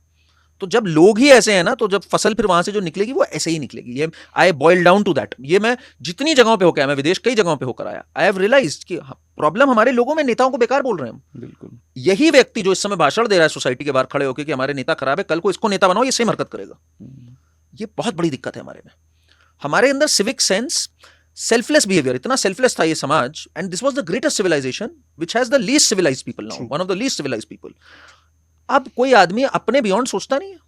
तो जब लोग ही ऐसे हैं ना, तो जब फसल फिर वहां से जो निकलेगी वो ऐसे ही निकलेगी। ये आई बॉयल डाउन टू दैट। ये मैं जितनी जगहों पे होकर आया, मैं विदेश कई जगहों पे होकर आया, आई हैव रियलाइज्ड कि प्रॉब्लम हमारे लोगों में, नेताओं को बेकार बोल रहे हैं हम। बिल्कुल। यही व्यक्ति जो इस समय भाषण दे रहा है सोसाइटी के बाहर खड़े होकर कि हमारे नेता खराब है, कल को इसको नेता बनाओ, ये सेम हरकत करेगा। ये बहुत बड़ी दिक्कत है हमारे में। हमारे अंदर सिविक सेंस, सेल्फलेस बिहेवियर, इतना सेल्फलेस था ये समाज, and this was the greatest civilisation which has the least civilised people now, one of the least civilised people. अब कोई आदमी अपने बियॉन्ड सोचता नहीं है।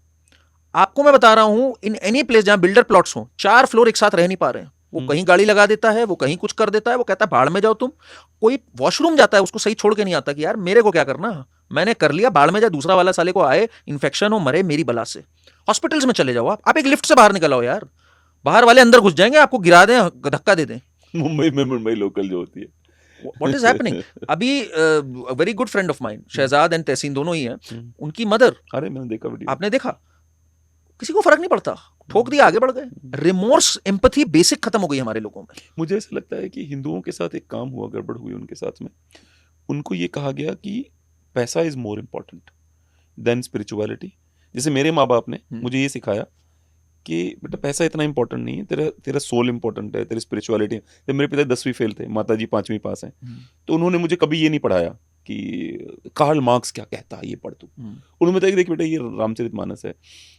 आपको मैं बता रहा हूं, इन एनी प्लेस जहां बिल्डर प्लॉट्स हो, 4 फ्लोर एक साथ रह नहीं पा रहे हैं। वो कहीं गाड़ी लगा देता है, वो कहीं कुछ कर देता है, वो कहता है भाड़ में जाओ तुम। कोई वॉशरूम जाता है, उसको सही छोड़ के नहीं आता कि यार मेरे को क्या करना, मैंने कर लिया, भाड़ में जा, दूसरा वाला साले को आए इन्फेक्शन हो, मरे मेरी बला से। हॉस्पिटल्स में चले जाओ आप एक लिफ्ट से बाहर निकल आओ यार, बाहर वाले अंदर घुस जाएंगे, आपको गिरा दें, धक्का दे दें। मुंबई लोकल जो होती है, What is happening? अभी very good friend of mine, Shehzad and Tehseen दोनों ही हैं, उनकी मदर, अरे मैंने देखा वीडियो, आपने देखा, किसी को फर्क नहीं पड़ता, ठोक दिया, आगे बढ़ गए। रिमोर्स, एम्पैथी बेसिक खत्म हो गई हमारे लोगों में। मुझे ऐसा लगता है कि हिंदुओं के साथ एक काम हुआ, गड़बड़ हुई उनके साथ में। उनको ये कहा गया कि पैसा is more important then spirituality. जैसे मेरे माँ बाप ने मुझे ये सिखाया कि बेटा पैसा इतना इंपॉर्टेंट नहीं है, तेरा सोल इंपॉर्टेंट है, तेरी स्पिरिचुअलिटी। जब मेरे पिता 10वीं फेल थे, माता जी 5वीं पास हैं, तो उन्होंने मुझे कभी ये नहीं पढ़ाया कि कार्ल मार्क्स क्या कहता है ये पढ़ तू। उन्होंने बताया कि देख बेटा ये रामचरितमानस है,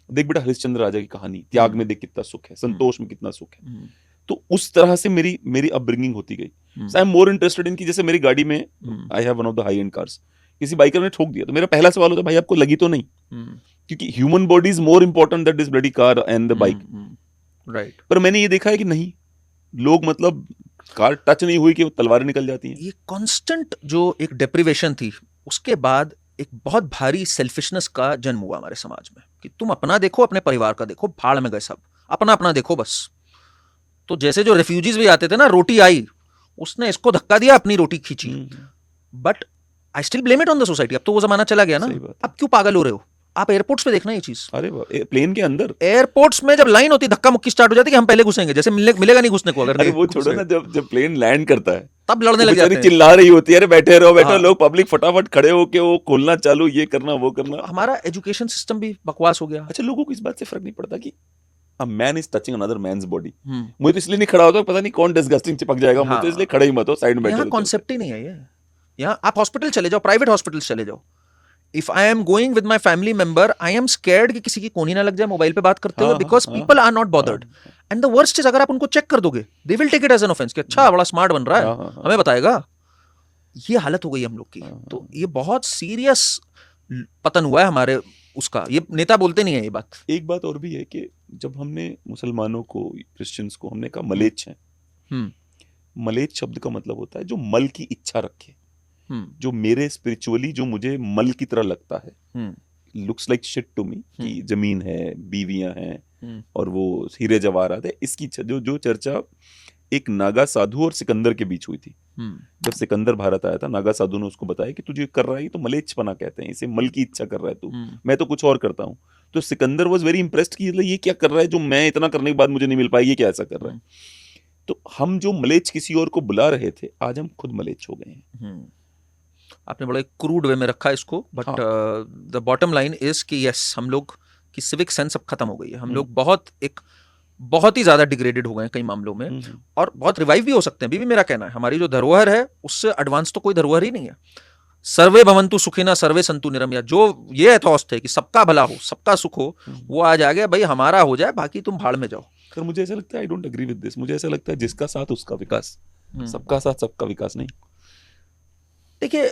देख बेटा हरिश्चंद्र राजा की कहानी, त्याग में देख कितना सुख है, संतोष में कितना सुख है। तो उस तरह से मेरी अपब्रिंगिंग होती गई। I am more interested in कि जैसे मेरी गाड़ी में I have one of the high and cars, किसी बाइकर ने ठोक दिया तो मेरा पहला सवाल होता है भाई आपको लगी तो नहीं, क्योंकि human body is more important that this bloody car and the bike. Right. पर मैंने ये देखा है कि नहीं, लोग मतलब कार टच नहीं हुई कि वो तलवारें निकल जाती हैं। ये कांस्टेंट जो एक डेप्रिवेशन थी, उसके बाद एक बहुत भारी सेल्फिशनेस का जन्म हुआ हमारे समाज में कि तुम अपना देखो, अपने परिवार का देखो, भाड़ में गए सब, अपना अपना देखो बस। तो जैसे जो रेफ्यूजीज भी आते थे ना, रोटी आई, उसने इसको धक्का दिया, अपनी रोटी खींची। But I still blame it on the society. अब तो वो जमाना चला गया ना, अब क्यों पागल हो रहे हो आप? एयरपोर्ट्स पे देखना ये चीज। अरे प्लेन के अंदर, एयरपोर्ट्स में जब लाइन होती, धक्का मुक्की स्टार्ट हो जाती कि हम पहले घुसेंगे, जैसे मिलेगा नहीं घुसने को। अगर अरे वो छोड़ो ना, जब प्लेन लैंड करता है तब लड़ने लग जाते हैं, चिल्ला रही होती है, अरे बैठे रहो बैठे। लोग पब्लिक फटाफट खड़े होके वो खोलना चालू, ये करना वो करना। हमारा एजुकेशन सिस्टम भी बकवास हो गया। अच्छा, लोगों को इस बात से फर्क नहीं पड़ता कि a man is touching another man's body। मुझे तो इसलिए नहीं खड़ा होता, पता नहीं कौन डिस्गस्टिंग चिपक जाएगा, मुझे तो इसलिए खड़े ही मत हो, साइड में बैठो। यहाँ कॉन्सेप्ट ही नहीं है ये। यहाँ आप हॉस्पिटल चले जाओ, प्राइवेट हॉस्पिटल चले जाओ, if I am going with my family member, I am scared कि किसी की कोनी ना लग जाए मोबाइल पे बात करते हुए, because people are not bothered. And the worst is, अगर आप उनको चेक कर दोगे, they will take it as an offence कि अच्छा बड़ा स्मार्ट बन रहा है, हमें बताएगा। ये हालत हो गई हम लोग की। तो ये बहुत सीरियस पतन हुआ है हमारे उसका। ये नेता बोलते नहीं है ये बात। एक बात और भी है कि जब हमने मुसलमानों को, क्रिश्चियंस को हमने कहा मलेच्छ हैं, मलेच्छ शब्द का मतलब होता है जो मल की इच्छा रखे, जो मेरे स्पिरिचुअली जो मुझे मल की तरह लगता है, looks like shit to me, कि जमीन है, बीवियां हैं और वो हीरे जवाहरात है, इसकी जो चर्चा एक नागा साधु और सिकंदर के बीच हुई थी। जब सिकंदर भारत आया था, नागा साधु ने उसको बताया कि तुझे कर रहा है तो मलेच्छपना कहते हैं, इसे मल की इच्छा कर रहा है तू, मैं तो कुछ और करता हूँ। तो सिकंदर वाज वेरी इंप्रेस्ड कि ये क्या कर रहा है जो मैं इतना करने के बाद मुझे नहीं मिल पाई, ये क्या ऐसा कर रहा है। तो हम जो मलेच्छ किसी और को बुला रहे थे, आज हम खुद मलेच्छ हो गए हैं। आपने बड़ा क्रूड वे में रखा इसको, but the bottom line is कि यस, हम लोग की सिविक सेंस अब खत्म हो गई है। हम लोग बहुत ही ज्यादा डिग्रेडेड हो गए हैं कई मामलों में, और बहुत रिवाइव भी हो सकते हैं। अभी भी मेरा कहना है हमारी जो धरोहर है उससे एडवांस तो कोई धरोहर ही नहीं है। सर्वे भवन्तु सुखिनः सर्वे सन्तु निरामया, जो ये एथॉस थे कि सबका भला हो, सबका सुख हो, वो आज आ गया भाई हमारा हो जाए, बाकी तुम भाड़ में जाओ। सर मुझे ऐसा लगता है, I don't agree with this, मुझे ऐसा लगता है जिसका साथ उसका विकास, सबका साथ सबका विकास नहीं। देखिए,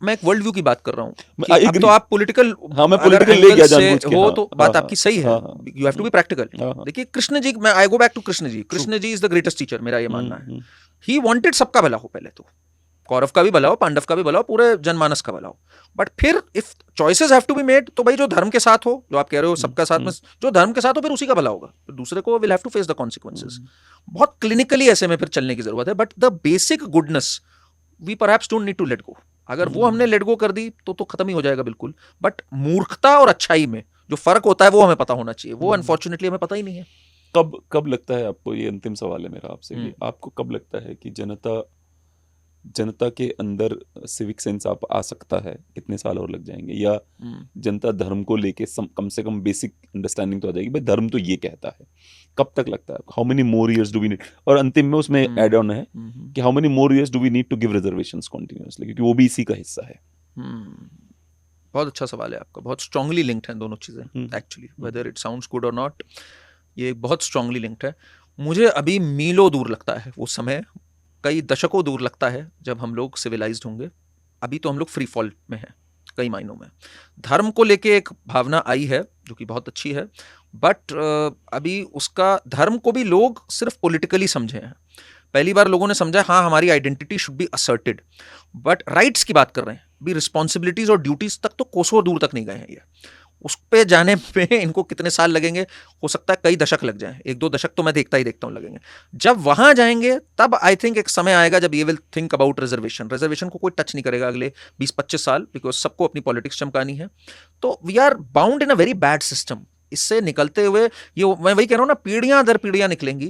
मैं एक वर्ल्ड व्यू की बात कर रहा हूँ। अब तो आप पॉलिटिकल, मैं पॉलिटिकल ले गया जानबूझ के, हो तो बात आपकी सही है। You have to be practical. देखिए कृष्ण जी, मैं I go back to Krishna ji. Krishna ji is the greatest teacher, मेरा ये मानना है। ही वांटेड सबका भला हो, पहले तो कौरव का भी भला हो, पांडव का भी भला हो, पूरे जनमानस का भला हो। बट फिर if choices have to be made, तो भाई जो धर्म के साथ हो, जो आप कह रहे हो सबका साथ में, जो धर्म के साथ हो फिर उसी का भला होगा, फिर दूसरे को will have to face the consequences. बहुत क्लिनिकली ऐसे में फिर चलने की जरूरत है। But the basic goodness we perhaps don't need to let go. अगर वो हमने लेट गो कर दी तो खत्म ही हो जाएगा बिल्कुल। बट मूर्खता और अच्छाई में जो फर्क होता है वो हमें पता होना चाहिए। वो अनफॉर्चुनेटली हमें पता ही नहीं है। कब लगता है आपको, ये अंतिम सवाल है मेरा आपसे, कि आपको कब लगता है कि जनता के अंदर सिविक सेंस आप आ सकता है? कितने साल और लग जाएंगे, या जनता धर्म को लेके कम से कम बेसिक अंडरस्टैंडिंग तो आ जाएगी, भाई धर्म तो ये कहता है? कब तक लगता है? How many more years do we need? और अंतिम में उसमें एड ऑन है कि how many more years do we need to give reservations continuously, क्योंकि वो भी इसी का हिस्सा है। बहुत अच्छा सवाल है आपका। बहुत स्ट्रांगली लिंक्ड है दोनों चीजें actually, whether it sounds good और नॉट, ये बहुत स्ट्रांगली लिंक्ड है। मुझे अभी मीलों दूर लगता है वो समय, कई दशकों दूर लगता है जब हम लोग सिविलाइज्ड होंगे। अभी तो हम लोग फ्री फॉल में हैं कई मायनों में। धर्म को लेके एक भावना आई है जो कि बहुत अच्छी है, बट अभी उसका धर्म को भी लोग सिर्फ पॉलिटिकली समझे हैं। पहली बार लोगों ने समझा हाँ हमारी identity should be asserted, but rights की बात कर रहे हैं। भी रिस्पॉन्सिबिलिटीज और ड्यूटीज तक तो कोसों दूर तक नहीं गए हैं ये। उस पे जाने में इनको कितने साल लगेंगे, हो सकता है कई दशक लग जाएं। 1-2 दशक तो मैं देखता हूं लगेंगे। जब वहां जाएंगे तब आई थिंक एक समय आएगा जब ये विल थिंक अबाउट रिजर्वेशन को कोई टच नहीं करेगा अगले 20-25 साल, बिकॉज सबको अपनी पॉलिटिक्स चमकानी है। तो we are bound in a very bad system. इससे निकलते हुए ये मैं वही कह रहा हूँ ना, पीढ़ियां दर पीढ़ियां निकलेंगी।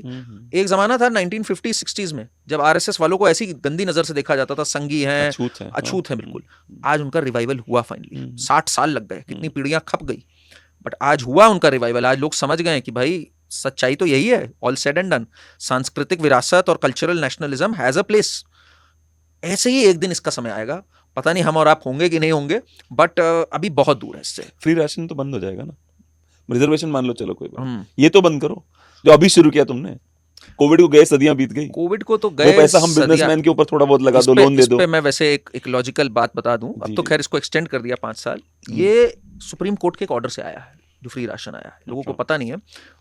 एक जमाना था 1950-60s में जब आरएसएस वालों को ऐसी गंदी नजर से देखा जाता था, संगी हैं, अछूत हैं बिल्कुल। आज उनका रिवाइवल हुआ फाइनली। 60 साल लग गए, कितनी पीढ़ियां खप गई, बट आज हुआ उनका रिवाइवल। आज लोग समझ गए कि भाई सच्चाई तो यही है, ऑल सेड एंड डन। सांस्कृतिक विरासत और cultural nationalism has a place. ऐसे ही एक दिन इसका समय आएगा, पता नहीं हम और आप होंगे कि नहीं होंगे, बट अभी बहुत दूर है इससे। फ्री राशन तो बंद हो जाएगा ना, रिजर्वेशन मान लो, चलो कोई बात, ये तो बंद करो जो अभी शुरू किया तुमने। कोविड को गए सदियां बीत गई, कोविड को तो गए, वो पैसा हम बिजनेसमैन के ऊपर थोड़ा बहुत लगा दो, लोन दे दो। इस पे मैं वैसे एक लॉजिकल बात बता दूं, अब तो खैर इसको एक्सटेंड कर दिया 5 साल। ये सुप्रीम कोर्ट के एक ऑर्डर से आया है जो फ्री राशन आया है, लोगों को पता नहीं है।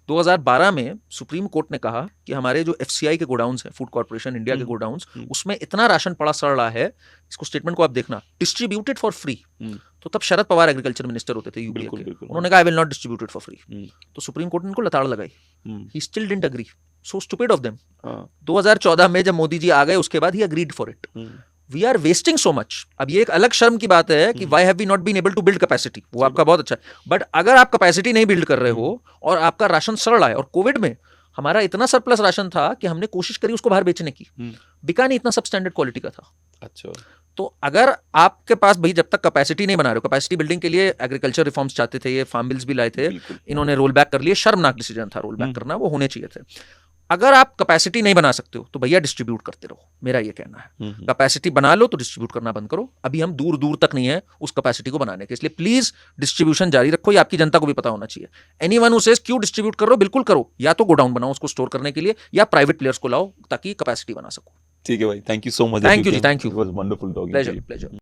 2012 में सुप्रीम कोर्ट ने कहा कि हमारे जो FCI के गोडाउन्स हैं, फूड कॉर्पोरेशन इंडिया के गोडाउन्स, उसमें इतना राशन पड़ा सड़ रहा है, इसको स्टेटमेंट को आप देखना, डिस्ट्रीब्यूटेड फॉर फ्री। तो तब शरद पवार एग्रीकल्चर मिनिस्टर होते थे यूपीए के, उन्होंने कहा I will not distribute it for free. तो सुप्रीम कोर्ट ने इनको लताड़ लगाई, he still didn't agree, so stupid of them. 2014 में जब मोदी जी आ गए उसके बाद he agreed for it. We are wasting so much. अब ये एक अलग शर्म की बात है कि why have we not been able to build capacity, वो आपका बहुत अच्छा है, बट अगर आप कैपेसिटी नहीं बिल्ड कर रहे हो और आपका राशन सड़ रहा है, और कोविड में हमारा इतना सरप्लस राशन था कि हमने कोशिश करी उसको बाहर बेचने की, बिका नहीं, इतना सब स्टैंडर्ड क्वालिटी का था। अच्छा, तो अगर आपके पास भाई जब तक कैपेसिटी नहीं बना रहे हो, कैपेसिटी बिल्डिंग के लिए एग्रीकल्चर रिफॉर्म्स चाहते थे, ये फार्म बिल्स भी लाए थे, इन्होंने रोल बैक कर लिए। शर्मनाक डिसीजन था रोल बैक करना, वो होने चाहिए थे। अगर आप कैपेसिटी नहीं बना सकते हो तो भैया डिस्ट्रीब्यूट करते रहो, मेरा ये कहना है। कैपेसिटी बना लो तो डिस्ट्रीब्यूट करना बंद करो। अभी हम दूर दूर तक नहीं है उस कैपेसिटी को बनाने के, इसलिए प्लीज डिस्ट्रीब्यूशन जारी रखो। ये आपकी जनता को भी पता होना चाहिए। एनीवन हु सेज क्यों डिस्ट्रीब्यूट कर रहे हो, बिल्कुल करो, या तो गोडाउन बनाओ उसको स्टोर करने के लिए, या प्राइवेट प्लेयर्स को लाओ ताकि कैपेसिटी बना सको। ठीक है भाई, thank you so much. Thank you जी, thank you. It was wonderful talking to pleasure you. Pleasure